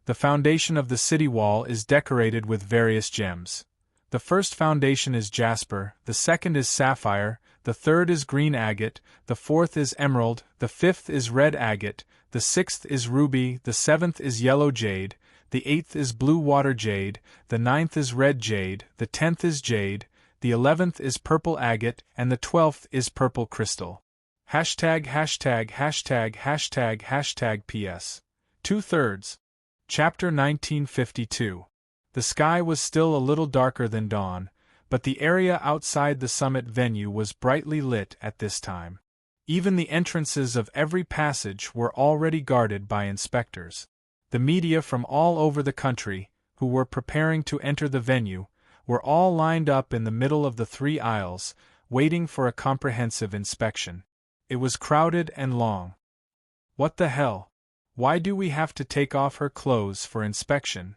The foundation of the city wall is decorated with various gems. The first foundation is jasper, the second is sapphire, the third is green agate, the fourth is emerald, the fifth is red agate, the sixth is ruby, the seventh is yellow jade, the eighth is blue water jade, the ninth is red jade, the 10th is jade, the 11th is purple agate, and the 12th is purple crystal. ########PS. 2/3. Chapter 1952. The sky was still a little darker than dawn, but the area outside the summit venue was brightly lit at this time. Even the entrances of every passage were already guarded by inspectors. The media from all over the country, who were preparing to enter the venue, were all lined up in the middle of the 3 aisles, waiting for a comprehensive inspection. It was crowded and long. What the hell? Why do we have to take off her clothes for inspection?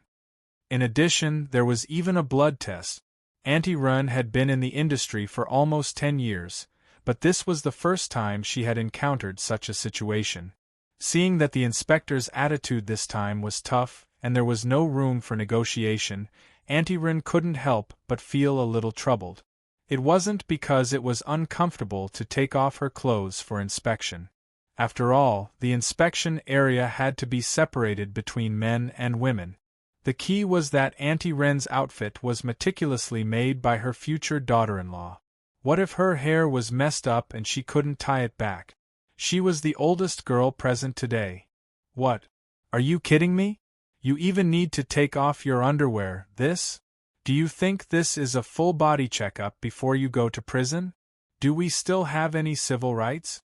In addition, there was even a blood test. Auntie Run had been in the industry for almost 10 years, but this was the first time she had encountered such a situation. Seeing that the inspector's attitude this time was tough, and there was no room for negotiation, Auntie Run couldn't help but feel a little troubled. It wasn't because it was uncomfortable to take off her clothes for inspection. After all, the inspection area had to be separated between men and women. The key was that Auntie Ren's outfit was meticulously made by her future daughter-in-law. What if her hair was messed up and she couldn't tie it back? She was the oldest girl present today. What? Are you kidding me? You even need to take off your underwear, this? Do you think this is a full body checkup before you go to prison? Do we still have any civil rights?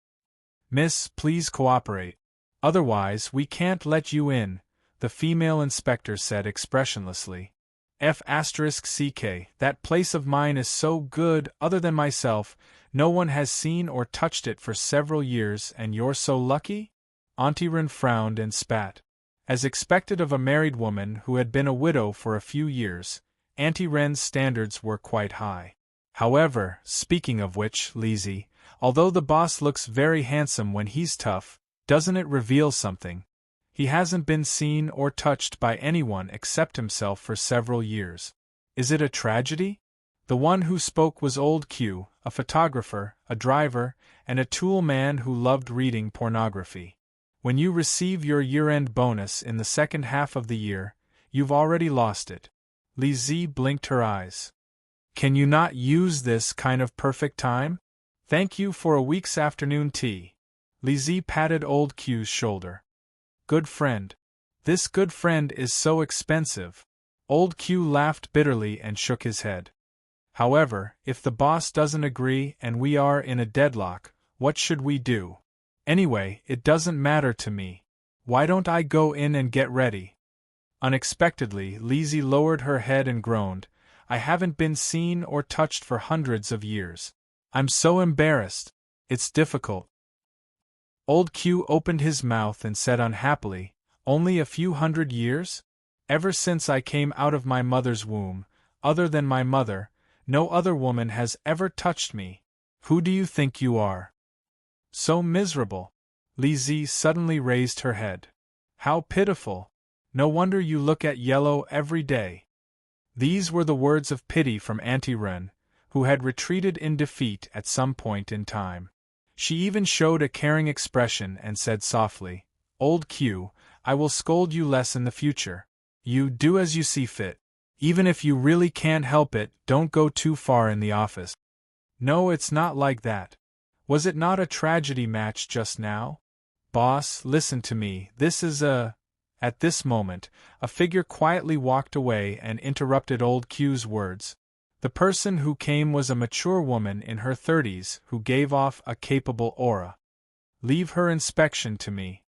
Miss, please cooperate. Otherwise, we can't let you in, the female inspector said expressionlessly. F***ck, that place of mine is so good, other than myself, no one has seen or touched it for several years, and you're so lucky? Auntie Run frowned and spat. As expected of a married woman who had been a widow for a few years, Auntie Ren's standards were quite high. However, speaking of which, Lizzie, although the boss looks very handsome when he's tough, doesn't it reveal something? He hasn't been seen or touched by anyone except himself for several years. Is it a tragedy? The one who spoke was old Q, a photographer, a driver, and a tool man who loved reading pornography. When you receive your year-end bonus in the second half of the year, you've already lost it. Lizzie blinked her eyes. Can you not use this kind of perfect time? Thank you for a week's afternoon tea. Lizzie patted old Q's shoulder. Good friend. This good friend is so expensive. Old Q laughed bitterly and shook his head. However, if the boss doesn't agree and we are in a deadlock, what should we do? Anyway, it doesn't matter to me. Why don't I go in and get ready? Unexpectedly, Lizzie lowered her head and groaned. I haven't been seen or touched for hundreds of years. I'm so embarrassed. It's difficult. Old Q opened his mouth and said unhappily, only a few hundred years? Ever since I came out of my mother's womb, other than my mother, no other woman has ever touched me. Who do you think you are? So miserable. Lizzie suddenly raised her head. How pitiful. No wonder you look at yellow every day. These were the words of pity from Auntie Run, who had retreated in defeat at some point in time. She even showed a caring expression and said softly, Old Q, I will scold you less in the future. You do as you see fit. Even if you really can't help it, don't go too far in the office. No, it's not like that. Was it not a tragedy match just now? Boss, listen to me, this is a… At this moment, a figure quietly walked away and interrupted old Q's words. The person who came was a mature woman in her 30s who gave off a capable aura. Leave her inspection to me.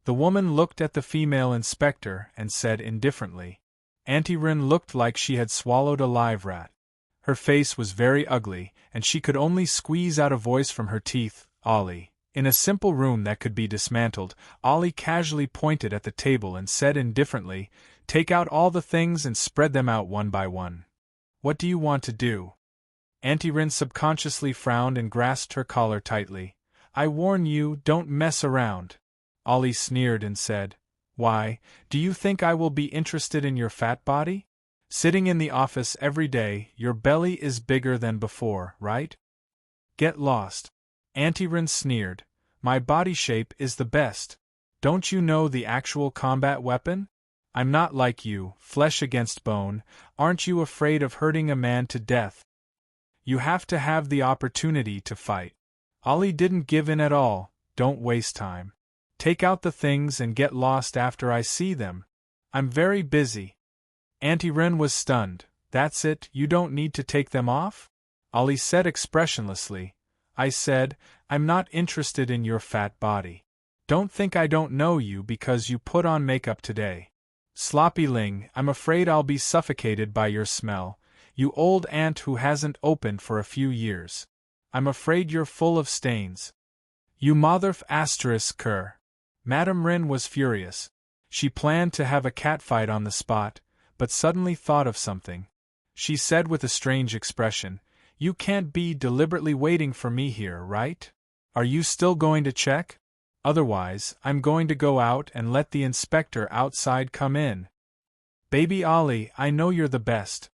The woman looked at the female inspector and said indifferently. Auntie Run looked like she had swallowed a live rat. Her face was very ugly, and she could only squeeze out a voice from her teeth, Ollie. In a simple room that could be dismantled, Ollie casually pointed at the table and said indifferently, Take out all the things and spread them out one by one. What do you want to do? Auntie Run subconsciously frowned and grasped her collar tightly. I warn you, don't mess around. Ollie sneered and said, Why, do you think I will be interested in your fat body? Sitting in the office every day, your belly is bigger than before, right? Get lost. Auntie Run sneered. My body shape is the best. Don't you know the actual combat weapon? I'm not like you, flesh against bone. Aren't you afraid of hurting a man to death? You have to have the opportunity to fight. Ollie didn't give in at all. Don't waste time. Take out the things and get lost after I see them. I'm very busy. Auntie Run was stunned. That's it, you don't need to take them off? Ollie said expressionlessly. I said, I'm not interested in your fat body. Don't think I don't know you because you put on makeup today. Sloppy Ling, I'm afraid I'll be suffocated by your smell, you old aunt who hasn't opened for a few years. I'm afraid you're full of stains. You motherf***er. Madame Rin was furious. She planned to have a catfight on the spot, but suddenly thought of something. She said with a strange expression, "You can't be deliberately waiting for me here, right? Are you still going to check? Otherwise, I'm going to go out and let the inspector outside come in." "Baby Ollie, I know you're the best."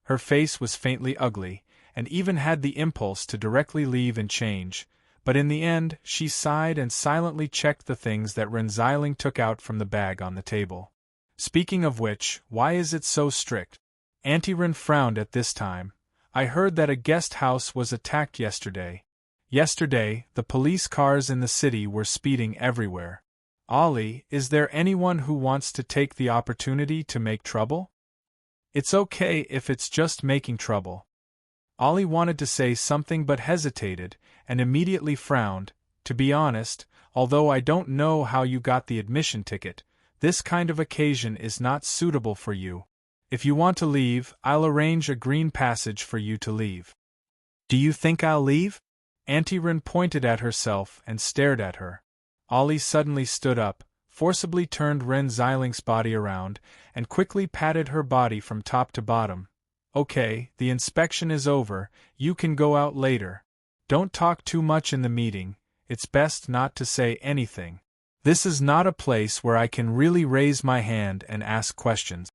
Her face was faintly ugly, and even had the impulse to directly leave and change, but in the end she sighed and silently checked the things that Renziling took out from the bag on the table. "Speaking of which, why is it so strict?" Auntie Ren frowned at this time. "I heard that a guest house was attacked yesterday. Yesterday, the police cars in the city were speeding everywhere. Ollie, is there anyone who wants to take the opportunity to make trouble?" "It's okay if it's just making trouble." Ollie wanted to say something but hesitated, and immediately frowned. "To be honest, although I don't know how you got the admission ticket, this kind of occasion is not suitable for you. If you want to leave, I'll arrange a green passage for you to leave." "Do you think I'll leave?" Auntie Ren pointed at herself and stared at her. Ollie suddenly stood up, forcibly turned Renziling's body around, and quickly patted her body from top to bottom. "Okay, the inspection is over, you can go out later. Don't talk too much in the meeting, it's best not to say anything. This is not a place where I can really raise my hand and ask questions."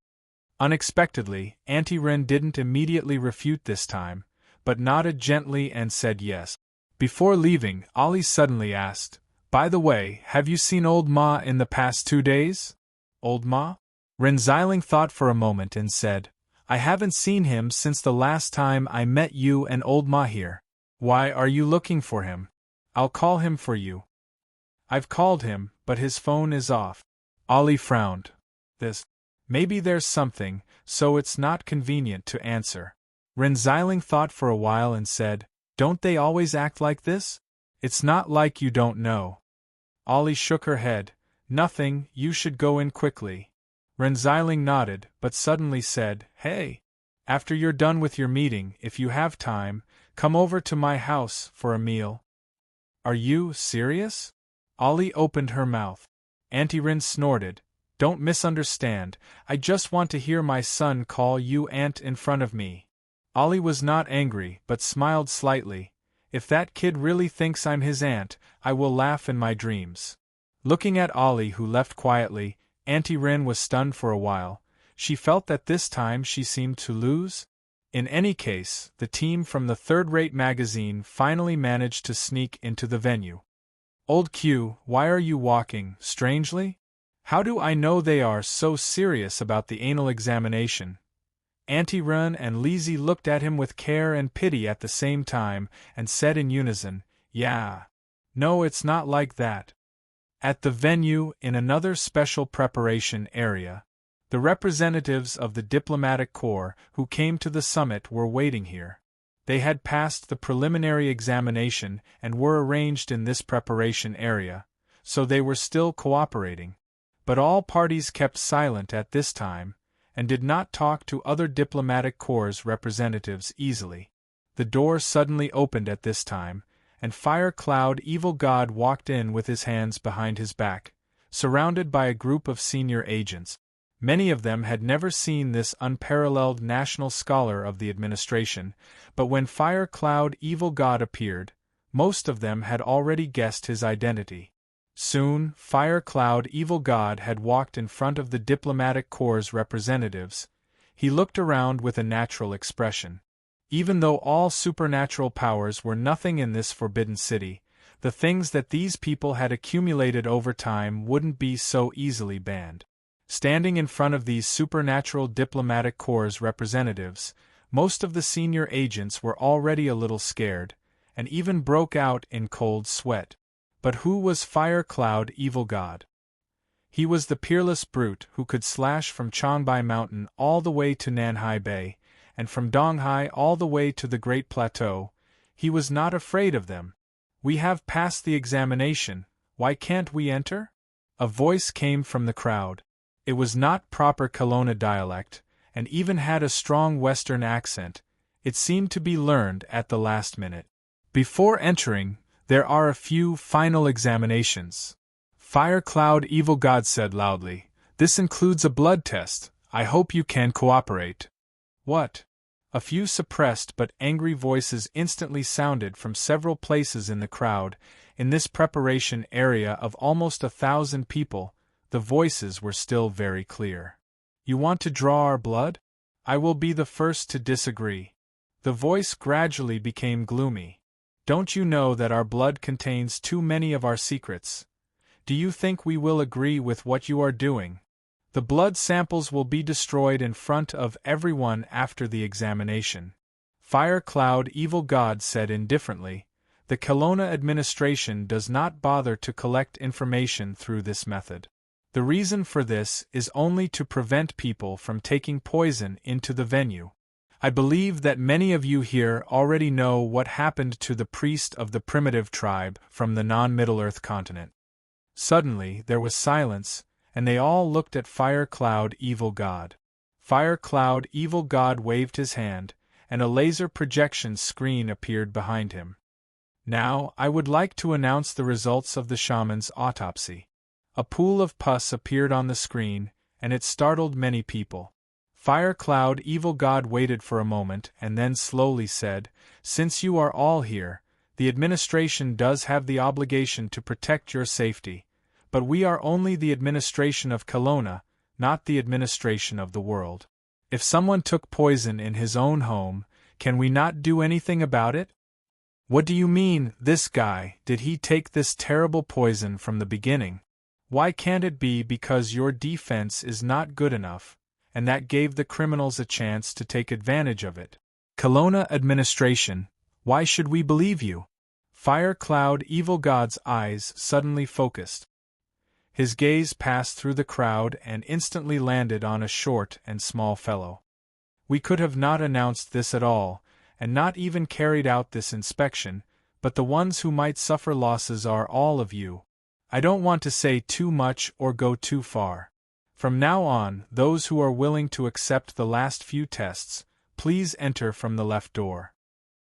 Unexpectedly, Auntie Ren didn't immediately refute this time, but nodded gently and said yes. Before leaving, Ollie suddenly asked, "By the way, have you seen Old Ma in the past 2 days?" "Old Ma?" Renziling thought for a moment and said, "I haven't seen him since the last time I met you and Old Ma here." "Why are you looking for him? I'll call him for you." "I've called him, but his phone is off." Ollie frowned. Maybe there's something, so it's not convenient to answer." Renziling thought for a while and said, "Don't they always act like this? It's not like you don't know." Ollie shook her head. "Nothing, you should go in quickly." Renziling nodded, but suddenly said, "Hey! After you're done with your meeting, if you have time, come over to my house for a meal." "Are you serious?" Ollie opened her mouth. Auntie Rin snorted. "Don't misunderstand, I just want to hear my son call you aunt in front of me." Ollie was not angry, but smiled slightly. "If that kid really thinks I'm his aunt, I will laugh in my dreams." Looking at Ollie, who left quietly, Auntie Rin was stunned for a while. She felt that this time she seemed to lose. In any case, the team from the third-rate magazine finally managed to sneak into the venue. "Old Q, why are you walking strangely? How do I know they are so serious about the anal examination?" Auntie Ren and Lizzie looked at him with care and pity at the same time, and said in unison, "Yeah. No, it's not like that." At the venue, in another special preparation area, the representatives of the diplomatic corps who came to the summit were waiting here. They had passed the preliminary examination and were arranged in this preparation area, so they were still cooperating. But all parties kept silent at this time, and did not talk to other diplomatic corps representatives easily. The door suddenly opened at this time, and Fire Cloud Evil God walked in with his hands behind his back, surrounded by a group of senior agents. Many of them had never seen this unparalleled national scholar of the administration, but when Fire Cloud Evil God appeared, most of them had already guessed his identity. Soon, Fire Cloud Evil God had walked in front of the diplomatic corps representatives. He looked around with a natural expression. Even though all supernatural powers were nothing in this forbidden city, the things that these people had accumulated over time wouldn't be so easily banned. Standing in front of these supernatural diplomatic corps representatives, most of the senior agents were already a little scared, and even broke out in cold sweat. But who was Fire Cloud Evil God? He was the peerless brute who could slash from Changbai Mountain all the way to Nanhai Bay, and from Donghai all the way to the Great Plateau. He was not afraid of them. "We have passed the examination, why can't we enter?" A voice came from the crowd. It was not proper Kelowna dialect, and even had a strong Western accent. It seemed to be learned at the last minute. "Before entering, there are a few final examinations." Fire Cloud Evil God said loudly, "This includes a blood test. I hope you can cooperate." "What?" A few suppressed but angry voices instantly sounded from several places in the crowd. In this preparation area of almost 1,000 people, the voices were still very clear. "You want to draw our blood? I will be the first to disagree." The voice gradually became gloomy. "Don't you know that our blood contains too many of our secrets? Do you think we will agree with what you are doing? The blood samples will be destroyed in front of everyone after the examination." Fire Cloud Evil God said indifferently, "The Kelowna administration does not bother to collect information through this method. The reason for this is only to prevent people from taking poison into the venue. I believe that many of you here already know what happened to the priest of the primitive tribe from the non-Middle-earth continent." Suddenly there was silence, and they all looked at Fire Cloud Evil God. Fire Cloud Evil God waved his hand, and a laser projection screen appeared behind him. "Now, I would like to announce the results of the shaman's autopsy." A pool of pus appeared on the screen, and it startled many people. Fire Cloud Evil God waited for a moment and then slowly said, "Since you are all here, the administration does have the obligation to protect your safety, but we are only the administration of Kelowna, not the administration of the world. If someone took poison in his own home, can we not do anything about it?" "What do you mean, this guy? Did he take this terrible poison from the beginning? Why can't it be because your defense is not good enough, and that gave the criminals a chance to take advantage of it? Kelowna administration, why should we believe you?" Fire Cloud Evil God's eyes suddenly focused. His gaze passed through the crowd and instantly landed on a short and small fellow. "We could have not announced this at all, and not even carried out this inspection, but the ones who might suffer losses are all of you. I don't want to say too much or go too far. From now on, those who are willing to accept the last few tests, please enter from the left door.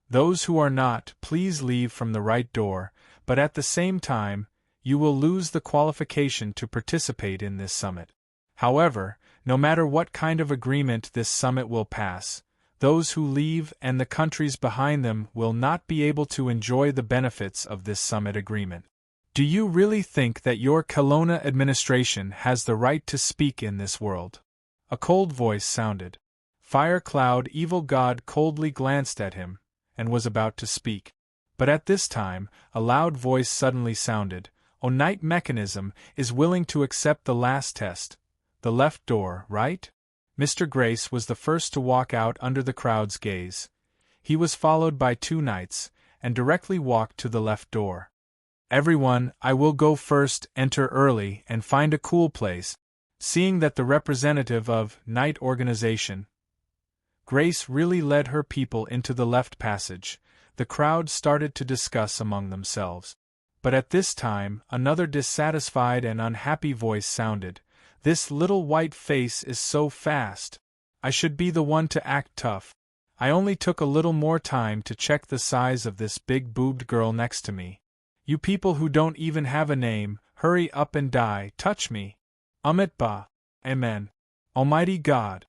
Those who are not, please leave from the right door, but at the same time, you will lose the qualification to participate in this summit. However, no matter what kind of agreement this summit will pass, those who leave and the countries behind them will not be able to enjoy the benefits of this summit agreement. Do you really think that your Kelowna administration has the right to speak in this world?" A cold voice sounded. Fire Cloud Evil God coldly glanced at him, and was about to speak. But at this time, a loud voice suddenly sounded. "Night Mechanism is willing to accept the last test. The left door, right?" Mr. Grace was the first to walk out under the crowd's gaze. He was followed by 2 knights, and directly walked to the left door. "Everyone, I will go first, enter early, and find a cool place." Seeing that the representative of Knight Organization, Grace, really led her people into the left passage, the crowd started to discuss among themselves. But at this time, another dissatisfied and unhappy voice sounded. "This little white face is so fast. I should be the one to act tough. I only took a little more time to check the size of this big-boobed girl next to me. You people who don't even have a name, hurry up and die, touch me. Amit Ba. Amen. Almighty God."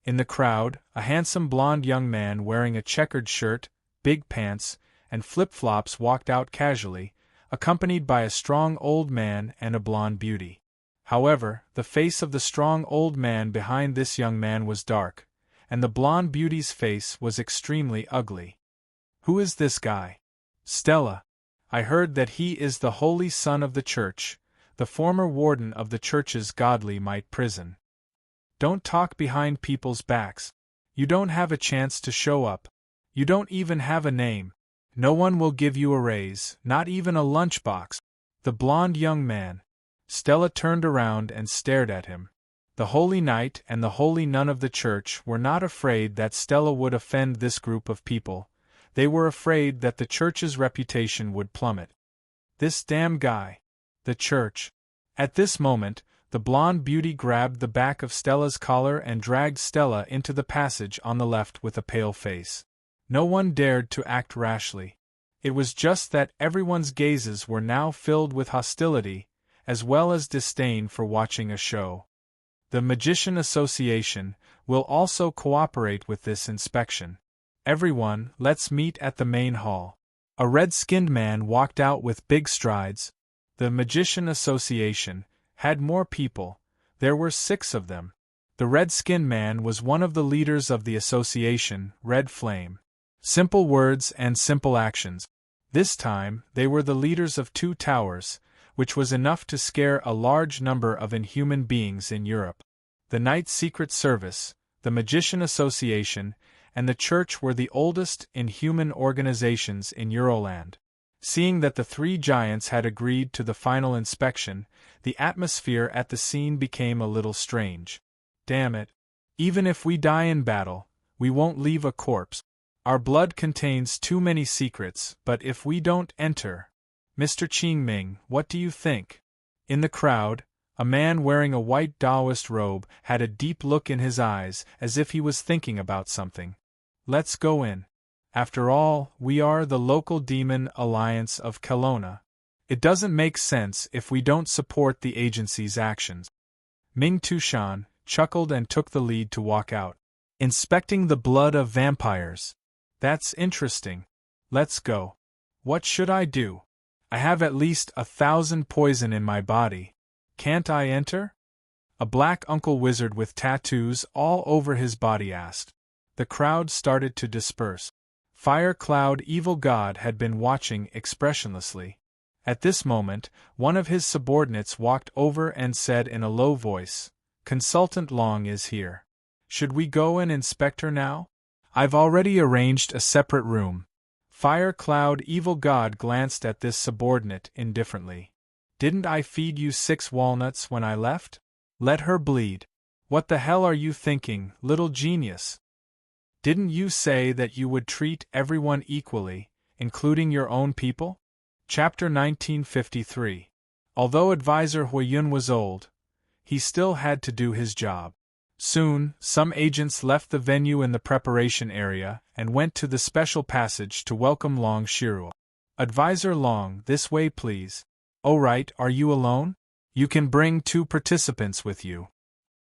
In the crowd, a handsome blonde young man wearing a checkered shirt, big pants, and flip-flops walked out casually, accompanied by a strong old man and a blonde beauty. However, the face of the strong old man behind this young man was dark, and the blonde beauty's face was extremely ugly. "Who is this guy?" "Stella. I heard that he is the holy son of the church, the former warden of the church's godly might prison." "Don't talk behind people's backs. You don't have a chance to show up. You don't even have a name. No one will give you a raise, not even a lunchbox." The blonde young man. Stella turned around and stared at him. The holy knight and the holy nun of the church were not afraid that Stella would offend this group of people. They were afraid that the church's reputation would plummet. "This damn guy. The church." At this moment, the blonde beauty grabbed the back of Stella's collar and dragged Stella into the passage on the left with a pale face. No one dared to act rashly. It was just that everyone's gazes were now filled with hostility, as well as disdain for watching a show. The Magician Association will also cooperate with this inspection. Everyone, let's meet at the main hall. A red-skinned man walked out with big strides. The Magician Association had more people. There were 6 of them. The red-skinned man was one of the leaders of the association, Red Flame. Simple words and simple actions. This time, they were the leaders of 2 towers, which was enough to scare a large number of inhuman beings in Europe. The Night Secret Service, the Magician Association, and the Church were the oldest inhuman organizations in Euroland. Seeing that the 3 giants had agreed to the final inspection, the atmosphere at the scene became a little strange. Damn it. Even if we die in battle, we won't leave a corpse. Our blood contains too many secrets, but if we don't enter... Mr. Qingming, what do you think? In the crowd, a man wearing a white Taoist robe had a deep look in his eyes, as if he was thinking about something. Let's go in. After all, we are the local demon alliance of Kelowna. It doesn't make sense if we don't support the agency's actions. Ming Tushan chuckled and took the lead to walk out. Inspecting the blood of vampires. That's interesting. Let's go. What should I do? I have at least 1,000 poison in my body. Can't I enter? A black uncle wizard with tattoos all over his body asked. The crowd started to disperse. Fire Cloud Evil God had been watching expressionlessly. At this moment, one of his subordinates walked over and said in a low voice, "Consultant Long is here. Should we go and inspect her now? I've already arranged a separate room." Fire Cloud Evil God glanced at this subordinate indifferently. "Didn't I feed you 6 walnuts when I left? Let her bleed. What the hell are you thinking, little genius? Didn't you say that you would treat everyone equally, including your own people?" Chapter 1953. Although Advisor Huiyun was old, he still had to do his job. Soon, some agents left the venue in the preparation area and went to the special passage to welcome Long Shirua. "Advisor Long, this way please." "Oh right, are you alone? You can bring 2 participants with you."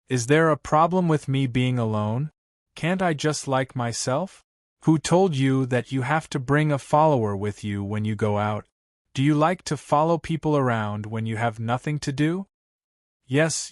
"Is there a problem with me being alone? Can't I just like myself?" "Who told you that you have to bring a follower with you when you go out? Do you like to follow people around when you have nothing to do?" Yes.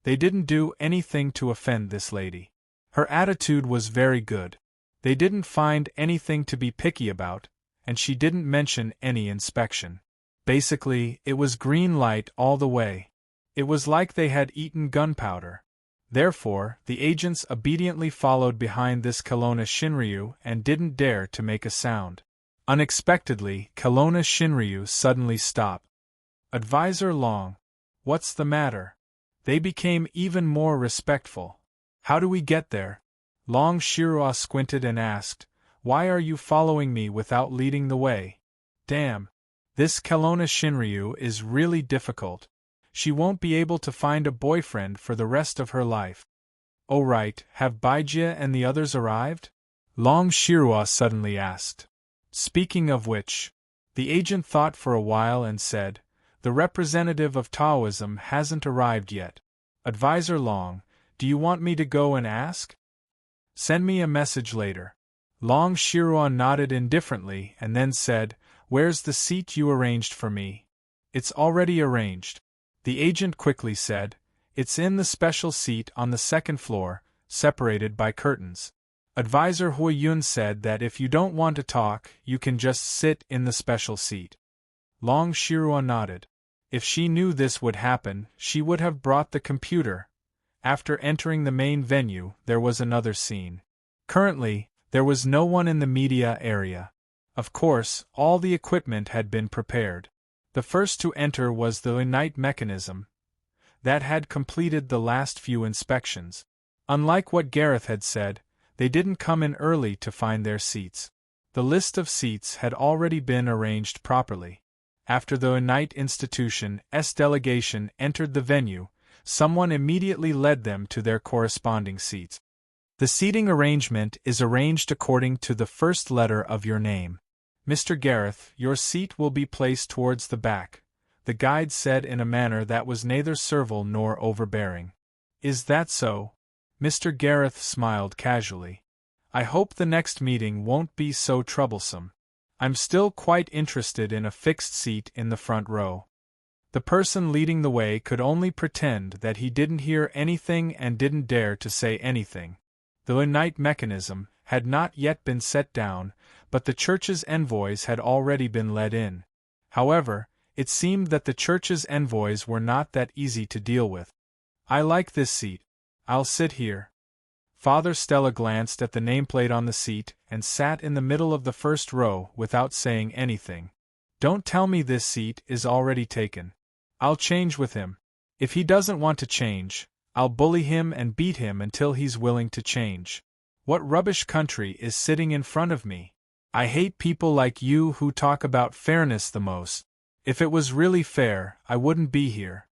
They didn't do anything to offend this lady. Her attitude was very good. They didn't find anything to be picky about, and she didn't mention any inspection. Basically, it was green light all the way. It was like they had eaten gunpowder. Therefore, the agents obediently followed behind this Kelowna Shinryu and didn't dare to make a sound. Unexpectedly, Kelowna Shinryu suddenly stopped. "Advisor Long, what's the matter?" They became even more respectful. "How do we get there?" Long Shirua squinted and asked, "Why are you following me without leading the way?" "Damn. This Kelowna Shinryu is really difficult. She won't be able to find a boyfriend for the rest of her life." "Oh right, have Baijia and the others arrived?" Long Shirua suddenly asked. Speaking of which, the agent thought for a while and said, "The representative of Taoism hasn't arrived yet. Advisor Long, do you want me to go and ask?" "Send me a message later." Long Shirua nodded indifferently and then said, "Where's the seat you arranged for me?" "It's already arranged." The agent quickly said, "It's in the special seat on the 2nd floor, separated by curtains." Advisor Huiyun said that if you don't want to talk, you can just sit in the special seat. Long Shirua nodded. If she knew this would happen, she would have brought the computer. After entering the main venue, there was another scene. Currently, there was no one in the media area. Of course, all the equipment had been prepared. The first to enter was the Ignite mechanism. That had completed the last few inspections. Unlike what Gareth had said, they didn't come in early to find their seats. The list of seats had already been arranged properly. After the Ignite Institution's delegation entered the venue, someone immediately led them to their corresponding seats. The seating arrangement is arranged according to the first letter of your name. Mr. Gareth, your seat will be placed towards the back. the guide said in a manner that was neither servile nor overbearing. Is that so? Mr. Gareth smiled casually. I hope the next meeting won't be so troublesome. I'm still quite interested in a fixed seat in the front row. The person leading the way could only pretend that he didn't hear anything and didn't dare to say anything. The night mechanism had not yet been set down, but the church's envoys had already been led in. However, it seemed that the church's envoys were not that easy to deal with. I like this seat. I'll sit here. Father Stella glanced at the nameplate on the seat and sat in the middle of the first row without saying anything. Don't tell me this seat is already taken. I'll change with him. If he doesn't want to change, I'll bully him and beat him until he's willing to change. What rubbish country is sitting in front of me? I hate people like you who talk about fairness the most. If it was really fair, I wouldn't be here.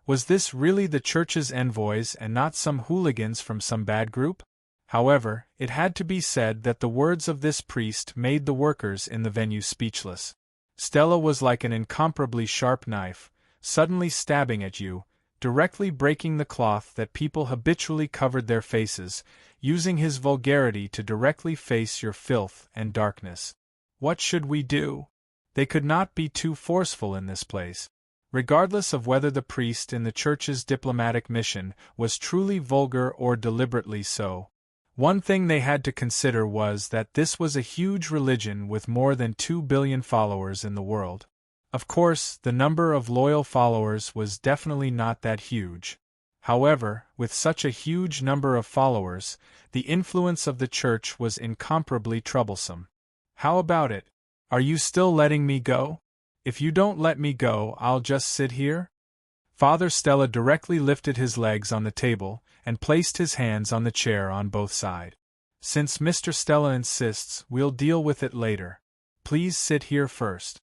Was this really the church's envoys and not some hooligans from some bad group? However, it had to be said that the words of this priest made the workers in the venue speechless. Stella was like an incomparably sharp knife, suddenly stabbing at you, directly breaking the cloth that people habitually covered their faces, using his vulgarity to directly face your filth and darkness. What should we do? They could not be too forceful in this place. Regardless of whether the priest in the church's diplomatic mission was truly vulgar or deliberately so, one thing they had to consider was that this was a huge religion with more than 2 billion followers in the world. Of course, the number of loyal followers was definitely not that huge. However, with such a huge number of followers, the influence of the church was incomparably troublesome. How about it? Are you still letting me go? If you don't let me go, I'll just sit here? Father Stella directly lifted his legs on the table and placed his hands on the chair on both sides. Since Mr. Stella insists, we'll deal with it later. Please sit here first.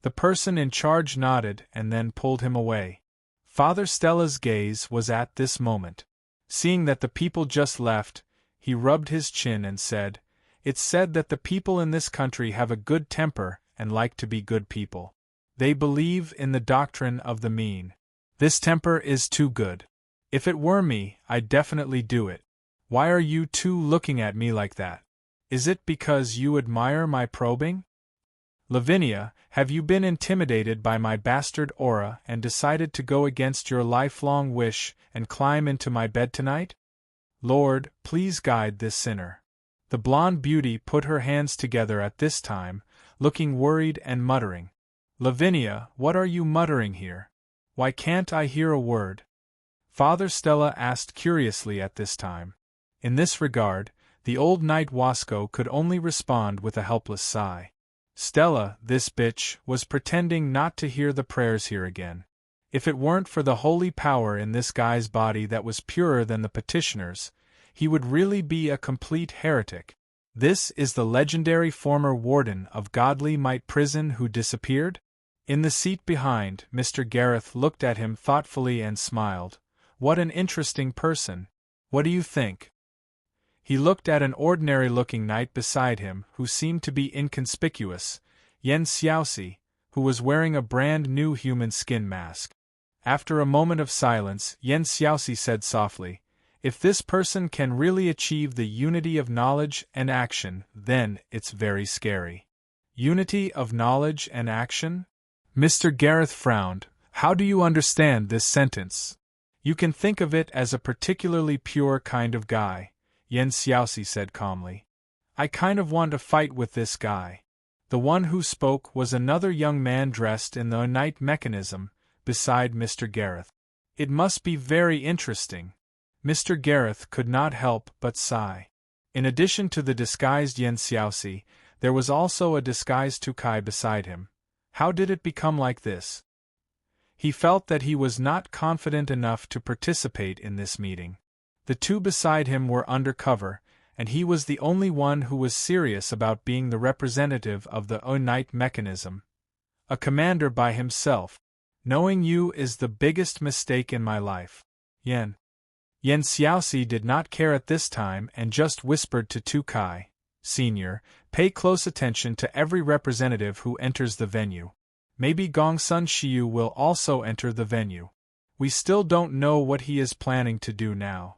The person in charge nodded and then pulled him away. Father Stella's gaze was at this moment. Seeing that the people just left, he rubbed his chin and said, It's said that the people in this country have a good temper and like to be good people. They believe in the doctrine of the mean. This temper is too good. If it were me, I'd definitely do it. Why are you two looking at me like that? Is it because you admire my probing? Lavinia, have you been intimidated by my bastard aura and decided to go against your lifelong wish and climb into my bed tonight? Lord, please guide this sinner. The blonde beauty put her hands together at this time, looking worried and muttering. Lavinia, what are you muttering here? Why can't I hear a word? Father Stella asked curiously at this time. In this regard, the old knight Wasco could only respond with a helpless sigh. Stella, this bitch, was pretending not to hear the prayers here again. If it weren't for the holy power in this guy's body that was purer than the petitioner's, he would really be a complete heretic. This is the legendary former warden of Godly Might Prison who disappeared? In the seat behind, Mr. Gareth looked at him thoughtfully and smiled. What an interesting person. What do you think? He looked at an ordinary-looking knight beside him who seemed to be inconspicuous, Yen Xiaoxi, who was wearing a brand-new human skin mask. After a moment of silence, Yen Xiaoxi said softly, If this person can really achieve the unity of knowledge and action, then it's very scary. Unity of knowledge and action? Mr. Gareth frowned. How do you understand this sentence? You can think of it as a particularly pure kind of guy, Yen Xiaoxi said calmly. I kind of want to fight with this guy. The one who spoke was another young man dressed in the night mechanism, beside Mr. Gareth. It must be very interesting. Mr. Gareth could not help but sigh. In addition to the disguised Yen Xiaoxi, there was also a disguised Tukai beside him. How did it become like this? He felt that he was not confident enough to participate in this meeting. The two beside him were undercover, and he was the only one who was serious about being the representative of the night mechanism. A commander by himself. Knowing you is the biggest mistake in my life. Yen Xiaoxi did not care at this time and just whispered to Tukai, Senior, pay close attention to every representative who enters the venue. Maybe Gongsun Shiyu will also enter the venue. We still don't know what he is planning to do now.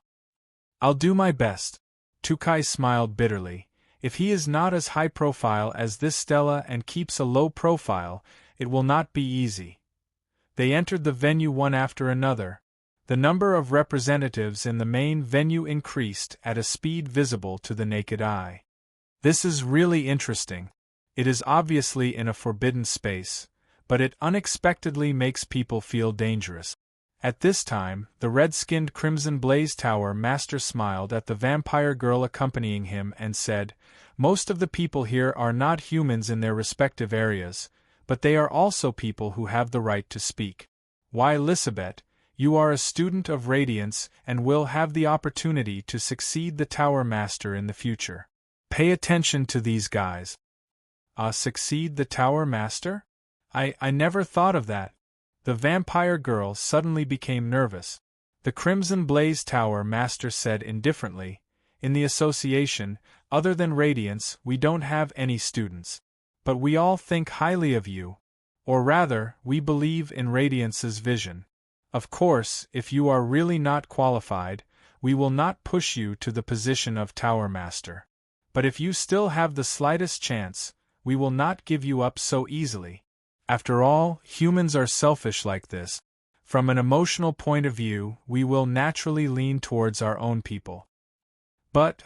I'll do my best. Tukai smiled bitterly. If he is not as high profile as this Stella and keeps a low profile, it will not be easy. They entered the venue one after another. The number of representatives in the main venue increased at a speed visible to the naked eye. This is really interesting. It is obviously in a forbidden space, but it unexpectedly makes people feel dangerous. At this time, the red-skinned Crimson Blaze Tower Master smiled at the vampire girl accompanying him and said, "Most of the people here are not humans in their respective areas, but they are also people who have the right to speak. Why, Lisabeth, you are a student of Radiance and will have the opportunity to succeed the Tower Master in the future. Pay attention to these guys." Succeed the Tower Master? I never thought of that. The vampire girl suddenly became nervous. The Crimson Blaze Tower Master said indifferently, "In the association, other than Radiance, we don't have any students. But we all think highly of you. Or rather, we believe in Radiance's vision. Of course, if you are really not qualified, we will not push you to the position of Tower Master. But if you still have the slightest chance, we will not give you up so easily. After all, humans are selfish like this. From an emotional point of view, we will naturally lean towards our own people. But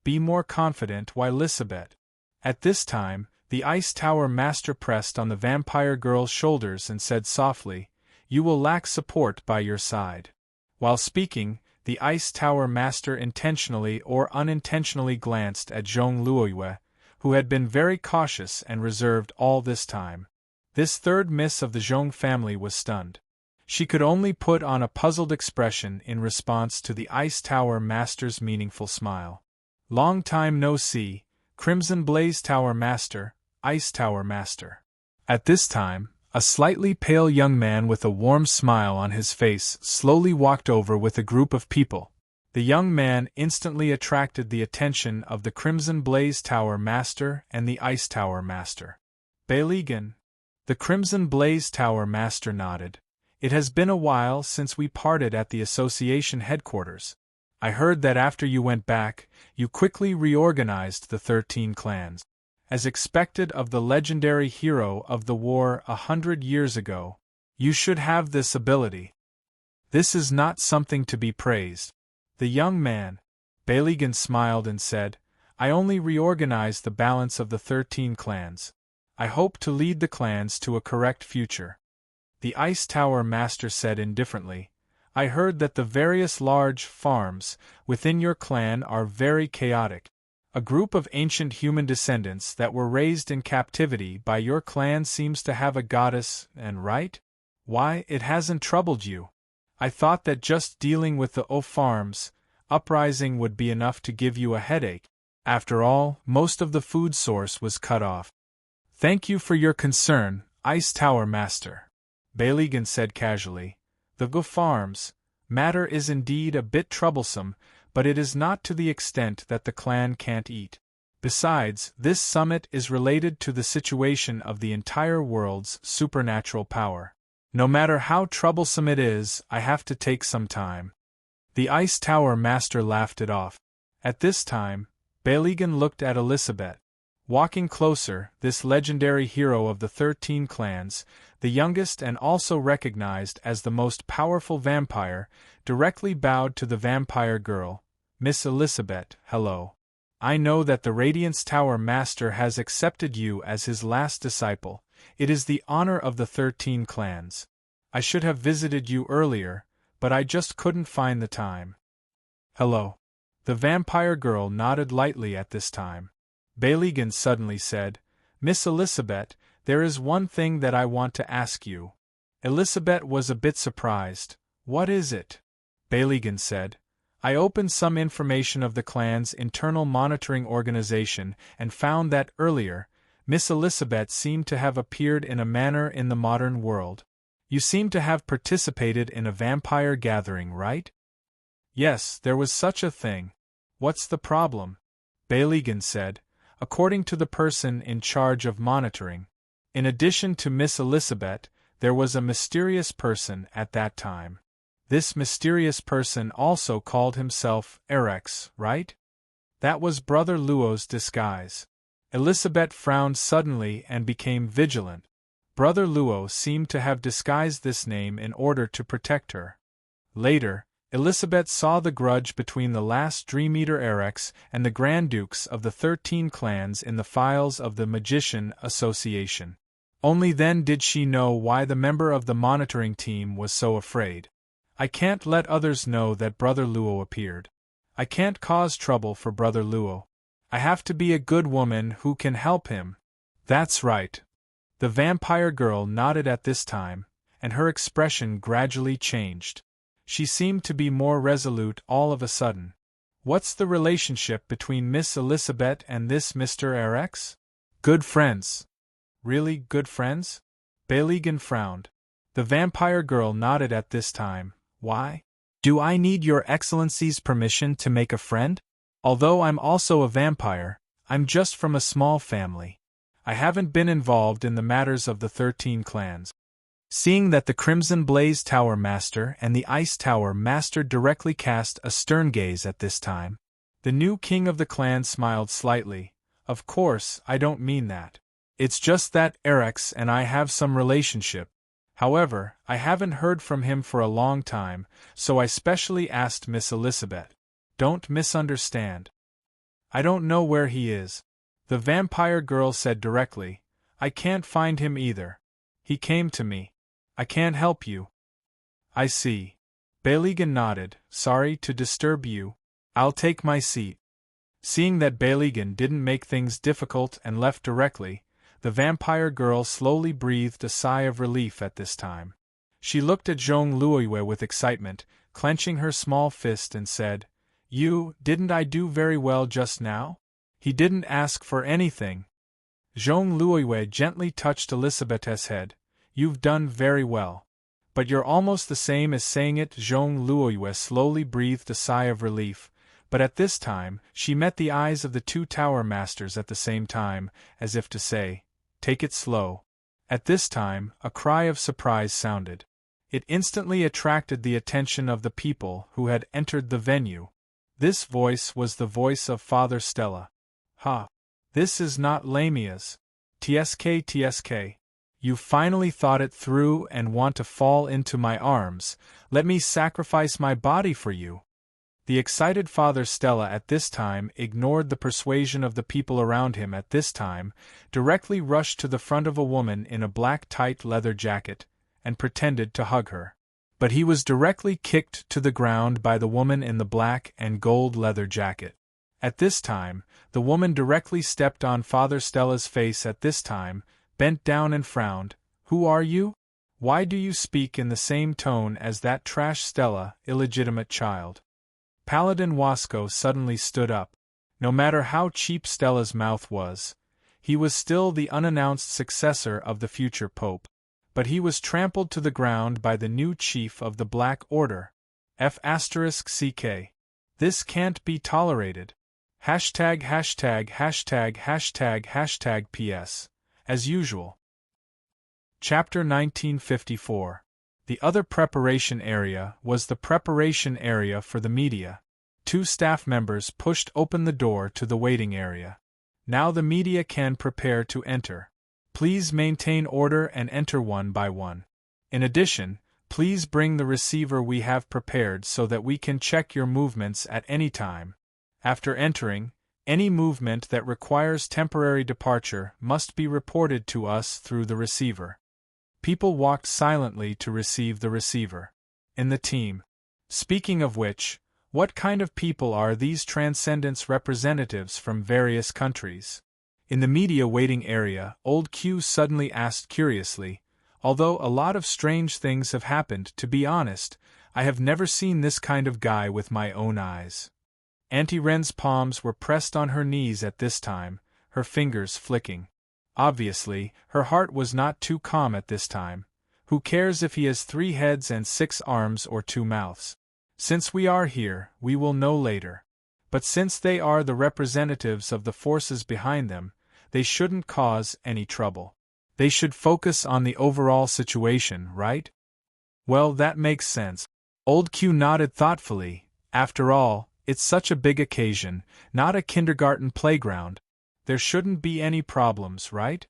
be more confident, why, Lisabeth." At this time, the Ice Tower Master pressed on the vampire girl's shoulders and said softly, "You will lack support by your side." While speaking, the Ice Tower Master intentionally or unintentionally glanced at Zhong Luoyue, who had been very cautious and reserved all this time. This third miss of the Zhong family was stunned. She could only put on a puzzled expression in response to the Ice Tower Master's meaningful smile. "Long time no see, Crimson Blaze Tower Master, Ice Tower Master." At this time, a slightly pale young man with a warm smile on his face slowly walked over with a group of people. The young man instantly attracted the attention of the Crimson Blaze Tower Master and the Ice Tower Master. "Beilegan." The Crimson Blaze Tower Master nodded. "It has been a while since we parted at the association headquarters. I heard that after you went back, you quickly reorganized the 13 clans. As expected of the legendary hero of the war 100 years ago, you should have this ability. This is not something to be praised." The young man, Beilegan, smiled and said, "I only reorganized the balance of the 13 clans. I hope to lead the clans to a correct future." The Ice Tower Master said indifferently, "I heard that the various large farms within your clan are very chaotic. A group of ancient human descendants that were raised in captivity by your clan seems to have a goddess, and right? Why, it hasn't troubled you. I thought that just dealing with the farms uprising would be enough to give you a headache. After all, most of the food source was cut off." "Thank you for your concern, Ice Tower Master," Beilegan said casually. "The farms matter is indeed a bit troublesome, but it is not to the extent that the clan can't eat. Besides, this summit is related to the situation of the entire world's supernatural power. No matter how troublesome it is, I have to take some time." The Ice Tower Master laughed it off. At this time, Beilegan looked at Elizabeth. Walking closer, this legendary hero of the 13 clans, the youngest and also recognized as the most powerful vampire, directly bowed to the vampire girl. "Miss Elizabeth, hello. I know that the Radiance Tower Master has accepted you as his last disciple. It is the honor of the 13 clans. I should have visited you earlier, but I just couldn't find the time." "Hello." The vampire girl nodded lightly at this time. Beilegan suddenly said, "Miss Elizabeth, there is one thing that I want to ask you." Elizabeth was a bit surprised. "What is it?" Beilegan said, "I opened some information of the clan's internal monitoring organization and found that earlier, Miss Elizabeth seemed to have appeared in a manner in the modern world. You seem to have participated in a vampire gathering, right?" "Yes, there was such a thing. What's the problem?" Beilegan said. "According to the person in charge of monitoring, In addition to Miss Elizabeth, there was a mysterious person at that time. This mysterious person also called himself Erex, right? That was Brother Luo's disguise. Elizabeth frowned suddenly and became vigilant. Brother Luo seemed to have disguised this name in order to protect her. Later, Elizabeth saw the grudge between the last Dream Eater Erex and the Grand Dukes of the 13 clans in the files of the Magician Association. Only then did she know why the member of the monitoring team was so afraid. I can't let others know that Brother Luo appeared. I can't cause trouble for Brother Luo. I have to be a good woman who can help him. That's right. The vampire girl nodded at this time, and her expression gradually changed. She seemed to be more resolute all of a sudden. What's the relationship between Miss Elizabeth and this Mr. Erex? Good friends. Really good friends? Balegan frowned. The vampire girl nodded at this time. Why? Do I need your excellency's permission to make a friend? Although I'm also a vampire, I'm just from a small family. I haven't been involved in the matters of the 13 clans. Seeing that the Crimson Blaze Tower Master and the Ice Tower Master directly cast a stern gaze at this time, the new king of the clan smiled slightly. Of course, I don't mean that. It's just that Erex and I have some relationship. However, I haven't heard from him for a long time, so I specially asked Miss Elizabeth. Don't misunderstand. I don't know where he is. The vampire girl said directly. I can't find him either. He came to me. I can't help you. I see. Balegan nodded. Sorry to disturb you. I'll take my seat. Seeing that Balegan didn't make things difficult and left directly, the vampire girl slowly breathed a sigh of relief at this time. She looked at Zhong Luoyue with excitement, clenching her small fist and said, Didn't I do very well just now? He didn't ask for anything. Zhong Luoyue gently touched Elizabeth's head. You've done very well. But you're almost the same as saying it. Zhong Luoyue slowly breathed a sigh of relief, but at this time, she met the eyes of the 2 tower masters at the same time, as if to say, Take it slow. At this time, a cry of surprise sounded. It instantly attracted the attention of the people who had entered the venue. This voice was the voice of Father Stella. Ha! This is not Lamia's. TSK. You finally thought it through and want to fall into my arms. Let me sacrifice my body for you. The excited Father Stella at this time ignored the persuasion of the people around him at this time, directly rushed to the front of a woman in a black tight leather jacket, and pretended to hug her. But he was directly kicked to the ground by the woman in the black and gold leather jacket. At this time, the woman directly stepped on Father Stella's face at this time, bent down and frowned. Who are you? Why do you speak in the same tone as that trash Stella, illegitimate child? Paladin Wasco suddenly stood up. No matter how cheap Stella's mouth was, he was still the unannounced successor of the future Pope. But he was trampled to the ground by the new chief of the Black Order. F***CK. This can't be tolerated. #######PS. As usual. Chapter 1954. The other preparation area was the preparation area for the media. 2 staff members pushed open the door to the waiting area. Now the media can prepare to enter. Please maintain order and enter one by one. In addition, please bring the receiver we have prepared so that we can check your movements at any time. After entering, any movement that requires temporary departure must be reported to us through the receiver. People walked silently to receive the receiver. In the team. Speaking of which, what kind of people are these Transcendence representatives from various countries? In the media waiting area, Old Q suddenly asked curiously, although a lot of strange things have happened, to be honest, I have never seen this kind of guy with my own eyes. Auntie Ren's palms were pressed on her knees at this time, her fingers flicking. Obviously, her heart was not too calm at this time. Who cares if he has 3 heads and 6 arms or 2 mouths? Since we are here, we will know later. But since they are the representatives of the forces behind them, they shouldn't cause any trouble. They should focus on the overall situation, right? Well, that makes sense. Old Q nodded thoughtfully. After all, it's such a big occasion, not a kindergarten playground. There shouldn't be any problems, right?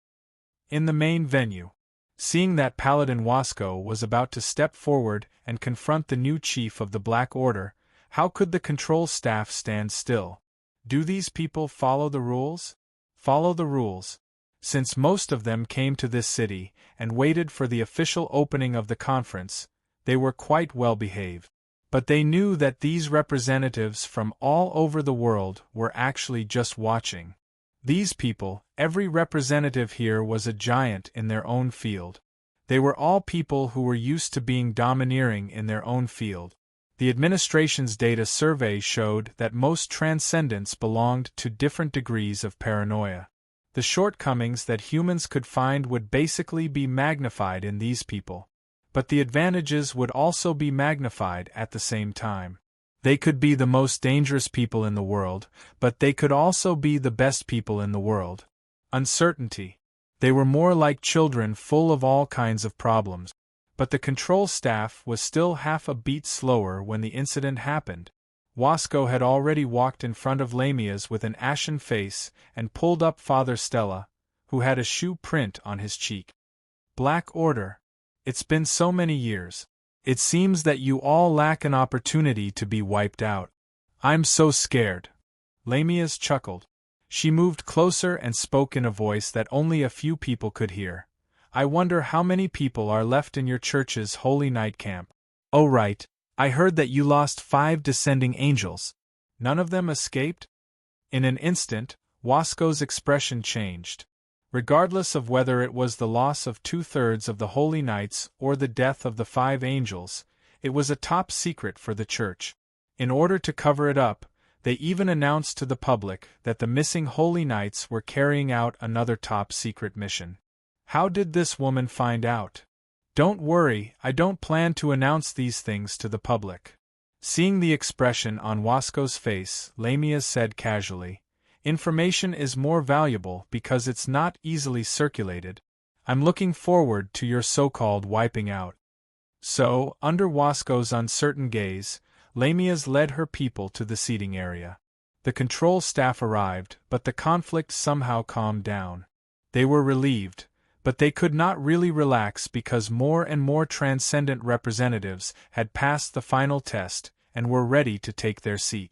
In the main venue. Seeing that Paladin Wasco was about to step forward and confront the new chief of the Black Order, how could the control staff stand still? Do these people follow the rules? Follow the rules. Since most of them came to this city and waited for the official opening of the conference, they were quite well behaved. But they knew that these representatives from all over the world were actually just watching. These people, every representative here was a giant in their own field. They were all people who were used to being domineering in their own field. The administration's data survey showed that most transcendents belonged to different degrees of paranoia. The shortcomings that humans could find would basically be magnified in these people. But the advantages would also be magnified at the same time. They could be the most dangerous people in the world, but they could also be the best people in the world. Uncertainty. They were more like children full of all kinds of problems. But the control staff was still half a beat slower when the incident happened. Wasco had already walked in front of Lamia's with an ashen face and pulled up Father Stella, who had a shoe print on his cheek. Black Order. It's been so many years. It seems that you all lack an opportunity to be wiped out. I'm so scared. Lamia's chuckled. She moved closer and spoke in a voice that only a few people could hear. I wonder how many people are left in your church's holy night camp. Oh right, I heard that you lost 5 descending angels. None of them escaped? In an instant, Wasco's expression changed. Regardless of whether it was the loss of 2/3 of the holy knights or the death of the 5 angels, it was a top secret for the church. In order to cover it up, they even announced to the public that the missing holy knights were carrying out another top secret mission. How did this woman find out? Don't worry, I don't plan to announce these things to the public. Seeing the expression on Wasco's face, Lamia said casually, information is more valuable because it's not easily circulated. I'm looking forward to your so-called wiping out. So, under Wasco's uncertain gaze, Lamia's led her people to the seating area. The control staff arrived, but the conflict somehow calmed down. They were relieved, but they could not really relax because more and more transcendent representatives had passed the final test and were ready to take their seat.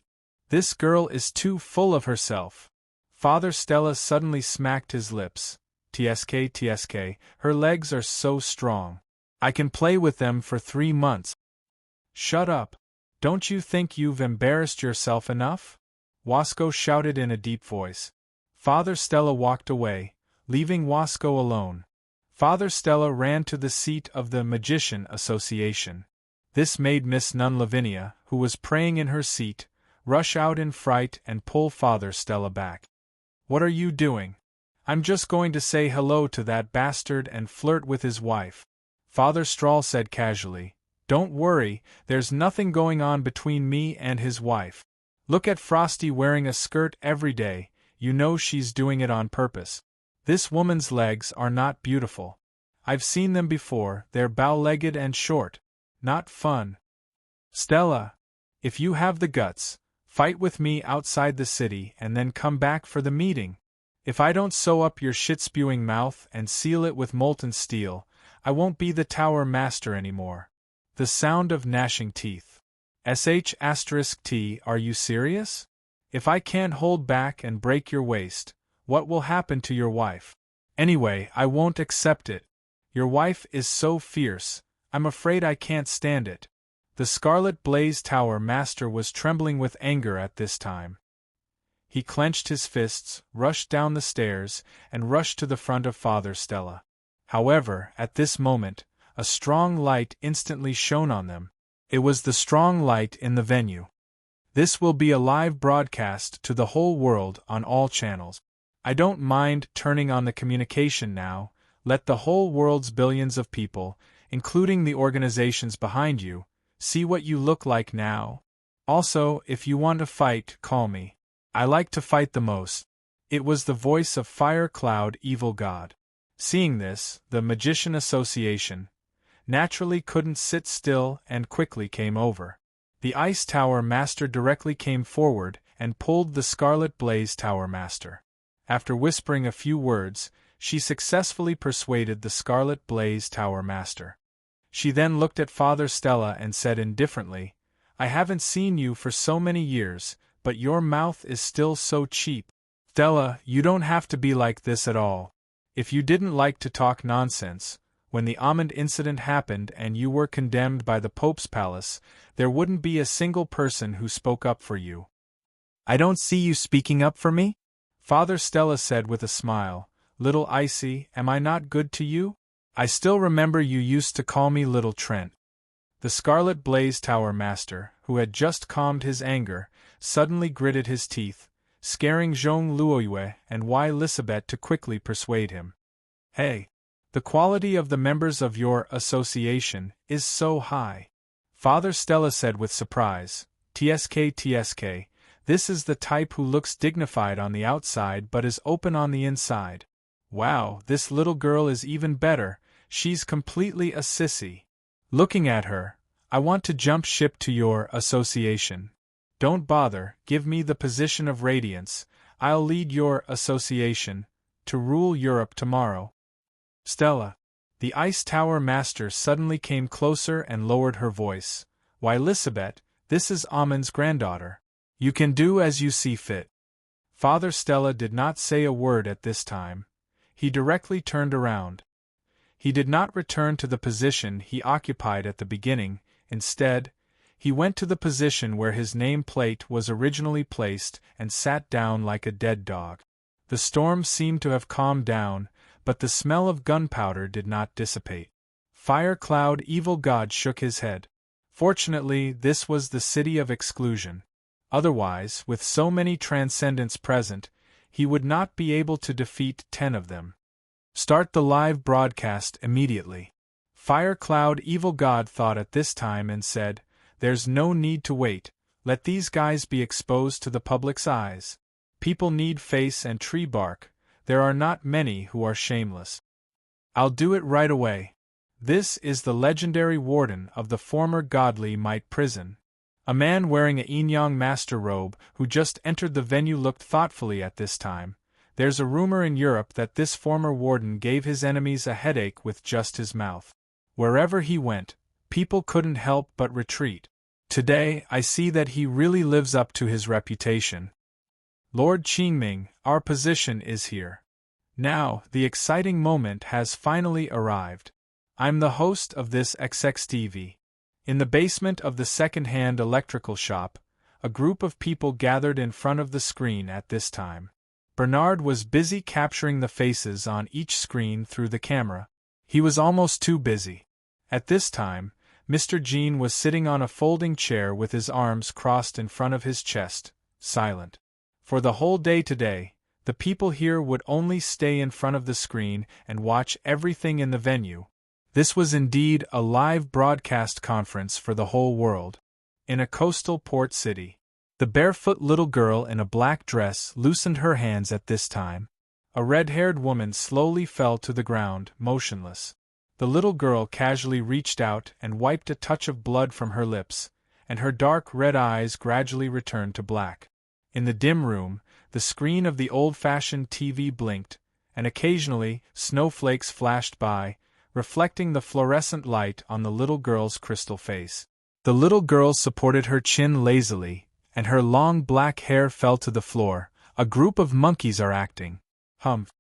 This girl is too full of herself. Father Stella suddenly smacked his lips. TSK, her legs are so strong. I can play with them for 3 months. Shut up. Don't you think you've embarrassed yourself enough? Wasco shouted in a deep voice. Father Stella walked away, leaving Wasco alone. Father Stella ran to the seat of the Magician Association. This made Miss Nun Lavinia, who was praying in her seat, rush out in fright and pull Father Stella back. What are you doing? I'm just going to say hello to that bastard and flirt with his wife. Father Strahl said casually. Don't worry, there's nothing going on between me and his wife. Look at Frosty wearing a skirt every day, you know she's doing it on purpose. This woman's legs are not beautiful. I've seen them before, they're bow-legged and short. Not fun. Stella, if you have the guts, fight with me outside the city and then come back for the meeting. If I don't sew up your shit-spewing mouth and seal it with molten steel, I won't be the tower master anymore. The sound of gnashing teeth. *T, are you serious? If I can't hold back and break your waist, what will happen to your wife? Anyway, I won't accept it. Your wife is so fierce, I'm afraid I can't stand it. The Scarlet Blaze Tower Master was trembling with anger at this time. He clenched his fists, rushed down the stairs, and rushed to the front of Father Stella. However, at this moment, a strong light instantly shone on them. It was the strong light in the venue. This will be a live broadcast to the whole world on all channels. I don't mind turning on the communication now, let the whole world's billions of people, including the organizations behind you, see what you look like now. Also, if you want to fight, call me. I like to fight the most. It was the voice of Fire Cloud Evil God. Seeing this, the Magician Association naturally couldn't sit still and quickly came over. The Ice Tower Master directly came forward and pulled the Scarlet Blaze Tower Master. After whispering a few words, she successfully persuaded the Scarlet Blaze Tower Master. She then looked at Father Stella and said indifferently, "I haven't seen you for so many years, but your mouth is still so cheap. Stella, you don't have to be like this at all. If you didn't like to talk nonsense, when the almond incident happened and you were condemned by the Pope's palace, there wouldn't be a single person who spoke up for you." "I don't see you speaking up for me," Father Stella said with a smile. "Little Icy, am I not good to you? I still remember you used to call me Little Trent." The Scarlet Blaze Tower Master, who had just calmed his anger, suddenly gritted his teeth, scaring Zhong Luoyue and Wei Lisabet to quickly persuade him. "Hey! The quality of the members of your association is so high," Father Stella said with surprise. TSK, this is the type who looks dignified on the outside but is open on the inside. Wow, this little girl is even better, she's completely a sissy. Looking at her, I want to jump ship to your association. Don't bother, give me the position of Radiance, I'll lead your association to rule Europe tomorrow. Stella. The Ice Tower Master suddenly came closer and lowered her voice. "Why, Lisabet, this is Amon's granddaughter. You can do as you see fit." Father Stella did not say a word at this time. He directly turned around. He did not return to the position he occupied at the beginning. Instead, he went to the position where his name plate was originally placed and sat down like a dead dog. The storm seemed to have calmed down, but the smell of gunpowder did not dissipate. Fire Cloud Evil God shook his head. Fortunately, this was the city of exclusion. Otherwise, with so many transcendents present, he would not be able to defeat 10 of them. Start the live broadcast immediately. Fire Cloud Evil God thought at this time and said, "There's no need to wait, let these guys be exposed to the public's eyes. People need face and tree bark, there are not many who are shameless. I'll do it right away. This is the legendary warden of the former Godly Might prison." A man wearing a Yin-Yang master robe who just entered the venue looked thoughtfully at this time. There's a rumor in Europe that this former warden gave his enemies a headache with just his mouth. Wherever he went, people couldn't help but retreat. Today, I see that he really lives up to his reputation. Lord Qingming, our position is here. Now, the exciting moment has finally arrived. I'm the host of this XXTV. In the basement of the second-hand electrical shop, a group of people gathered in front of the screen at this time. Bernard was busy capturing the faces on each screen through the camera. He was almost too busy. At this time, Mr. Jean was sitting on a folding chair with his arms crossed in front of his chest, silent. For the whole day today, the people here would only stay in front of the screen and watch everything in the venue. This was indeed a live broadcast conference for the whole world. In a coastal port city, the barefoot little girl in a black dress loosened her hands at this time. A red-haired woman slowly fell to the ground, motionless. The little girl casually reached out and wiped a touch of blood from her lips, and her dark red eyes gradually returned to black. In the dim room, the screen of the old-fashioned TV blinked, and occasionally snowflakes flashed by, reflecting the fluorescent light on the little girl's crystal face. The little girl supported her chin lazily, and her long black hair fell to the floor. "A group of monkeys are acting." Humph.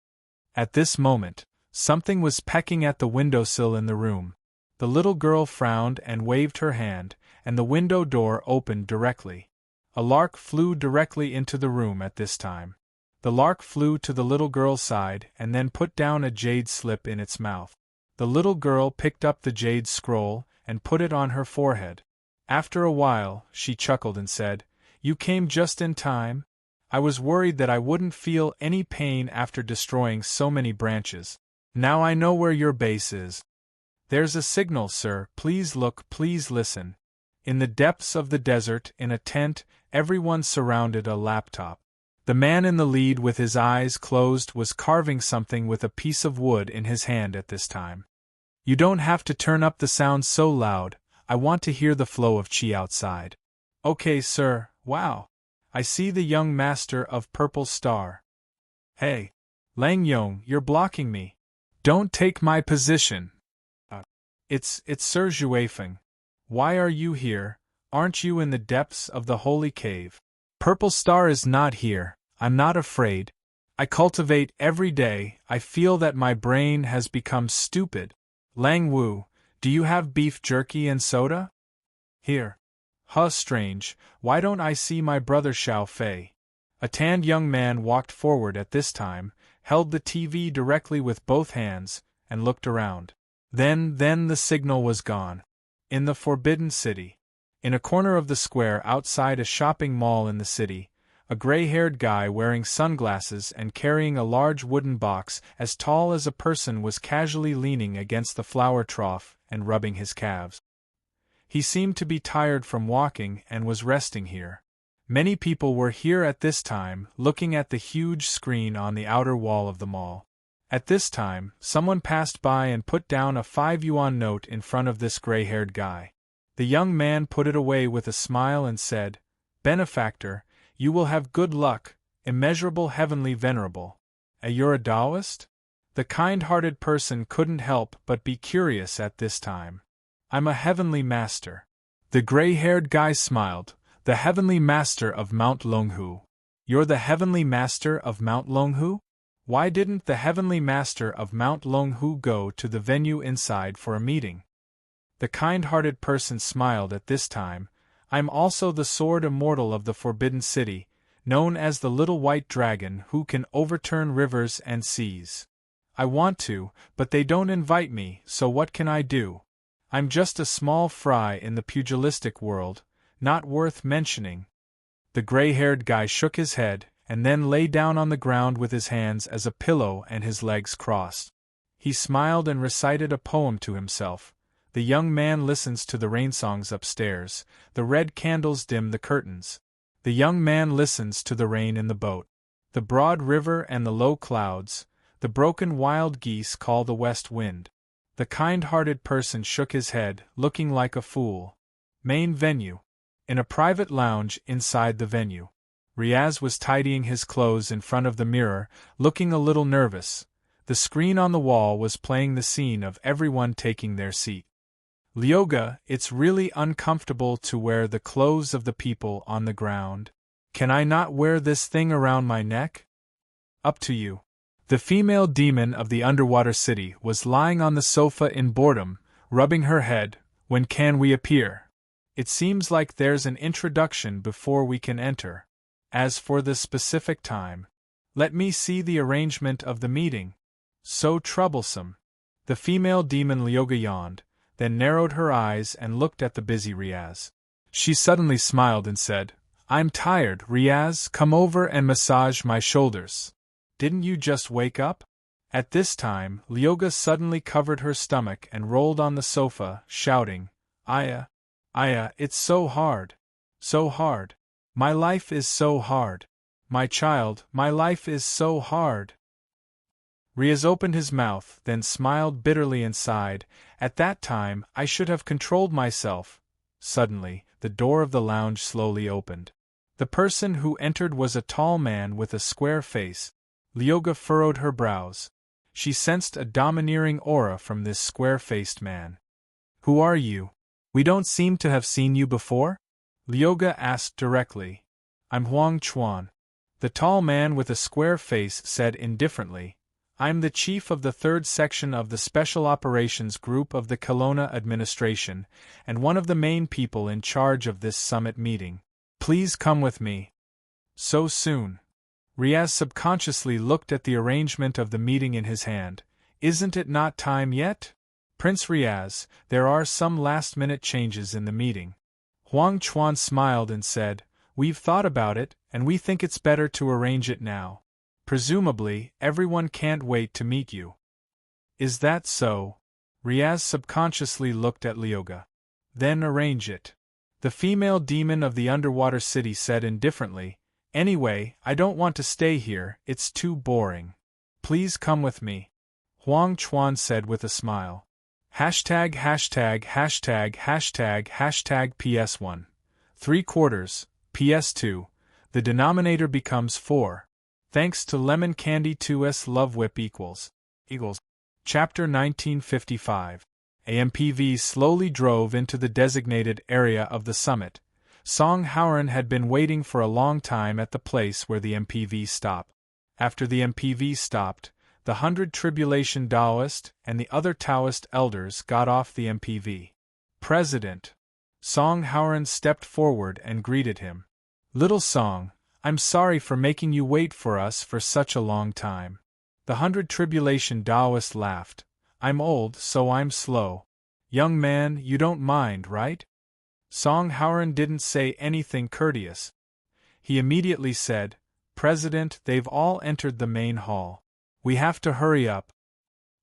At this moment, something was pecking at the windowsill in the room. The little girl frowned and waved her hand, and the window door opened directly. A lark flew directly into the room at this time. The lark flew to the little girl's side and then put down a jade slip in its mouth. The little girl picked up the jade scroll and put it on her forehead. After a while, she chuckled and said, "You came just in time. I was worried that I wouldn't feel any pain after destroying so many branches. Now I know where your base is. There's a signal, sir, please look, please listen." In the depths of the desert, in a tent, everyone surrounded a laptop. The man in the lead with his eyes closed was carving something with a piece of wood in his hand at this time. You don't have to turn up the sound so loud, I want to hear the flow of chi outside. Okay, sir, wow. I see the young master of Purple Star. Hey, Lang Yong, you're blocking me. Don't take my position. It's Sir Juefeng. Why are you here? Aren't you in the depths of the holy cave? Purple Star is not here, I'm not afraid. I cultivate every day, I feel that my brain has become stupid. Lang Wu, do you have beef jerky and soda? Here. Huh, strange, why don't I see my brother Xiao Fei? A tanned young man walked forward at this time, held the TV directly with both hands, and looked around. Then the signal was gone. In the Forbidden City. In a corner of the square outside a shopping mall in the city, a gray-haired guy wearing sunglasses and carrying a large wooden box as tall as a person was casually leaning against the flower trough and rubbing his calves. He seemed to be tired from walking and was resting here. Many people were here at this time, looking at the huge screen on the outer wall of the mall. At this time, someone passed by and put down a 5 yuan note in front of this gray-haired guy. The young man put it away with a smile and said, "Benefactor, you will have good luck, immeasurable heavenly venerable. You're a Taoist?" The kind-hearted person couldn't help but be curious at this time. "I'm a heavenly master." The gray-haired guy smiled. "The heavenly master of Mount Longhu." "You're the heavenly master of Mount Longhu? Why didn't the heavenly master of Mount Longhu go to the venue inside for a meeting?" The kind-hearted person smiled at this time. "I'm also the sword immortal of the Forbidden City, known as the Little White Dragon who can overturn rivers and seas. I want to, but they don't invite me, so what can I do? I'm just a small fry in the pugilistic world, not worth mentioning." The gray-haired guy shook his head, and then lay down on the ground with his hands as a pillow and his legs crossed. He smiled and recited a poem to himself. The young man listens to the rain songs upstairs, the red candles dim the curtains. The young man listens to the rain in the boat. The broad river and the low clouds, the broken wild geese call the west wind. The kind-hearted person shook his head, looking like a fool. Main venue. In a private lounge inside the venue. Riaz was tidying his clothes in front of the mirror, looking a little nervous. The screen on the wall was playing the scene of everyone taking their seat. "Lyoga, it's really uncomfortable to wear the clothes of the people on the ground. Can I not wear this thing around my neck?" "Up to you." The female demon of the underwater city was lying on the sofa in boredom, rubbing her head. "When can we appear? It seems like there's an introduction before we can enter. As for the specific time, let me see the arrangement of the meeting. So troublesome." The female demon Lyoga yawned, then narrowed her eyes and looked at the busy Riaz. She suddenly smiled and said, "I'm tired, Riaz, come over and massage my shoulders. Didn't you just wake up?" At this time, Lyoga suddenly covered her stomach and rolled on the sofa, shouting, Aya, it's so hard. So hard. My life is so hard. My child, my life is so hard." Riaz opened his mouth, then smiled bitterly and sighed, "At that time, I should have controlled myself." Suddenly, the door of the lounge slowly opened. The person who entered was a tall man with a square face. Lyoga furrowed her brows. She sensed a domineering aura from this square-faced man. "Who are you? We don't seem to have seen you before?" Lyoga asked directly. "I'm Huang Chuan." The tall man with a square face said indifferently, "I'm the chief of the 3rd section of the Special Operations Group of the Kelowna administration, and one of the main people in charge of this summit meeting. Please come with me." "So soon?" Riaz subconsciously looked at the arrangement of the meeting in his hand. "Isn't it not time yet?" "Prince Riaz, there are some last-minute changes in the meeting." Huang Chuan smiled and said, "We've thought about it, and we think it's better to arrange it now. Presumably, everyone can't wait to meet you." "Is that so?" Riaz subconsciously looked at Lyoga. "Then arrange it." The female demon of the underwater city said indifferently, Anyway, I don't want to stay here, it's too boring. Please come with me. Huang Chuan said with a smile. Hashtag hashtag hashtag hashtag hashtag PS1. 3/4, PS2. The denominator becomes 4. Thanks to Lemon Candy 2's Love Whip equals. Chapter 1955. AMPV slowly drove into the designated area of the summit. Song Haoran had been waiting for a long time at the place where the MPV stopped. After the MPV stopped, the 100 Tribulation Taoist and the other Taoist elders got off the MPV. President. Song Haoran stepped forward and greeted him. Little Song, I'm sorry for making you wait for us for such a long time. The 100 Tribulation Taoist laughed. I'm old, so I'm slow. Young man, you don't mind, right? Song Haoran didn't say anything courteous. He immediately said, President, they've all entered the main hall. We have to hurry up.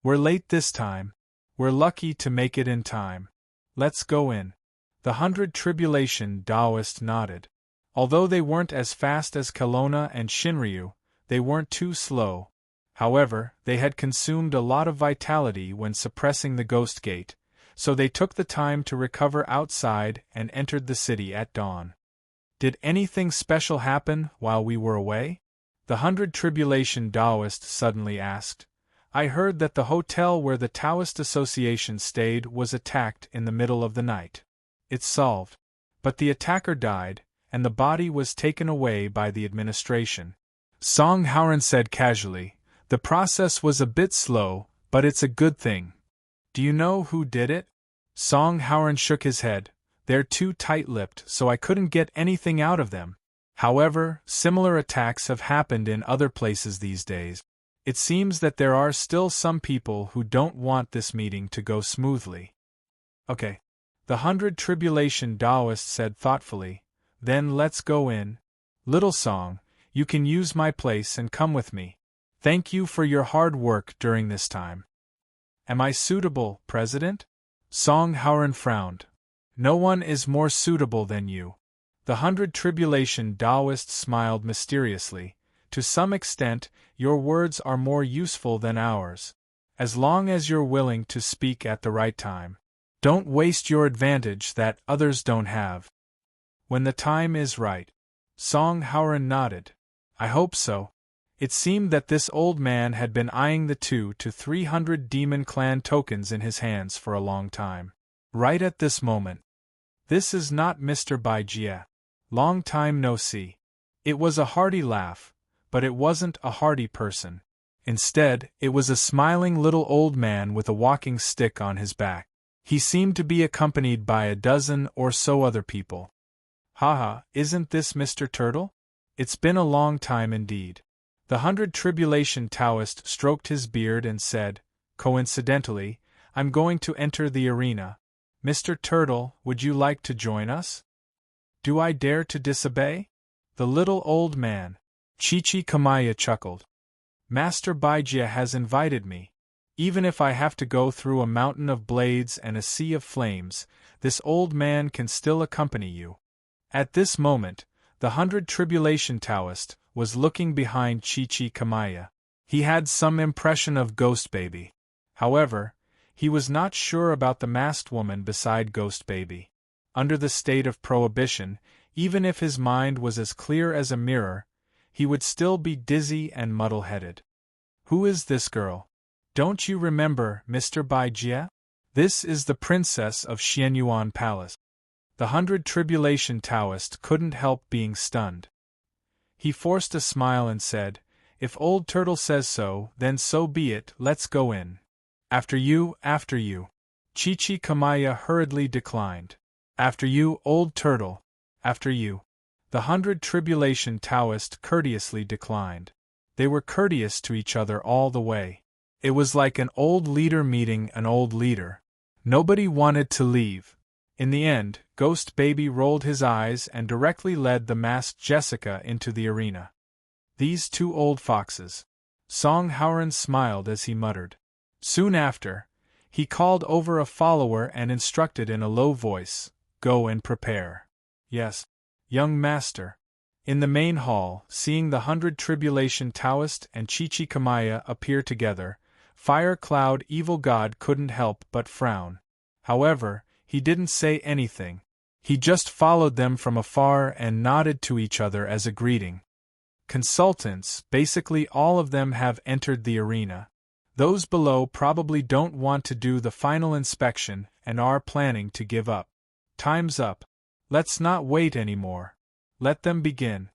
We're late this time. We're lucky to make it in time. Let's go in. The 100 Tribulation Taoist nodded. Although they weren't as fast as Kelowna and Shinryu, they weren't too slow. However, they had consumed a lot of vitality when suppressing the Ghost Gate, so they took the time to recover outside and entered the city at dawn. Did anything special happen while we were away? The 100 Tribulation Taoist suddenly asked. I heard that the hotel where the Taoist Association stayed was attacked in the middle of the night. It's solved. But the attacker died, and the body was taken away by the administration. Song Haoran said casually, the process was a bit slow, but it's a good thing. Do you know who did it? Song Haoran shook his head. They're too tight-lipped, so I couldn't get anything out of them. However, similar attacks have happened in other places these days. It seems that there are still some people who don't want this meeting to go smoothly. Okay. The 100 Tribulation Taoist said thoughtfully. Then let's go in. Little Song, you can use my place and come with me. Thank you for your hard work during this time. Am I suitable, President? Song Haoran frowned. No one is more suitable than you. The 100 Tribulation Taoist smiled mysteriously. To some extent, your words are more useful than ours. As long as you're willing to speak at the right time. Don't waste your advantage that others don't have. When the time is right. Song Haoran nodded. I hope so. It seemed that this old man had been eyeing the 200 to 300 Demon Clan tokens in his hands for a long time. Right at this moment. This is not Mr. Baijie. Long time no see. It was a hearty laugh, but it wasn't a hearty person. Instead, it was a smiling little old man with a walking stick on his back. He seemed to be accompanied by a dozen or so other people. Haha, isn't this Mr. Turtle? It's been a long time indeed. The 100 Tribulation Taoist stroked his beard and said, coincidentally, I'm going to enter the arena. Mr. Turtle, would you like to join us? Do I dare to disobey? The little old man, Chichi Kamaya chuckled. Master Baijie has invited me. Even if I have to go through a mountain of blades and a sea of flames, this old man can still accompany you. At this moment, the 100 Tribulation Taoist was looking behind Chichi Kamaya. He had some impression of Ghost Baby. However, he was not sure about the masked woman beside Ghost Baby. Under the state of prohibition, even if his mind was as clear as a mirror, he would still be dizzy and muddle-headed. Who is this girl? Don't you remember, Mr. Baijie? This is the princess of Xianyuan Palace. The 100 Tribulation Taoist couldn't help being stunned. He forced a smile and said, If Old Turtle says so, then so be it, let's go in. After you, after you. Chichi Kamaya hurriedly declined. After you, Old Turtle. After you. The 100 Tribulation Taoist courteously declined. They were courteous to each other all the way. It was like an old leader meeting an old leader. Nobody wanted to leave. In the end, Ghost Baby rolled his eyes and directly led the masked Jessica into the arena. These two old foxes. Song Haoran smiled as he muttered. Soon after, he called over a follower and instructed in a low voice, Go and prepare. Yes, young master. In the main hall, seeing the 100 Tribulation Taoist and Chichikamaya appear together, Fire Cloud Evil God couldn't help but frown. However, he didn't say anything. He just followed them from afar and nodded to each other as a greeting. Consultants, basically all of them, have entered the arena. Those below probably don't want to do the final inspection and are planning to give up. Time's up. Let's not wait anymore. Let them begin.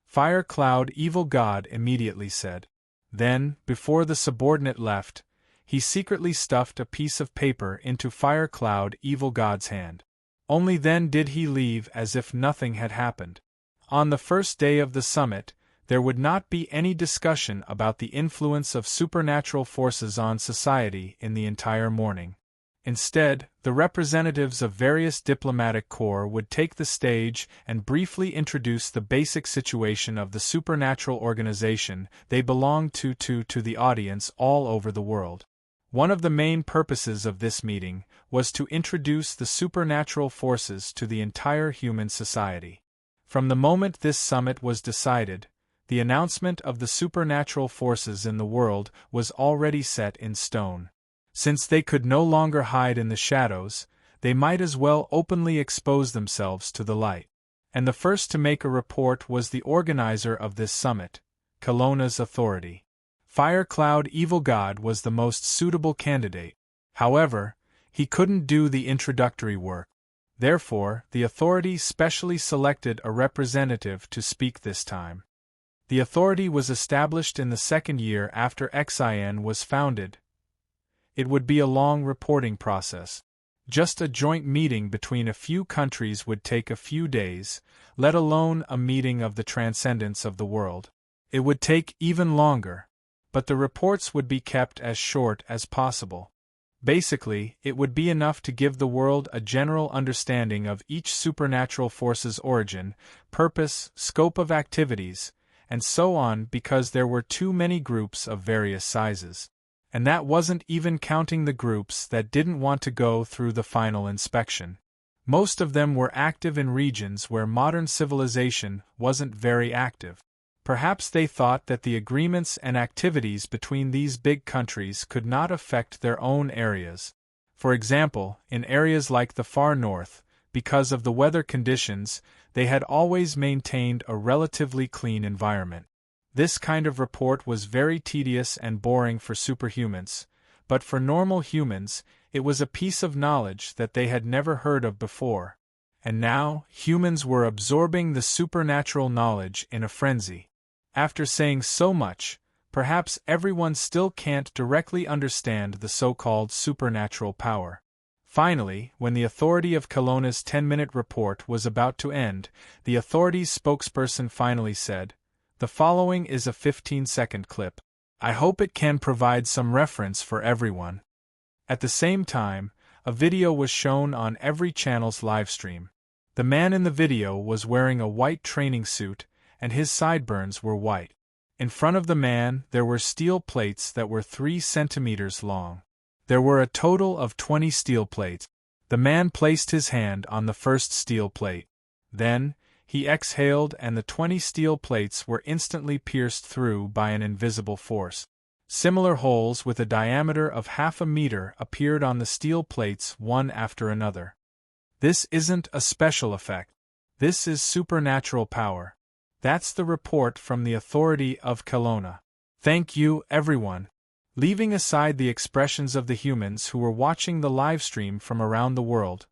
Fire Cloud Evil God immediately said. Then, before the subordinate left, he secretly stuffed a piece of paper into Fire Cloud Evil God's hand. Only then did he leave as if nothing had happened. On the first day of the summit, there would not be any discussion about the influence of supernatural forces on society in the entire morning. Instead, the representatives of various diplomatic corps would take the stage and briefly introduce the basic situation of the supernatural organization they belonged to the audience all over the world. One of the main purposes of this meeting was to introduce the supernatural forces to the entire human society. From the moment this summit was decided, the announcement of the supernatural forces in the world was already set in stone. Since they could no longer hide in the shadows, they might as well openly expose themselves to the light. And the first to make a report was the organizer of this summit, Kelowna's authority. Fire Cloud Evil God was the most suitable candidate. However, he couldn't do the introductory work. Therefore, the authority specially selected a representative to speak this time. The authority was established in the second year after XIN was founded. It would be a long reporting process. Just a joint meeting between a few countries would take a few days, let alone a meeting of the transcendence of the world. It would take even longer, but the reports would be kept as short as possible. Basically, it would be enough to give the world a general understanding of each supernatural force's origin, purpose, scope of activities, and so on, because there were too many groups of various sizes. And that wasn't even counting the groups that didn't want to go through the final inspection. Most of them were active in regions where modern civilization wasn't very active. Perhaps they thought that the agreements and activities between these big countries could not affect their own areas. For example, in areas like the far north, because of the weather conditions, they had always maintained a relatively clean environment. This kind of report was very tedious and boring for superhumans, but for normal humans, it was a piece of knowledge that they had never heard of before. And now, humans were absorbing the supernatural knowledge in a frenzy. After saying so much, perhaps everyone still can't directly understand the so-called supernatural power. Finally, when the authority of Kelowna's 10-minute report was about to end, the authority's spokesperson finally said, "The following is a 15-second clip. I hope it can provide some reference for everyone." At the same time, a video was shown on every channel's livestream. The man in the video was wearing a white training suit, and his sideburns were white. In front of the man there were steel plates that were 3 centimeters long. There were a total of 20 steel plates. The man placed his hand on the first steel plate. Then, he exhaled and the 20 steel plates were instantly pierced through by an invisible force. Similar holes with a diameter of half a meter appeared on the steel plates one after another. This isn't a special effect. This is supernatural power. That's the report from the authority of Kelowna. Thank you, everyone. Leaving aside the expressions of the humans who were watching the livestream from around the world,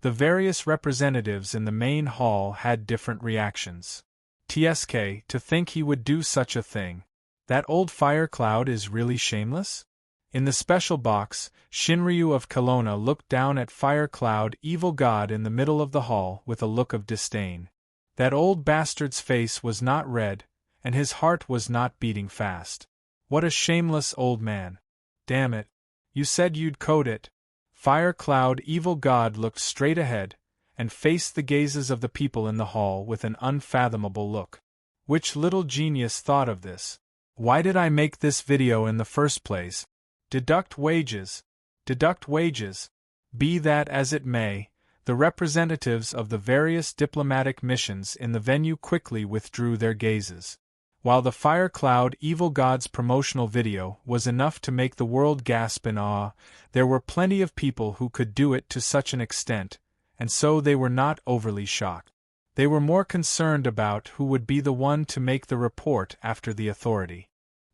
the various representatives in the main hall had different reactions. TSK, to think he would do such a thing. That old Fire Cloud is really shameless? In the special box, Shinryu of Kelowna looked down at Fire Cloud Evil God in the middle of the hall with a look of disdain. That old bastard's face was not red, and his heart was not beating fast. What a shameless old man. Damn it. You said you'd code it. Fire Cloud Evil God looked straight ahead, and faced the gazes of the people in the hall with an unfathomable look. Which little genius thought of this? Why did I make this video in the first place? Deduct wages. Deduct wages. Be that as it may, the representatives of the various diplomatic missions in the venue quickly withdrew their gazes. While the Fire Cloud Evil God's promotional video was enough to make the world gasp in awe, there were plenty of people who could do it to such an extent, and so they were not overly shocked. They were more concerned about who would be the one to make the report after the authority.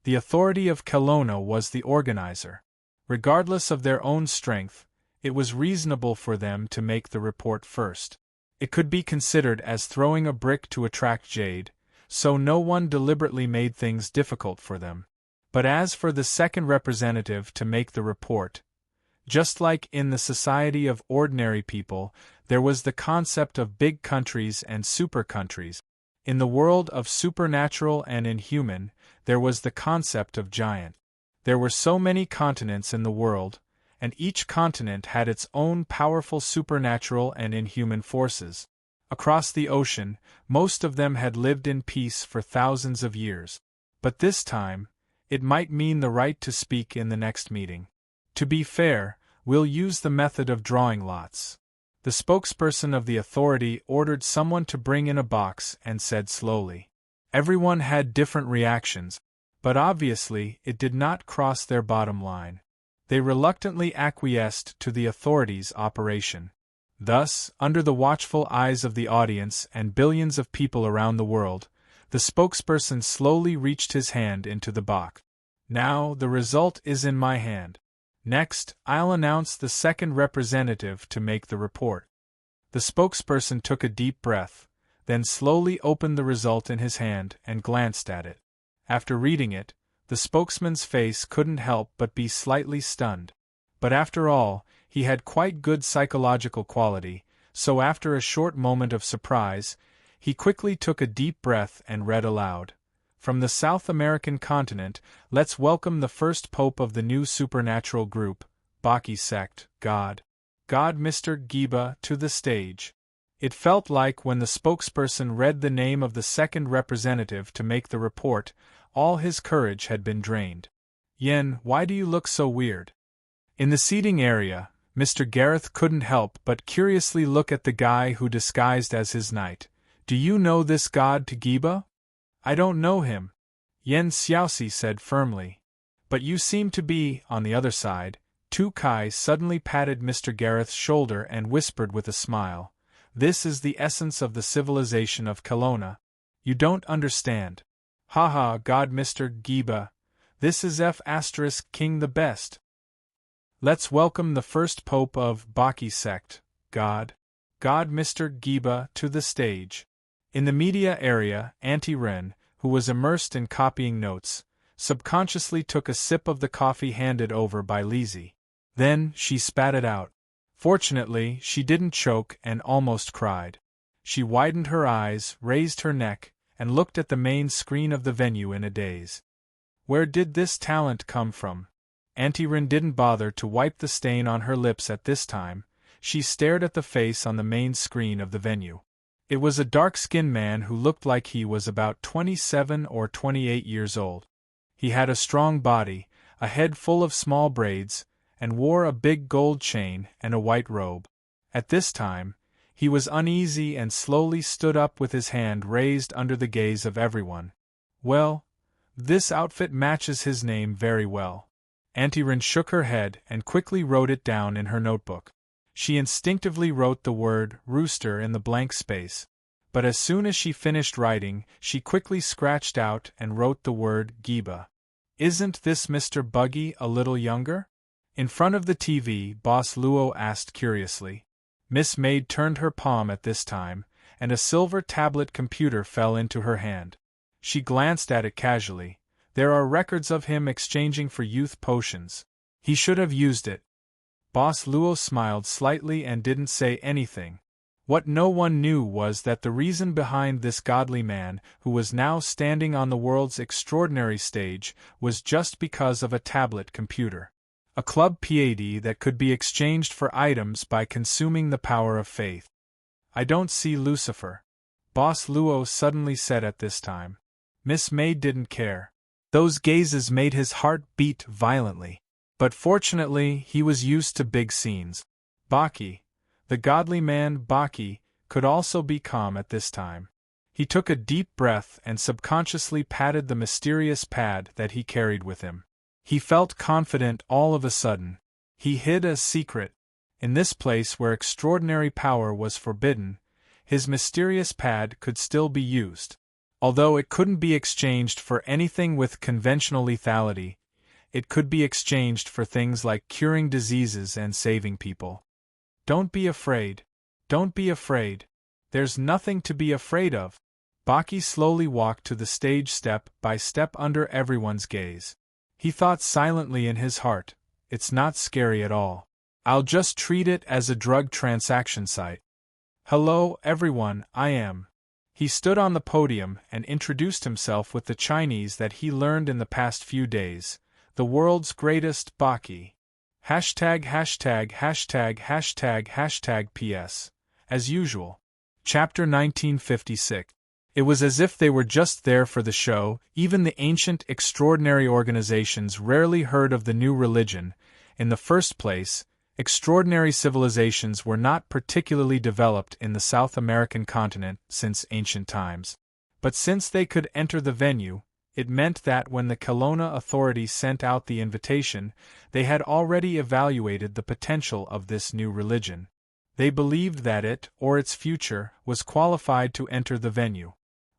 The authority of Kelowna was the organizer. Regardless of their own strength, it was reasonable for them to make the report first. It could be considered as throwing a brick to attract jade, so no one deliberately made things difficult for them. But as for the second representative to make the report, just like in the society of ordinary people, there was the concept of big countries and super countries. In the world of supernatural and inhuman, there was the concept of giant. There were so many continents in the world, and each continent had its own powerful supernatural and inhuman forces. Across the ocean, most of them had lived in peace for thousands of years. But this time, it might mean the right to speak in the next meeting. To be fair, we'll use the method of drawing lots. The spokesperson of the authority ordered someone to bring in a box and said slowly. Everyone had different reactions, but obviously it did not cross their bottom line. They reluctantly acquiesced to the authority's operation. Thus, under the watchful eyes of the audience and billions of people around the world, the spokesperson slowly reached his hand into the box. Now, the result is in my hand. Next, I'll announce the second representative to make the report. The spokesperson took a deep breath, then slowly opened the result in his hand and glanced at it. After reading it, the spokesman's face couldn't help but be slightly stunned. But after all, he had quite good psychological quality, so after a short moment of surprise, he quickly took a deep breath and read aloud. From the South American continent, let's welcome the first pope of the new supernatural group, Baki sect, God Mr. Giba, to the stage. It felt like when the spokesperson read the name of the second representative to make the report, all his courage had been drained. Yen, why do you look so weird? In the seating area, Mr. Gareth couldn't help but curiously look at the guy who disguised as his knight. Do you know this god to Giba? I don't know him, Yen Xiaoxi said firmly. But you seem to be, on the other side. Tu Kai suddenly patted Mr. Gareth's shoulder and whispered with a smile. This is the essence of the civilization of Kelowna. You don't understand. Haha, God Mr. Giba. This is F** King the best. Let's welcome the first pope of Baki sect, God Mr. Giba, to the stage. In the media area, Auntie Ren, who was immersed in copying notes, subconsciously took a sip of the coffee handed over by Lizzie. Then, she spat it out. Fortunately, she didn't choke and almost cried. She widened her eyes, raised her neck, and looked at the main screen of the venue in a daze. Where did this talent come from? Auntie Ren didn't bother to wipe the stain on her lips at this time. She stared at the face on the main screen of the venue. It was a dark-skinned man who looked like he was about 27 or 28 years old. He had a strong body, a head full of small braids, and wore a big gold chain and a white robe. At this time, he was uneasy and slowly stood up with his hand raised under the gaze of everyone. Well, this outfit matches his name very well. Auntie Ren shook her head and quickly wrote it down in her notebook. She instinctively wrote the word rooster in the blank space, but as soon as she finished writing, she quickly scratched out and wrote the word Giba. Isn't this Mr. Buggy a little younger? In front of the TV, Boss Luo asked curiously. Miss Maid turned her palm at this time, and a silver tablet computer fell into her hand. She glanced at it casually. There are records of him exchanging for youth potions. He should have used it. Boss Luo smiled slightly and didn't say anything. What no one knew was that the reason behind this godly man, who was now standing on the world's extraordinary stage, was just because of a tablet computer. A club PAD that could be exchanged for items by consuming the power of faith. I don't see Lucifer, Boss Luo suddenly said at this time. Miss Maid didn't care. Those gazes made his heart beat violently. But fortunately, he was used to big scenes. Baki, The godly man, Baki, could also be calm at this time. He took a deep breath and subconsciously patted the mysterious pad that he carried with him. He felt confident all of a sudden. He hid a secret. In this place where extraordinary power was forbidden, his mysterious pad could still be used. Although it couldn't be exchanged for anything with conventional lethality, it could be exchanged for things like curing diseases and saving people. Don't be afraid. Don't be afraid. There's nothing to be afraid of. Baki slowly walked to the stage step by step under everyone's gaze. He thought silently in his heart, it's not scary at all. I'll just treat it as a drug transaction site. Hello, everyone, I am. He stood on the podium and introduced himself with the Chinese that he learned in the past few days, the world's greatest Baki. ######## PS. As usual. Chapter 1956. It was as if they were just there for the show. Even the ancient, extraordinary organizations rarely heard of the new religion. In the first place, extraordinary civilizations were not particularly developed in the South American continent since ancient times. But since they could enter the venue, it meant that when the Kelowna authorities sent out the invitation, they had already evaluated the potential of this new religion. They believed that it, or its future, was qualified to enter the venue.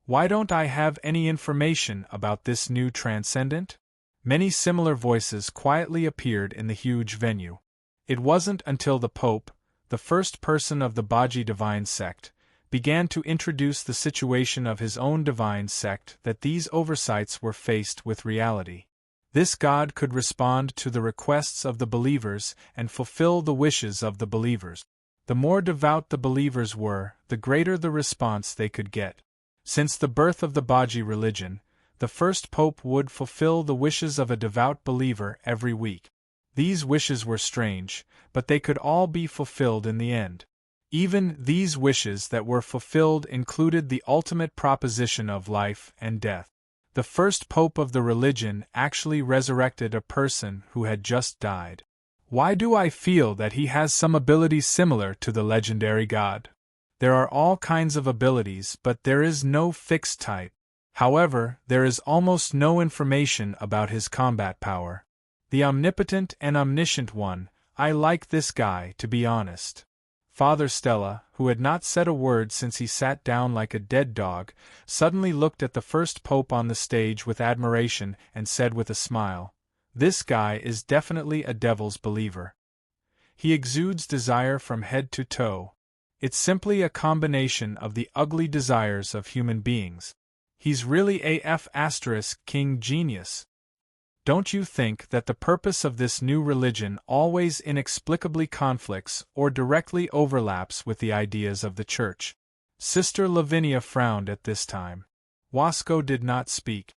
Why don't I have any information about this new transcendent? Many similar voices quietly appeared in the huge venue. It wasn't until the Pope, the first person of the Baji divine sect, began to introduce the situation of his own divine sect that these oversights were faced with reality. This God could respond to the requests of the believers and fulfill the wishes of the believers. The more devout the believers were, the greater the response they could get. Since the birth of the Baji religion, the first pope would fulfill the wishes of a devout believer every week. These wishes were strange, but they could all be fulfilled in the end. Even these wishes that were fulfilled included the ultimate proposition of life and death. The first pope of the religion actually resurrected a person who had just died. Why do I feel that he has some abilities similar to the legendary god? There are all kinds of abilities, but there is no fixed type. However, there is almost no information about his combat power. The omnipotent and omniscient one, I like this guy, to be honest. Father Stella, who had not said a word since he sat down like a dead dog, suddenly looked at the first pope on the stage with admiration and said with a smile, "This guy is definitely a devil's believer. He exudes desire from head to toe. It's simply a combination of the ugly desires of human beings. He's really AF** King Genius. Don't you think that the purpose of this new religion always inexplicably conflicts or directly overlaps with the ideas of the Church?" Sister Lavinia frowned at this time. Wasco did not speak.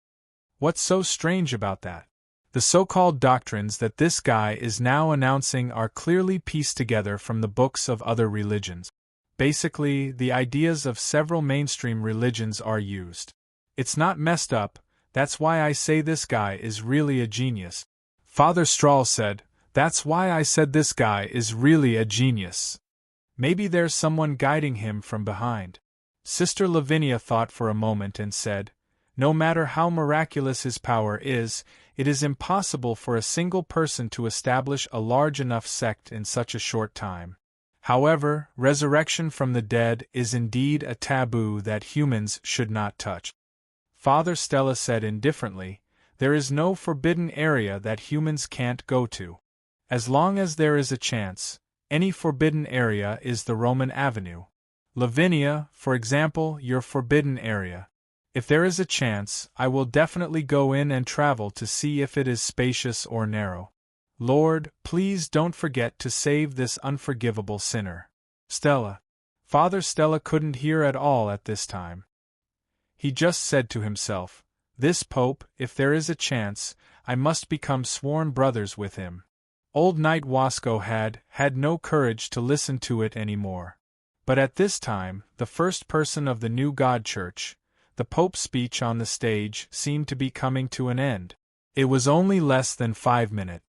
What's so strange about that? The so-called doctrines that this guy is now announcing are clearly pieced together from the books of other religions. Basically, the ideas of several mainstream religions are used. It's not messed up, that's why I say this guy is really a genius. Father Strahl said, "That's why I said this guy is really a genius. Maybe there's someone guiding him from behind." Sister Lavinia thought for a moment and said, "No matter how miraculous his power is, it is impossible for a single person to establish a large enough sect in such a short time. However, resurrection from the dead is indeed a taboo that humans should not touch." Father Stella said indifferently, "There is no forbidden area that humans can't go to. As long as there is a chance, any forbidden area is the Roman Avenue. Lavinia, for example, your forbidden area. If there is a chance, I will definitely go in and travel to see if it is spacious or narrow. Lord, please don't forget to save this unforgivable sinner." Stella. Father Stella couldn't hear at all at this time. He just said to himself, "This Pope, if there is a chance, I must become sworn brothers with him." Old Knight Wasco had no courage to listen to it anymore. But at this time, the first person of the new God Church, the Pope's speech on the stage seemed to be coming to an end. It was only less than 5 minutes.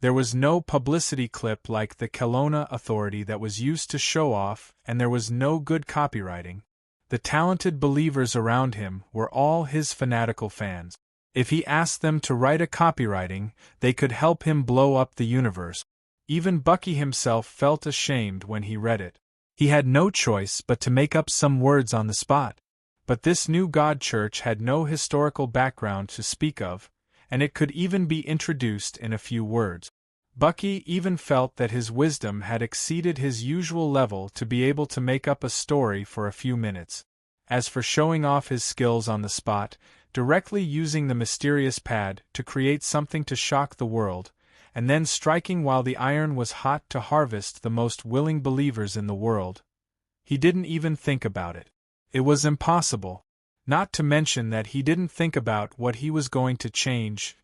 There was no publicity clip like the Kelowna Authority that was used to show off, and there was no good copywriting. The talented believers around him were all his fanatical fans. If he asked them to write a copywriting, they could help him blow up the universe. Even Bucky himself felt ashamed when he read it. He had no choice but to make up some words on the spot. But this new God Church had no historical background to speak of, and it could even be introduced in a few words. Bucky even felt that his wisdom had exceeded his usual level to be able to make up a story for a few minutes. As for showing off his skills on the spot, directly using the mysterious pad to create something to shock the world, and then striking while the iron was hot to harvest the most willing believers in the world, he didn't even think about it. It was impossible. Not to mention that he didn't think about what he was going to change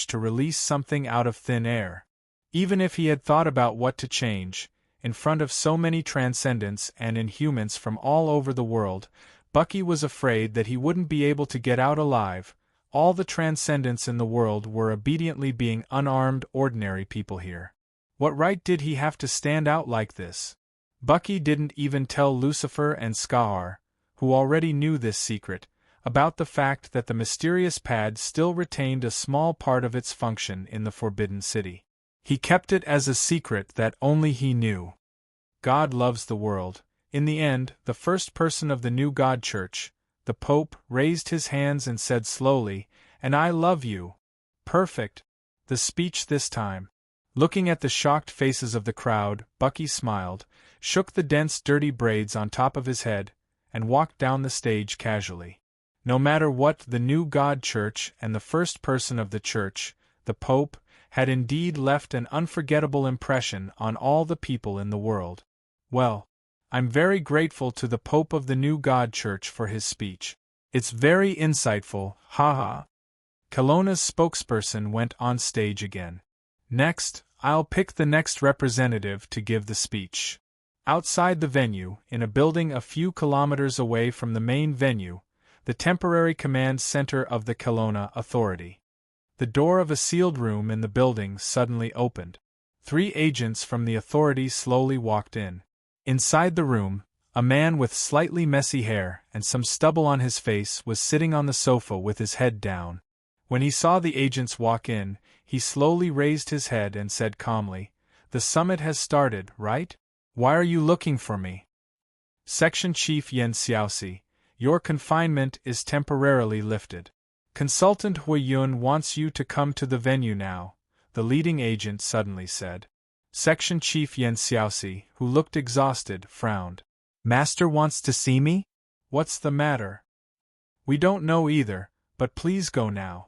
to release something out of thin air. Even if he had thought about what to change, in front of so many transcendents and inhumans from all over the world, Bucky was afraid that he wouldn't be able to get out alive. All the transcendents in the world were obediently being unarmed ordinary people here. What right did he have to stand out like this? Bucky didn't even tell Lucifer and Skahar, who already knew this secret, about the fact that the mysterious pad still retained a small part of its function in the Forbidden City. He kept it as a secret that only he knew. God loves the world. In the end, the first person of the new God Church, the Pope, raised his hands and said slowly, "And I love you." Perfect. The speech this time. Looking at the shocked faces of the crowd, Bucky smiled, shook the dense dirty braids on top of his head, and walked down the stage casually. No matter what, the new God Church and the first person of the church, the Pope, had indeed left an unforgettable impression on all the people in the world. Well, I'm very grateful to the Pope of the new God Church for his speech. It's very insightful, haha. Kelowna's spokesperson went on stage again. Next, I'll pick the next representative to give the speech. Outside the venue, in a building a few kilometers away from the main venue, the temporary command center of the Kelowna Authority. The door of a sealed room in the building suddenly opened. 3 agents from the authority slowly walked in. Inside the room, a man with slightly messy hair and some stubble on his face was sitting on the sofa with his head down. When he saw the agents walk in, he slowly raised his head and said calmly, "The summit has started, right? Why are you looking for me?" Section Chief Yen Xiaoxi, your confinement is temporarily lifted. Consultant Hui Yun wants you to come to the venue now, the leading agent suddenly said. Section Chief Yen Xiaoxi, who looked exhausted, frowned. Master wants to see me? What's the matter? We don't know either, but please go now.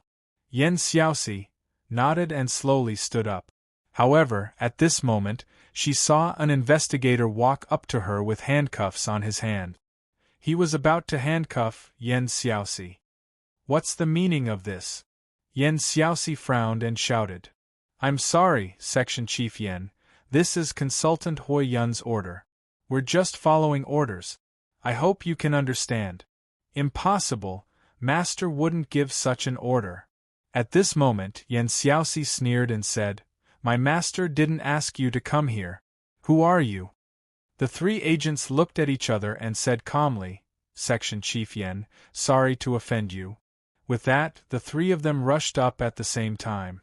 Yen Xiaoxi nodded and slowly stood up. However, at this moment, she saw an investigator walk up to her with handcuffs on his hand. He was about to handcuff Yen Xiaoxi. What's the meaning of this? Yen Xiaoxi frowned and shouted. I'm sorry, Section Chief Yen, this is Consultant Hui Yun's order. We're just following orders. I hope you can understand. Impossible, Master wouldn't give such an order. At this moment, Yen Xiaoxi sneered and said, My master didn't ask you to come here. Who are you? The 3 agents looked at each other and said calmly, Section Chief Yen, sorry to offend you. With that, the 3 of them rushed up at the same time.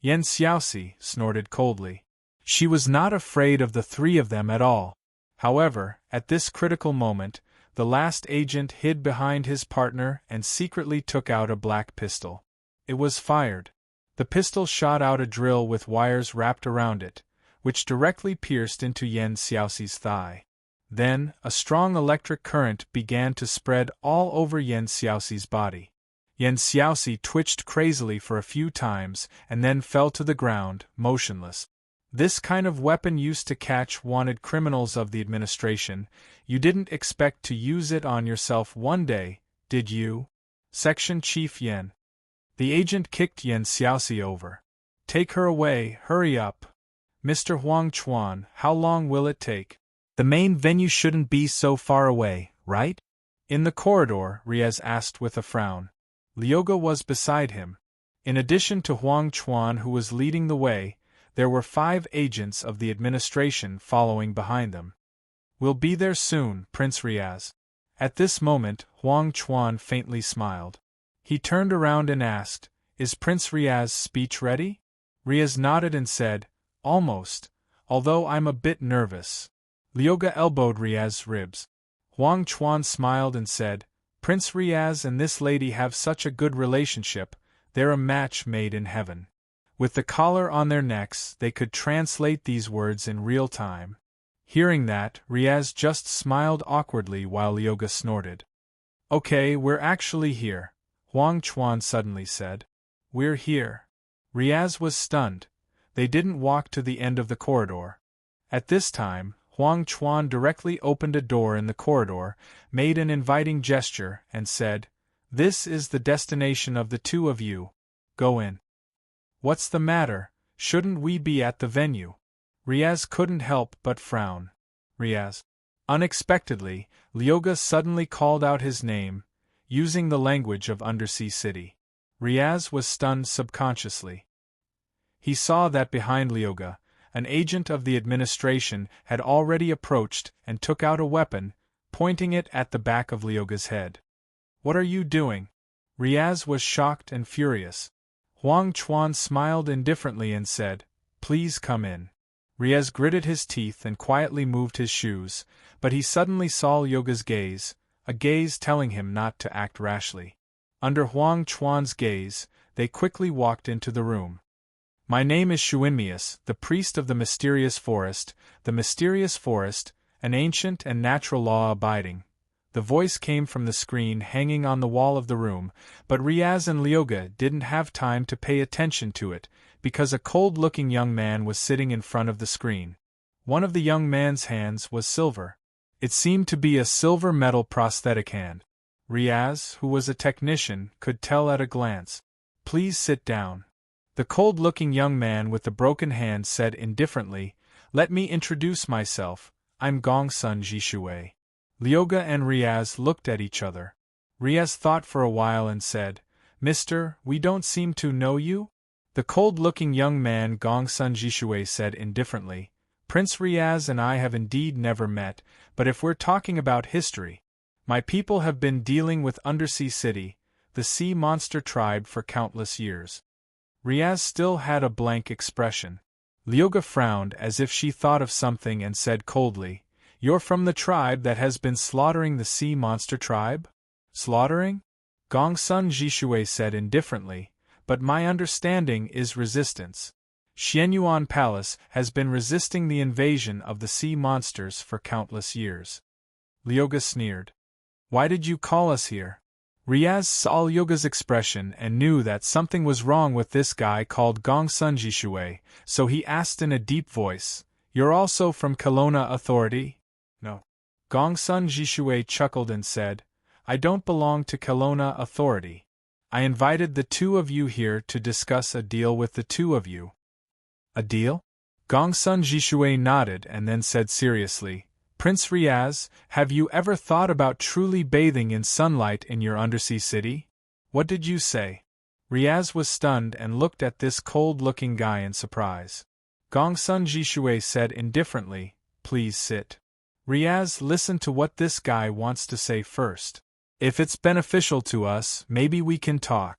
Yen Xiaoxi snorted coldly. She was not afraid of the 3 of them at all. However, at this critical moment, the last agent hid behind his partner and secretly took out a black pistol. It was fired. The pistol shot out a drill with wires wrapped around it, which directly pierced into Yen Xiaoxi's thigh. Then, a strong electric current began to spread all over Yen Xiaoxi's body. Yen Xiaoxi twitched crazily for a few times and then fell to the ground, motionless. This kind of weapon used to catch wanted criminals of the administration. You didn't expect to use it on yourself one day, did you? Section Chief Yen. The agent kicked Yen Xiaoxi over. Take her away, hurry up. Mr. Huang Chuan, how long will it take? The main venue shouldn't be so far away, right? In the corridor, Riaz asked with a frown. Liuge was beside him. In addition to Huang Chuan who was leading the way, there were 5 agents of the administration following behind them. "We'll be there soon, Prince Riaz." At this moment, Huang Chuan faintly smiled. He turned around and asked, "Is Prince Riaz's speech ready?" Riaz nodded and said, "Almost, although I'm a bit nervous." Lyoga elbowed Riaz's ribs. Huang Chuan smiled and said, "Prince Riaz and this lady have such a good relationship, they're a match made in heaven." With the collar on their necks, they could translate these words in real time. Hearing that, Riaz just smiled awkwardly while Lyoga snorted. "Okay, we're actually here," Huang Chuan suddenly said. "We're here." Riaz was stunned. They didn't walk to the end of the corridor. At this time, Huang Chuan directly opened a door in the corridor, made an inviting gesture, and said, "This is the destination of the 2 of you. Go in." "What's the matter? Shouldn't we be at the venue?" Riaz couldn't help but frown. "Riaz." Unexpectedly, Lyoga suddenly called out his name, using the language of Undersea City. Riaz was stunned subconsciously. He saw that behind Lyoga, an agent of the administration had already approached and took out a weapon, pointing it at the back of Lyoga's head. "What are you doing?" Riaz was shocked and furious. Huang Chuan smiled indifferently and said, "Please come in." Riaz gritted his teeth and quietly moved his shoes, but he suddenly saw Lyoga's gaze, a gaze telling him not to act rashly. Under Huang Chuan's gaze, they quickly walked into the room. "My name is Shuinmius, the priest of the mysterious forest, an ancient and natural law-abiding." The voice came from the screen hanging on the wall of the room, but Riaz and Lyoga didn't have time to pay attention to it, because a cold-looking young man was sitting in front of the screen. One of the young man's hands was silver. It seemed to be a silver metal prosthetic hand. Riaz, who was a technician, could tell at a glance. "Please sit down." The cold-looking young man with the broken hand said indifferently, "Let me introduce myself, I'm Gongsun Jishui." Lyoga and Riaz looked at each other. Riaz thought for a while and said, "Mister, we don't seem to know you?" The cold-looking young man Gongsun Jishui said indifferently, "Prince Riaz and I have indeed never met, but if we're talking about history, my people have been dealing with Undersea City, the sea monster tribe for countless years." Riaz still had a blank expression. Lyoga frowned as if she thought of something and said coldly, "You're from the tribe that has been slaughtering the sea monster tribe?" "Slaughtering?" Gongsun Jishui said indifferently, "But my understanding is resistance. Xianyuan Palace has been resisting the invasion of the sea monsters for countless years." Lyoga sneered. "Why did you call us here?" Riaz saw Lyoga's expression and knew that something was wrong with this guy called Gongsun Jishui, so he asked in a deep voice, "You're also from Kelowna Authority?" "No." Gongsun Jishui chuckled and said, "I don't belong to Kelowna Authority. I invited the 2 of you here to discuss a deal with the 2 of you." "A deal?" Gongsun Jishui nodded and then said seriously, "Prince Riaz, have you ever thought about truly bathing in sunlight in your undersea city?" "What did you say?" Riaz was stunned and looked at this cold-looking guy in surprise. Gongsun Jishui said indifferently, "Please sit." "Riaz, listen to what this guy wants to say first. If it's beneficial to us, maybe we can talk."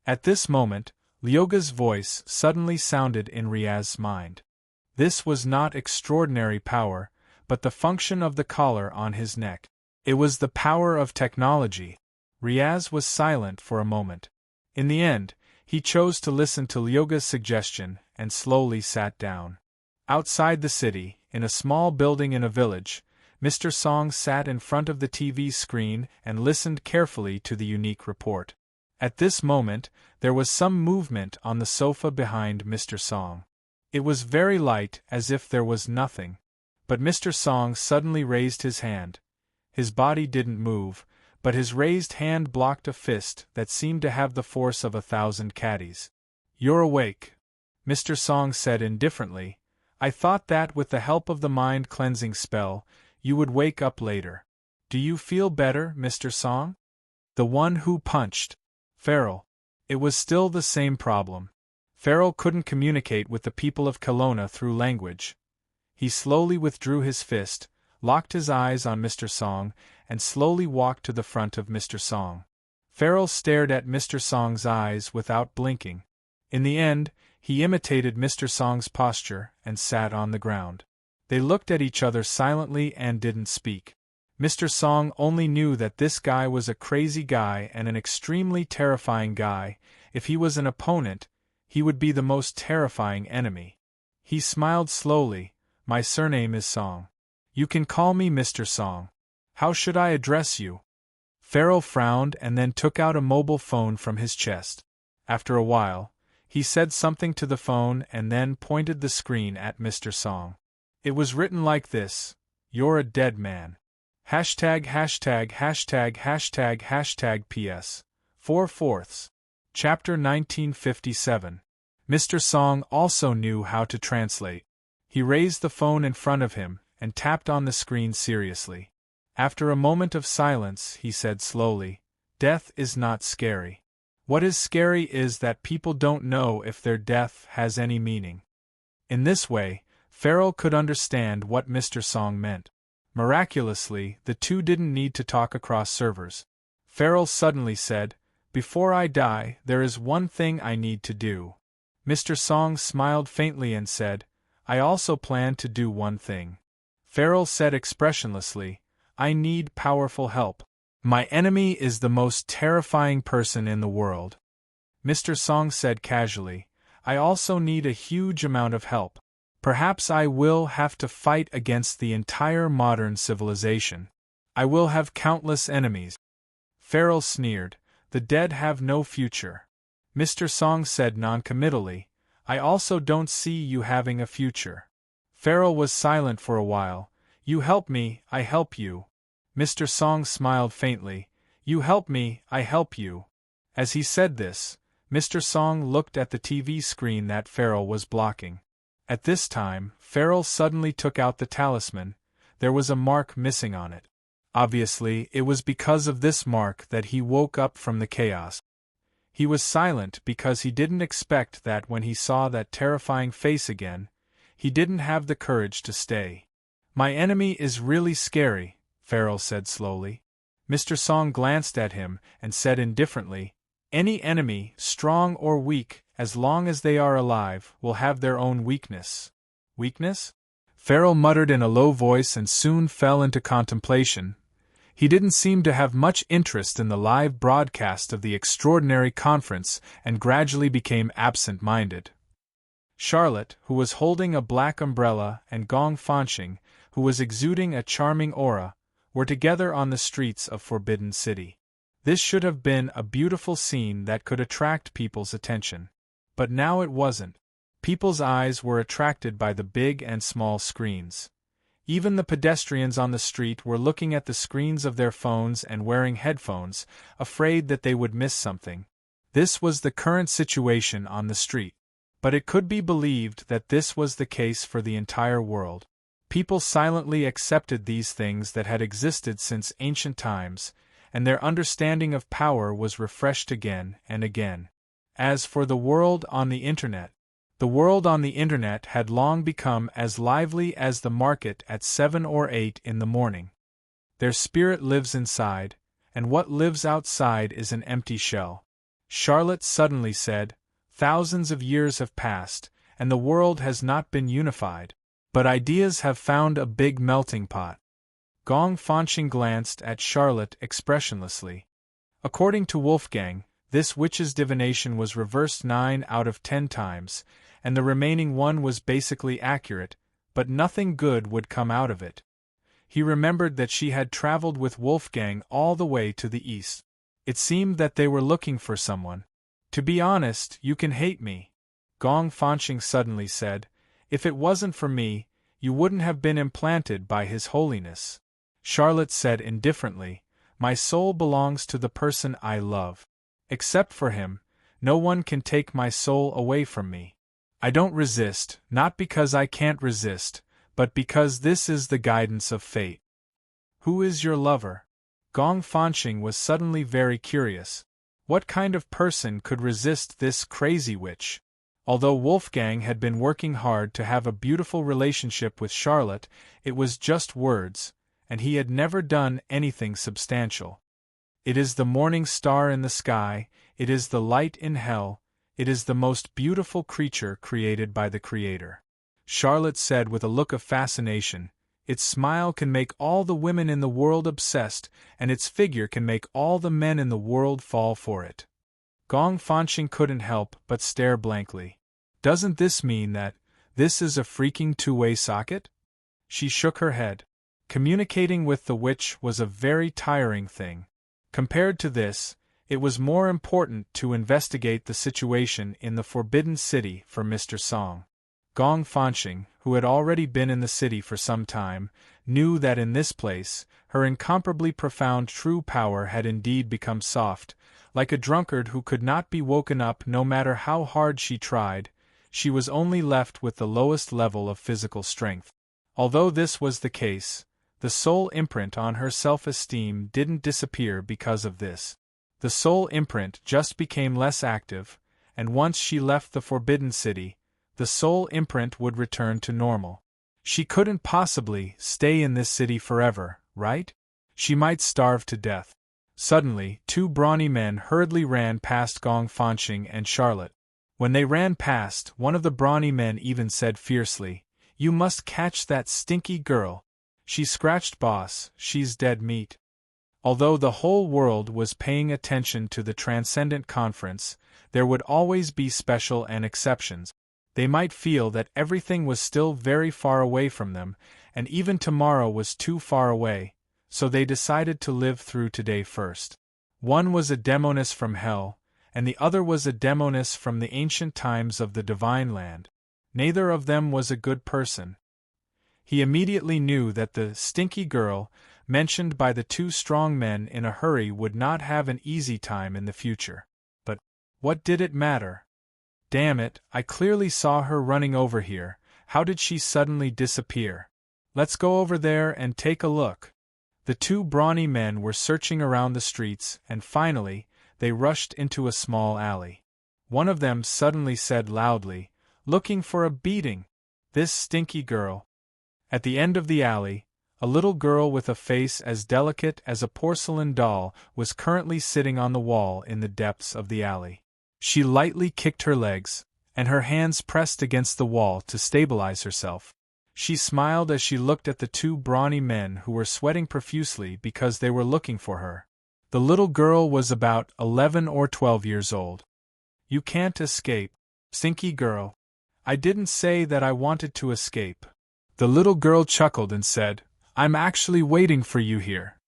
At this moment, Lyoga's voice suddenly sounded in Riaz's mind. This was not extraordinary power, but the function of the collar on his neck. It was the power of technology. Riaz was silent for a moment. In the end, he chose to listen to Lyoga's suggestion and slowly sat down. Outside the city, in a small building in a village, Mr. Song sat in front of the TV screen and listened carefully to the unique report. At this moment, there was some movement on the sofa behind Mr. Song. It was very light, as if there was nothing. But Mr. Song suddenly raised his hand. His body didn't move, but his raised hand blocked a fist that seemed to have the force of 1,000 caddies. "You're awake," Mr. Song said indifferently. "I thought that with the help of the mind-cleansing spell, you would wake up later. Do you feel better, Mr. Song?" The one who punched Farrell. It was still the same problem. Farrell couldn't communicate with the people of Kelowna through language. He slowly withdrew his fist, locked his eyes on Mr. Song, and slowly walked to the front of Mr. Song. Farrell stared at Mr. Song's eyes without blinking. In the end, he imitated Mr. Song's posture and sat on the ground. They looked at each other silently and didn't speak. Mr. Song only knew that this guy was a crazy guy and an extremely terrifying guy. If he was an opponent, he would be the most terrifying enemy. He smiled slowly. My surname is Song. You can call me Mr. Song. How should I address you? Farrell frowned and then took out a mobile phone from his chest. After a while, he said something to the phone and then pointed the screen at Mr. Song. It was written like this: "You're a dead man. Hashtag hashtag hashtag hashtag hashtag PS. 4/4. Chapter 1957. Mr. Song also knew how to translate. He raised the phone in front of him and tapped on the screen seriously. After a moment of silence, he said slowly, "Death is not scary. What is scary is that people don't know if their death has any meaning." In this way, Farrell could understand what Mr. Song meant. Miraculously, the two didn't need to talk across servers. Farrell suddenly said, "Before I die, there is one thing I need to do." Mr. Song smiled faintly and said, "I also plan to do one thing." Farrell said expressionlessly, "I need powerful help. My enemy is the most terrifying person in the world." Mr. Song said casually, "I also need a huge amount of help. Perhaps I will have to fight against the entire modern civilization. I will have countless enemies." Farrell sneered, "The dead have no future." Mr. Song said noncommittally, "I also don't see you having a future." Farrell was silent for a while. "You help me, I help you." Mr. Song smiled faintly. "You help me, I help you." As he said this, Mr. Song looked at the TV screen that Farrell was blocking. At this time, Farrell suddenly took out the talisman. There was a mark missing on it. Obviously, it was because of this mark that he woke up from the chaos. He was silent because he didn't expect that when he saw that terrifying face again, he didn't have the courage to stay. "My enemy is really scary," Farrell said slowly. Mr. Song glanced at him and said indifferently, "Any enemy, strong or weak, as long as they are alive, will have their own weakness." "Weakness?" Farrell muttered in a low voice and soon fell into contemplation. He didn't seem to have much interest in the live broadcast of the extraordinary conference and gradually became absent-minded. Charlotte, who was holding a black umbrella, and Gong Fanching, who was exuding a charming aura, were together on the streets of Forbidden City. This should have been a beautiful scene that could attract people's attention. But now it wasn't. People's eyes were attracted by the big and small screens. Even the pedestrians on the street were looking at the screens of their phones and wearing headphones, afraid that they would miss something. This was the current situation on the street. But it could be believed that this was the case for the entire world. People silently accepted these things that had existed since ancient times, and their understanding of power was refreshed again and again. As for the world on the Internet, the world on the Internet had long become as lively as the market at 7 or 8 in the morning. Their spirit lives inside, and what lives outside is an empty shell. Charlotte suddenly said, "Thousands of years have passed, and the world has not been unified, but ideas have found a big melting pot." Gong Fanching glanced at Charlotte expressionlessly. According to Wolfgang, this witch's divination was reversed 9 out of 10 times, and the remaining one was basically accurate, but nothing good would come out of it. He remembered that she had traveled with Wolfgang all the way to the east. It seemed that they were looking for someone. "To be honest, you can hate me," Gong Fanching suddenly said. "If it wasn't for me, you wouldn't have been implanted by His Holiness." Charlotte said indifferently, "My soul belongs to the person I love. Except for him, no one can take my soul away from me. I don't resist, not because I can't resist, but because this is the guidance of fate." "Who is your lover?" Gong Fanching was suddenly very curious. What kind of person could resist this crazy witch? Although Wolfgang had been working hard to have a beautiful relationship with Charlotte, it was just words, and he had never done anything substantial. It is the morning star in the sky, it is the light in hell, it is the most beautiful creature created by the Creator. Charlotte said with a look of fascination, its smile can make all the women in the world obsessed, and its figure can make all the men in the world fall for it. Gong Fanqing couldn't help but stare blankly. Doesn't this mean that this is a freaking two-way socket? She shook her head. Communicating with the witch was a very tiring thing. Compared to this, it was more important to investigate the situation in the Forbidden City for Mr. Song. Gong Fanqing, who had already been in the city for some time, knew that in this place, her incomparably profound true power had indeed become soft. Like a drunkard who could not be woken up no matter how hard she tried, she was only left with the lowest level of physical strength. Although this was the case, the soul imprint on her self-esteem didn't disappear because of this. The soul imprint just became less active, and once she left the Forbidden City, the soul imprint would return to normal. She couldn't possibly stay in this city forever, right? She might starve to death. Suddenly, two brawny men hurriedly ran past Gong Fanqing and Charlotte. When they ran past, one of the brawny men even said fiercely, "You must catch that stinky girl. She scratched boss, she's dead meat." Although the whole world was paying attention to the Transcendent Conference, there would always be special and exceptions. They might feel that everything was still very far away from them, and even tomorrow was too far away, so they decided to live through today first. One was a demoness from hell, and the other was a demoness from the ancient times of the Divine Land. Neither of them was a good person. He immediately knew that the stinky girl, mentioned by the two strong men in a hurry, would not have an easy time in the future. But what did it matter? Damn it, I clearly saw her running over here. How did she suddenly disappear? Let's go over there and take a look. The two brawny men were searching around the streets, and finally, they rushed into a small alley. One of them suddenly said loudly, "Looking for a beating. This stinky girl." At the end of the alley, a little girl with a face as delicate as a porcelain doll was currently sitting on the wall in the depths of the alley. She lightly kicked her legs, and her hands pressed against the wall to stabilize herself. She smiled as she looked at the two brawny men who were sweating profusely because they were looking for her. The little girl was about 11 or 12 years old. "You can't escape, stinky girl." "I didn't say that I wanted to escape." The little girl chuckled and said, "I'm actually waiting for you here.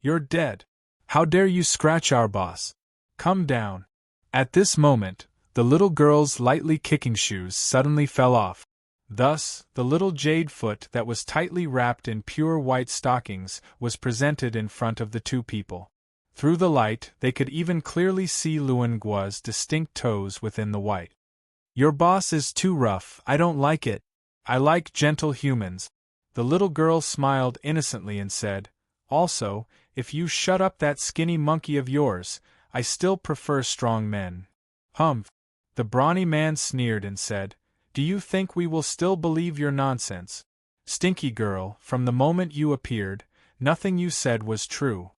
You're dead. How dare you scratch our boss? Come down." At this moment, the little girl's lightly kicking shoes suddenly fell off. Thus, the little jade foot that was tightly wrapped in pure white stockings was presented in front of the two people. Through the light, they could even clearly see Luan Guo's distinct toes within the white. "Your boss is too rough, I don't like it. I like gentle humans." The little girl smiled innocently and said, "Also, if you shut up that skinny monkey of yours, I still prefer strong men." "Humph." The brawny man sneered and said, "Do you think we will still believe your nonsense? Stinky girl, from the moment you appeared, nothing you said was true.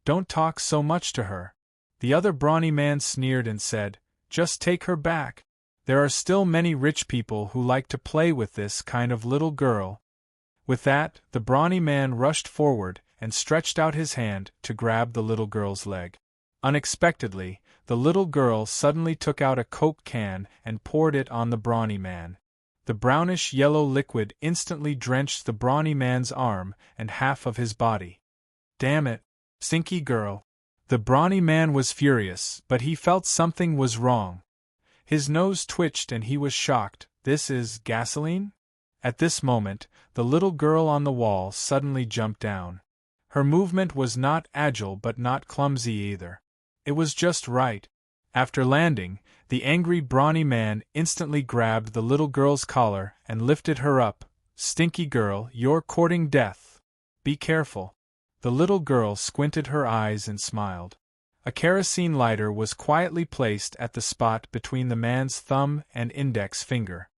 Don't talk so much to her." The other brawny man sneered and said, "Just take her back. There are still many rich people who like to play with this kind of little girl." With that, the brawny man rushed forward and stretched out his hand to grab the little girl's leg. Unexpectedly, the little girl suddenly took out a Coke can and poured it on the brawny man. The brownish-yellow liquid instantly drenched the brawny man's arm and half of his body. "Damn it, stinky girl." The brawny man was furious, but he felt something was wrong. His nose twitched and he was shocked. "This is gasoline?" At this moment, the little girl on the wall suddenly jumped down. Her movement was not agile but not clumsy either. It was just right. After landing, the angry brawny man instantly grabbed the little girl's collar and lifted her up. "Stinky girl, you're courting death. Be careful." The little girl squinted her eyes and smiled. A kerosene lighter was quietly placed at the spot between the man's thumb and index finger.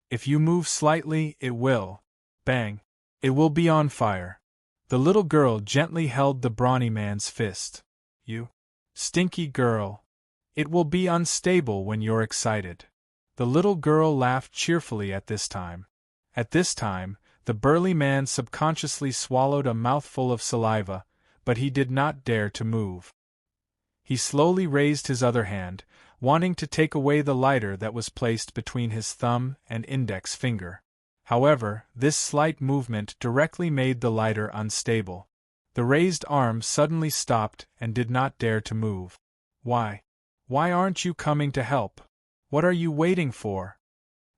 If you move slightly, it will. Bang. It will be on fire. The little girl gently held the brawny man's fist. You stinky girl. It will be unstable when you're excited. The little girl laughed cheerfully at this time. At this time, the burly man subconsciously swallowed a mouthful of saliva, but he did not dare to move. He slowly raised his other hand, wanting to take away the lighter that was placed between his thumb and index finger. However, this slight movement directly made the lighter unstable. The raised arm suddenly stopped and did not dare to move. Why? Why aren't you coming to help? What are you waiting for?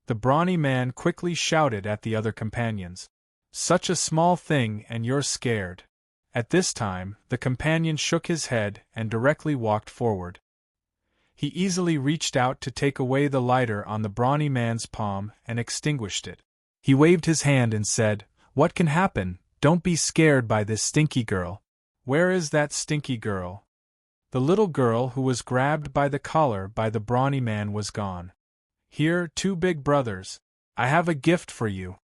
The brawny man quickly shouted at the other companions. Such a small thing and you're scared. At this time, the companion shook his head and directly walked forward. He easily reached out to take away the lighter on the brawny man's palm and extinguished it. He waved his hand and said, "What can happen? Don't be scared by this stinky girl." Where is that stinky girl? The little girl who was grabbed by the collar by the brawny man was gone. Here, two big brothers. I have a gift for you.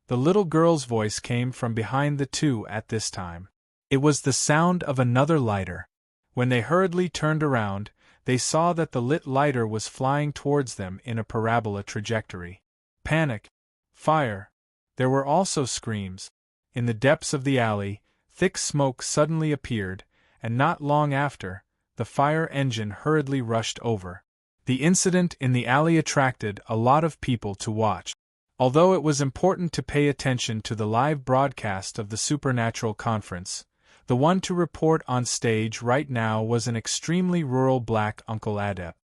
The little girl's voice came from behind the two at this time. It was the sound of another lighter. When they hurriedly turned around, they saw that the lit lighter was flying towards them in a parabola trajectory. Panic. Fire. There were also screams. In the depths of the alley, thick smoke suddenly appeared, and not long after, the fire engine hurriedly rushed over. The incident in the alley attracted a lot of people to watch. Although it was important to pay attention to the live broadcast of the Supernatural Conference, the one to report on stage right now was an extremely rural black Uncle Adept.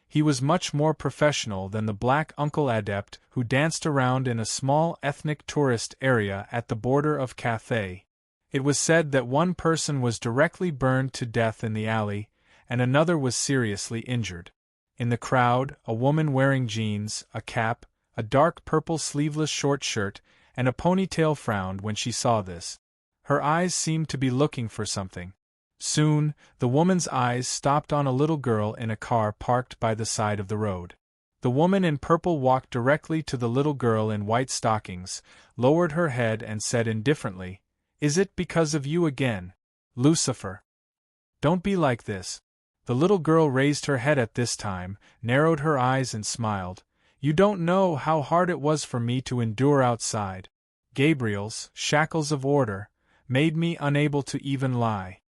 He was much more professional than the black Uncle Adept who danced around in a small ethnic tourist area at the border of Cathay. It was said that one person was directly burned to death in the alley, and another was seriously injured. In the crowd, a woman wearing jeans, a cap, a dark purple sleeveless short shirt, and a ponytail frowned when she saw this. Her eyes seemed to be looking for something. Soon, the woman's eyes stopped on a little girl in a car parked by the side of the road. The woman in purple walked directly to the little girl in white stockings, lowered her head and said indifferently, "Is it because of you again, Lucifer? Don't be like this." The little girl raised her head at this time, narrowed her eyes and smiled. "You don't know how hard it was for me to endure outside. Gabriel's shackles of order made me unable to even lie.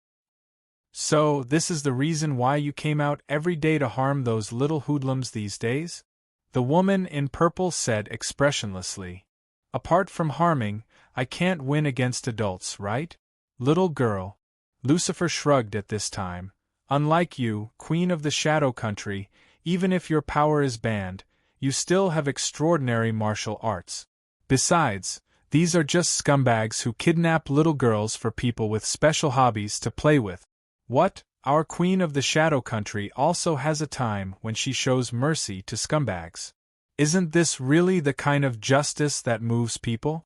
So, this is the reason why you came out every day to harm those little hoodlums these days?" The woman in purple said expressionlessly. "Apart from harming, I can't win against adults, right? Little girl." Lucifer shrugged at this time. "Unlike you, Queen of the Shadow Country, even if your power is banned, you still have extraordinary martial arts. Besides, these are just scumbags who kidnap little girls for people with special hobbies to play with. What? Our Queen of the Shadow Country also has a time when she shows mercy to scumbags. Isn't this really the kind of justice that moves people?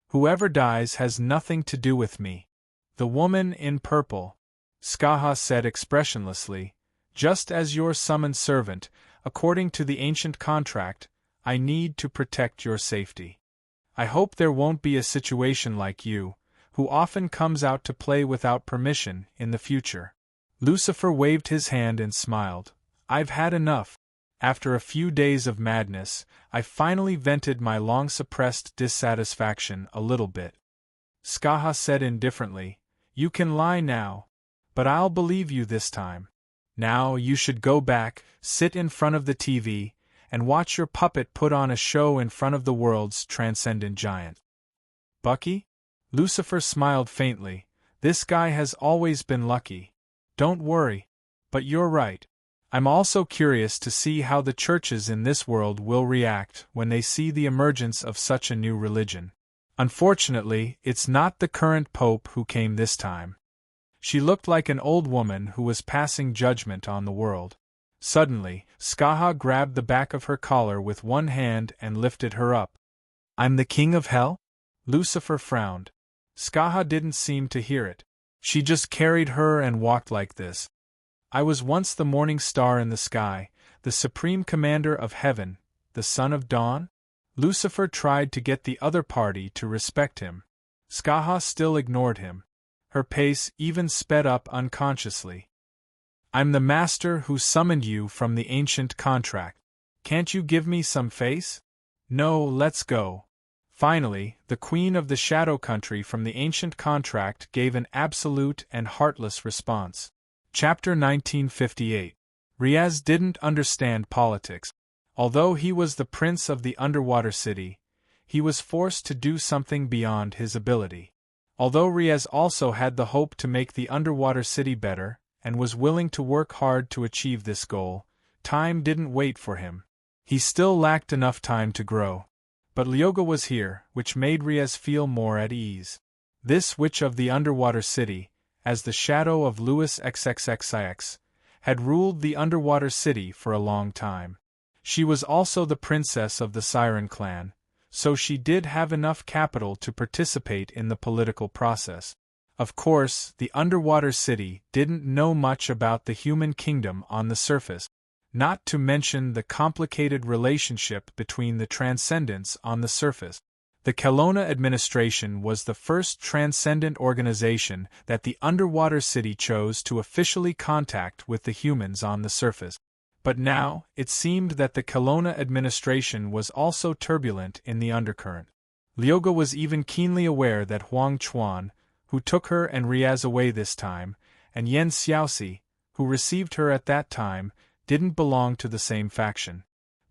Whoever dies has nothing to do with me." The woman in purple, Skaha said expressionlessly, "Just as your summoned servant, according to the ancient contract, I need to protect your safety. I hope there won't be a situation like you, who often comes out to play without permission, in the future." Lucifer waved his hand and smiled. "I've had enough. After a few days of madness, I finally vented my long-suppressed dissatisfaction a little bit." Skaha said indifferently, "You can lie now, but I'll believe you this time. Now you should go back, sit in front of the TV, and watch your puppet put on a show in front of the world's transcendent giant." "Bucky?" Lucifer smiled faintly. "This guy has always been lucky. Don't worry. But you're right. I'm also curious to see how the churches in this world will react when they see the emergence of such a new religion. Unfortunately, it's not the current pope who came this time." She looked like an old woman who was passing judgment on the world. Suddenly, Skaha grabbed the back of her collar with one hand and lifted her up. "I'm the king of hell?" Lucifer frowned. Skaha didn't seem to hear it. She just carried her and walked like this. I was once the morning star in the sky, the supreme commander of heaven, the son of dawn? Lucifer tried to get the other party to respect him. Skaha still ignored him. Her pace even sped up unconsciously. I'm the master who summoned you from the ancient contract. Can't you give me some face? No, let's go. Finally, the queen of the shadow country from the ancient contract gave an absolute and heartless response. Chapter 1958. Riaz didn't understand politics. Although he was the prince of the underwater city, he was forced to do something beyond his ability. Although Riaz also had the hope to make the underwater city better, and was willing to work hard to achieve this goal, time didn't wait for him. He still lacked enough time to grow. But Lyoga was here, which made Riaz feel more at ease. This witch of the underwater city, as the shadow of Louis XXXIX, had ruled the underwater city for a long time. She was also the princess of the Siren clan, so she did have enough capital to participate in the political process. Of course, the underwater city didn't know much about the human kingdom on the surface, not to mention the complicated relationship between the transcendents on the surface. The Kelowna administration was the first transcendent organization that the underwater city chose to officially contact with the humans on the surface. But now, it seemed that the Kelowna administration was also turbulent in the undercurrent. Lyoga was even keenly aware that Huang Chuan, who took her and Riaz away this time, and Yen Xiaoxi, who received her at that time, didn't belong to the same faction.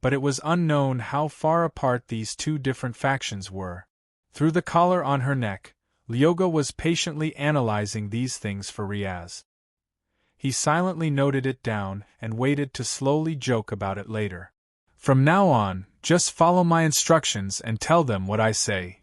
But it was unknown how far apart these two different factions were. Through the collar on her neck, Lyoga was patiently analyzing these things for Riaz. He silently noted it down and waited to slowly joke about it later. From now on, just follow my instructions and tell them what I say.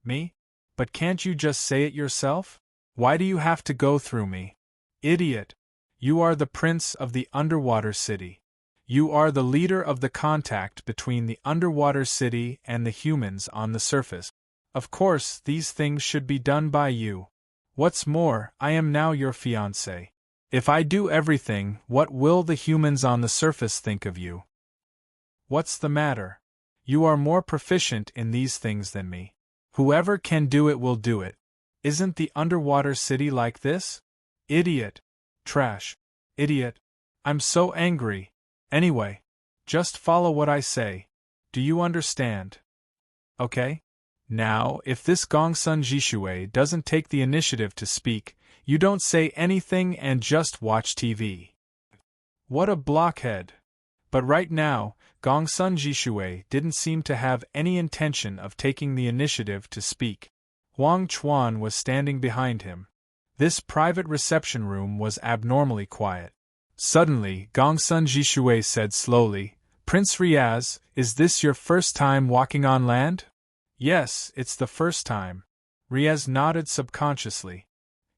Me? But can't you just say it yourself? Why do you have to go through me? Idiot! You are the prince of the underwater city. You are the leader of the contact between the underwater city and the humans on the surface. Of course, these things should be done by you. What's more, I am now your fiancé. If I do everything, what will the humans on the surface think of you? What's the matter? You are more proficient in these things than me. Whoever can do it will do it. Isn't the underwater city like this? Idiot. Trash. Idiot. I'm so angry. Anyway, just follow what I say. Do you understand? Okay? Now, if this Gongsun Jishui doesn't take the initiative to speak, you don't say anything and just watch TV. What a blockhead. But right now, Gongsun Jishui didn't seem to have any intention of taking the initiative to speak. Huang Chuan was standing behind him. This private reception room was abnormally quiet. Suddenly, Gongsun Jishui said slowly, Prince Riaz, is this your first time walking on land? Yes, it's the first time. Riaz nodded subconsciously.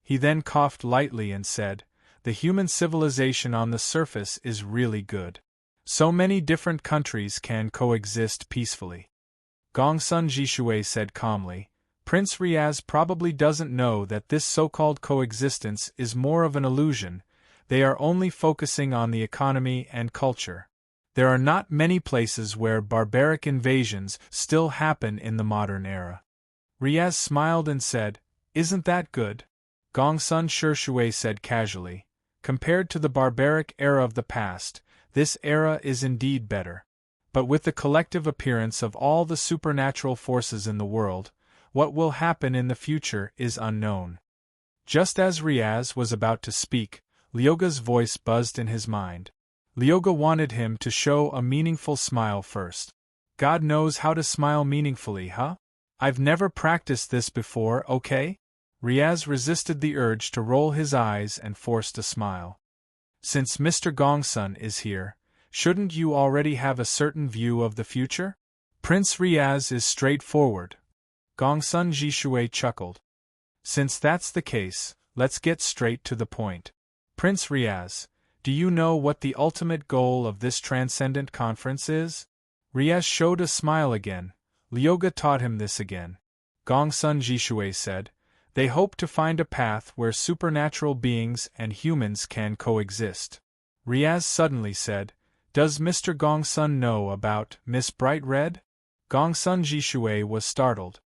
He then coughed lightly and said, the human civilization on the surface is really good. So many different countries can coexist peacefully. Gongsun Jishui said calmly, Prince Riaz probably doesn't know that this so-called coexistence is more of an illusion. They are only focusing on the economy and culture. There are not many places where barbaric invasions still happen in the modern era. Riaz smiled and said, Isn't that good? Gongsun Shishui said casually, compared to the barbaric era of the past, this era is indeed better. But with the collective appearance of all the supernatural forces in the world, what will happen in the future is unknown. Just as Riaz was about to speak, Lyoga's voice buzzed in his mind. Lyoga wanted him to show a meaningful smile first. God knows how to smile meaningfully, huh? I've never practiced this before, okay? Riaz resisted the urge to roll his eyes and forced a smile. Since Mr. Gongsun is here, shouldn't you already have a certain view of the future? Prince Riaz is straightforward. Gongsun Jishui chuckled. Since that's the case, let's get straight to the point. Prince Riaz, do you know what the ultimate goal of this transcendent conference is? Riaz showed a smile again. Lyoga taught him this again. Gongsun Jishui said, They hope to find a path where supernatural beings and humans can coexist. Riaz suddenly said, "Does Mr. Gongsun know about Miss Bright Red?" Gongsun Jishui was startled.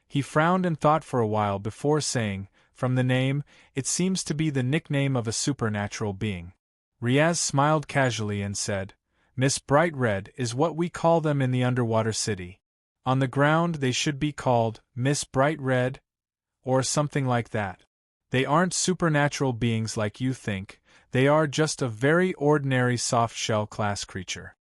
He frowned and thought for a while before saying, "From the name, it seems to be the nickname of a supernatural being." Riaz smiled casually and said, "Miss Bright Red is what we call them in the underwater city. On the ground they should be called Miss Bright Red, or something like that. They aren't supernatural beings like you think, they are just a very ordinary soft-shell class creature."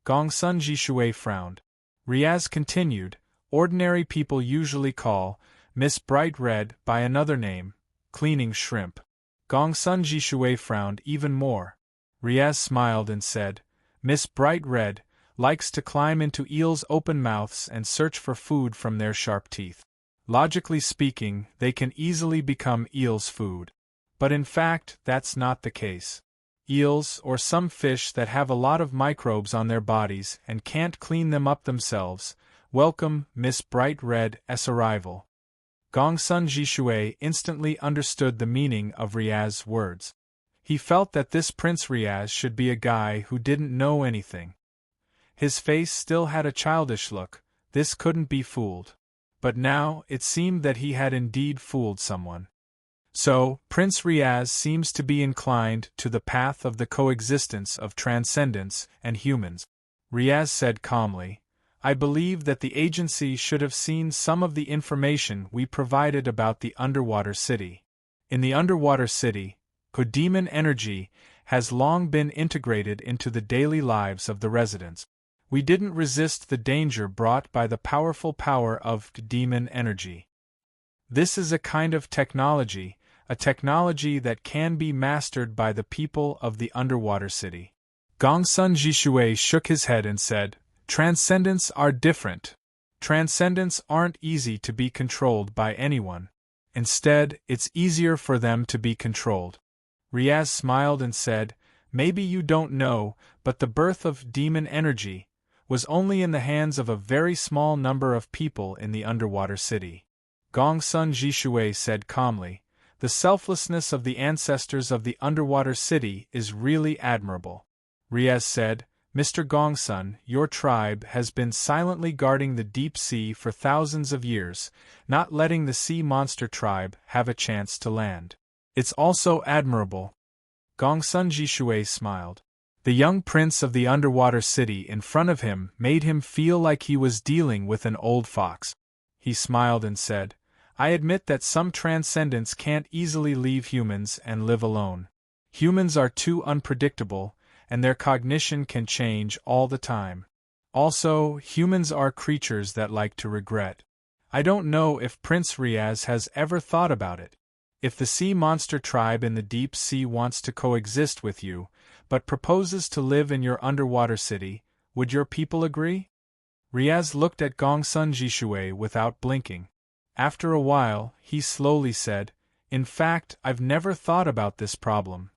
Gongsun Jishui frowned. Riaz continued, "Ordinary people usually call Miss Bright Red by another name, cleaning shrimp." Gongsun Jishui frowned even more. Riaz smiled and said, "Miss Bright Red likes to climb into eels' open mouths and search for food from their sharp teeth. Logically speaking, they can easily become eels' food. But in fact, that's not the case. Eels, or some fish that have a lot of microbes on their bodies and can't clean them up themselves, welcome Miss Bright Red's arrival." Gongsun Jishui instantly understood the meaning of Riaz's words. He felt that this Prince Riaz should be a guy who didn't know anything. His face still had a childish look, this couldn't be fooled. But now, it seemed that he had indeed fooled someone. So, Prince Riaz seems to be inclined to the path of the coexistence of transcendence and humans. Riaz said calmly, "I believe that the agency should have seen some of the information we provided about the underwater city. In the underwater city, demon energy has long been integrated into the daily lives of the residents. We didn't resist the danger brought by the powerful power of demon energy. This is a kind of technology, a technology that can be mastered by the people of the underwater city." Gongsun Jishui shook his head and said, "Transcendents are different. Transcendents aren't easy to be controlled by anyone. Instead, it's easier for them to be controlled." Riaz smiled and said, "Maybe you don't know, but the birth of demon energy was only in the hands of a very small number of people in the underwater city." Gongsun Jishui said calmly, "The selflessness of the ancestors of the underwater city is really admirable." Riaz said, "Mr. Gongsun, your tribe has been silently guarding the deep sea for thousands of years, not letting the sea monster tribe have a chance to land. It's also admirable." Gongsun Jishui smiled. The young prince of the underwater city in front of him made him feel like he was dealing with an old fox. He smiled and said, "I admit that some transcendents can't easily leave humans and live alone. Humans are too unpredictable, and their cognition can change all the time. Also, humans are creatures that like to regret. I don't know if Prince Riaz has ever thought about it. If the sea monster tribe in the deep sea wants to coexist with you, but proposes to live in your underwater city, would your people agree?" Riaz looked at Gongsun Jishui without blinking. After a while, he slowly said, "In fact, I've never thought about this problem."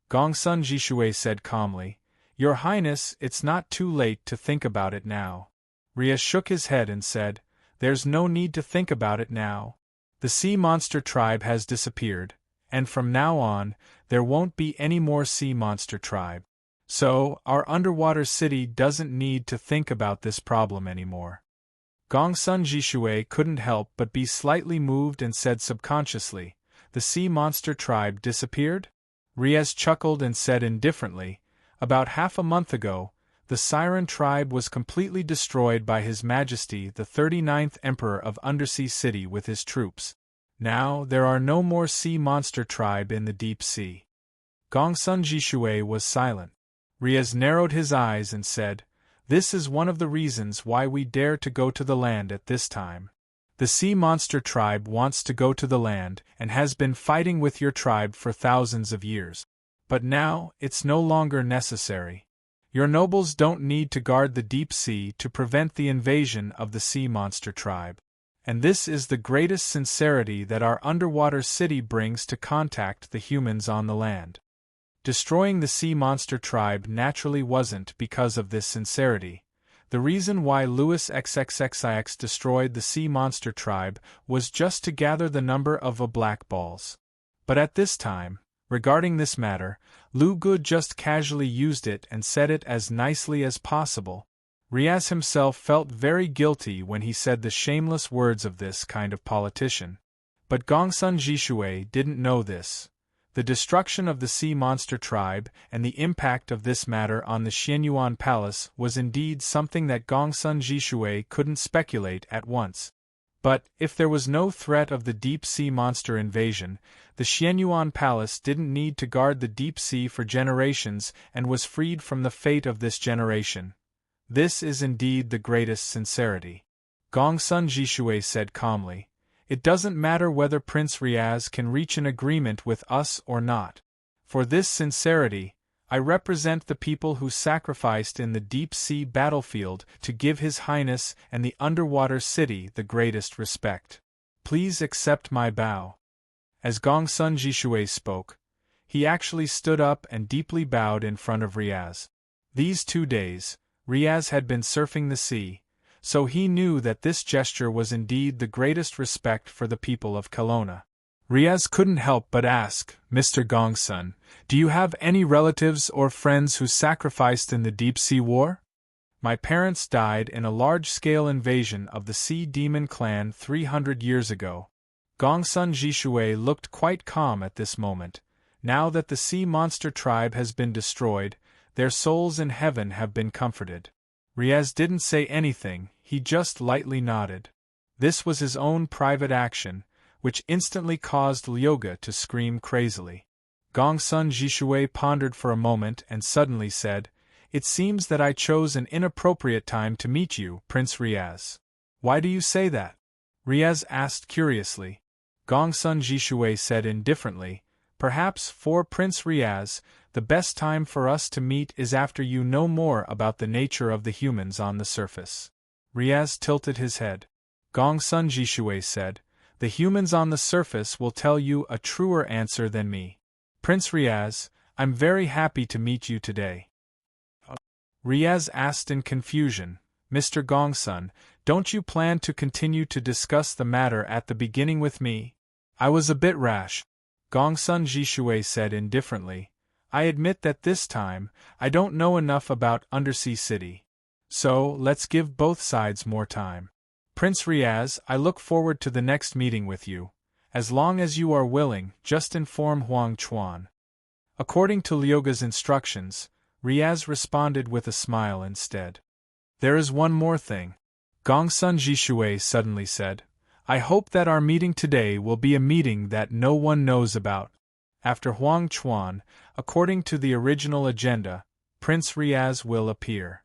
Gongsun Jishui said calmly, "Your Highness, it's not too late to think about it now." Riaz shook his head and said, "There's no need to think about it now. The sea monster tribe has disappeared, and from now on, there won't be any more sea monster tribe. So, our underwater city doesn't need to think about this problem anymore." Gongsun Jishui couldn't help but be slightly moved and said subconsciously, "The sea monster tribe disappeared?" Riaz chuckled and said indifferently, "About half a month ago, the Siren tribe was completely destroyed by His Majesty the 39th Emperor of Undersea City with his troops. Now there are no more sea monster tribe in the deep sea." Gongsun Jishui was silent. Riaz narrowed his eyes and said, "This is one of the reasons why we dare to go to the land at this time. The sea monster tribe wants to go to the land and has been fighting with your tribe for thousands of years. But now, it's no longer necessary. Your nobles don't need to guard the deep sea to prevent the invasion of the sea monster tribe. And this is the greatest sincerity that our underwater city brings to contact the humans on the land. Destroying the sea monster tribe naturally wasn't because of this sincerity. The reason why Louis XXXIX destroyed the sea monster tribe was just to gather the number of black balls. But at this time, regarding this matter, Lu Gu just casually used it and said it as nicely as possible. Riaz himself felt very guilty when he said the shameless words of this kind of politician. But Gongsun Jishui didn't know this. The destruction of the sea monster tribe and the impact of this matter on the Xianyuan Palace was indeed something that Gongsun Jishui couldn't speculate at once. But, if there was no threat of the deep-sea monster invasion, the Xianyuan Palace didn't need to guard the deep sea for generations and was freed from the fate of this generation. This is indeed the greatest sincerity. Gongsun Jishui said calmly. It doesn't matter whether Prince Riaz can reach an agreement with us or not. For this sincerity, I represent the people who sacrificed in the deep-sea battlefield to give His Highness and the underwater city the greatest respect. Please accept my bow. As Gongsun Jishui spoke, he actually stood up and deeply bowed in front of Riaz. These 2 days, Riaz had been surfing the sea, so he knew that this gesture was indeed the greatest respect for the people of Kelowna. Riaz couldn't help but ask, Mr. Gongsun, do you have any relatives or friends who sacrificed in the deep-sea war? My parents died in a large-scale invasion of the Sea Demon clan 300 years ago. Gongsun Jishui looked quite calm at this moment. Now that the sea monster tribe has been destroyed, their souls in heaven have been comforted. Riaz didn't say anything, he just lightly nodded. This was his own private action, which instantly caused Lyoga to scream crazily. Gongsun Jishui pondered for a moment and suddenly said, It seems that I chose an inappropriate time to meet you, Prince Riaz. Why do you say that? Riaz asked curiously. Gongsun Jishui said indifferently, Perhaps for Prince Riaz, the best time for us to meet is after you know more about the nature of the humans on the surface. Riaz tilted his head. Gongsun Jishui said, The humans on the surface will tell you a truer answer than me. Prince Riaz, I'm very happy to meet you today. Riaz asked in confusion, Mr. Gongsun, don't you plan to continue to discuss the matter at the beginning with me? I was a bit rash. Gongsun Jishui said indifferently, I admit that this time, I don't know enough about Undersea City. So, let's give both sides more time. Prince Riaz, I look forward to the next meeting with you. As long as you are willing, just inform Huang Chuan. According to Lyoga's instructions, Riaz responded with a smile instead. There is one more thing. Gongsun Jishui suddenly said, I hope that our meeting today will be a meeting that no one knows about. After Huang Chuan, according to the original agenda, Prince Riaz will appear.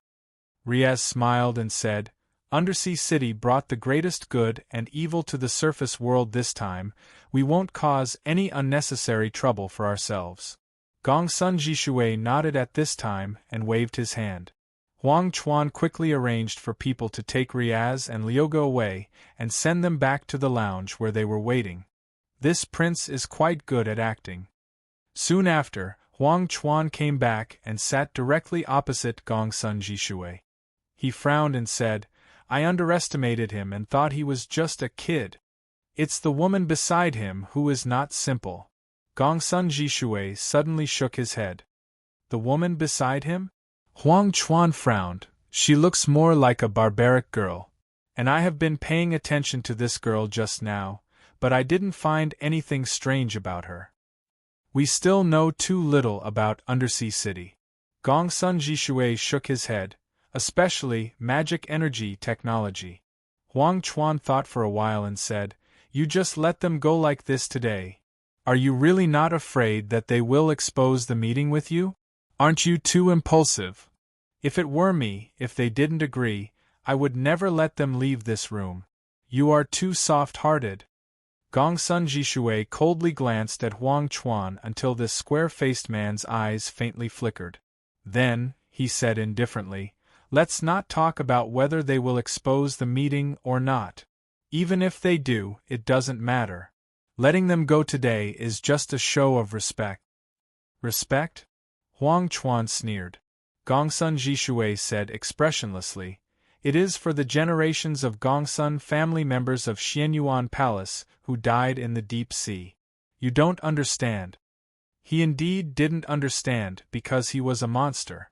Riaz smiled and said, Undersea City brought the greatest good and evil to the surface world this time, we won't cause any unnecessary trouble for ourselves. Gongsun Jishui nodded at this time and waved his hand. Huang Chuan quickly arranged for people to take Riaz and Lyoga away and send them back to the lounge where they were waiting. This prince is quite good at acting. Soon after, Huang Chuan came back and sat directly opposite Gongsun Jishui. He frowned and said, I underestimated him and thought he was just a kid. It's the woman beside him who is not simple. Gongsun Jishui suddenly shook his head. The woman beside him? Huang Chuan frowned. She looks more like a barbaric girl. And I have been paying attention to this girl just now, but I didn't find anything strange about her. We still know too little about Undersea City. Gongsun Jishui shook his head, especially magic energy technology. Huang Chuan thought for a while and said, You just let them go like this today. Are you really not afraid that they will expose the meeting with you? Aren't you too impulsive? If it were me, if they didn't agree, I would never let them leave this room. You are too soft-hearted. Gongsun Jishui coldly glanced at Huang Chuan until this square-faced man's eyes faintly flickered. Then, he said indifferently, Let's not talk about whether they will expose the meeting or not. Even if they do, it doesn't matter. Letting them go today is just a show of respect. Respect? Huang Chuan sneered. Gongsun Jishui said expressionlessly, It is for the generations of Gongsun family members of Xianyuan Palace who died in the deep sea. You don't understand. He indeed didn't understand because he was a monster.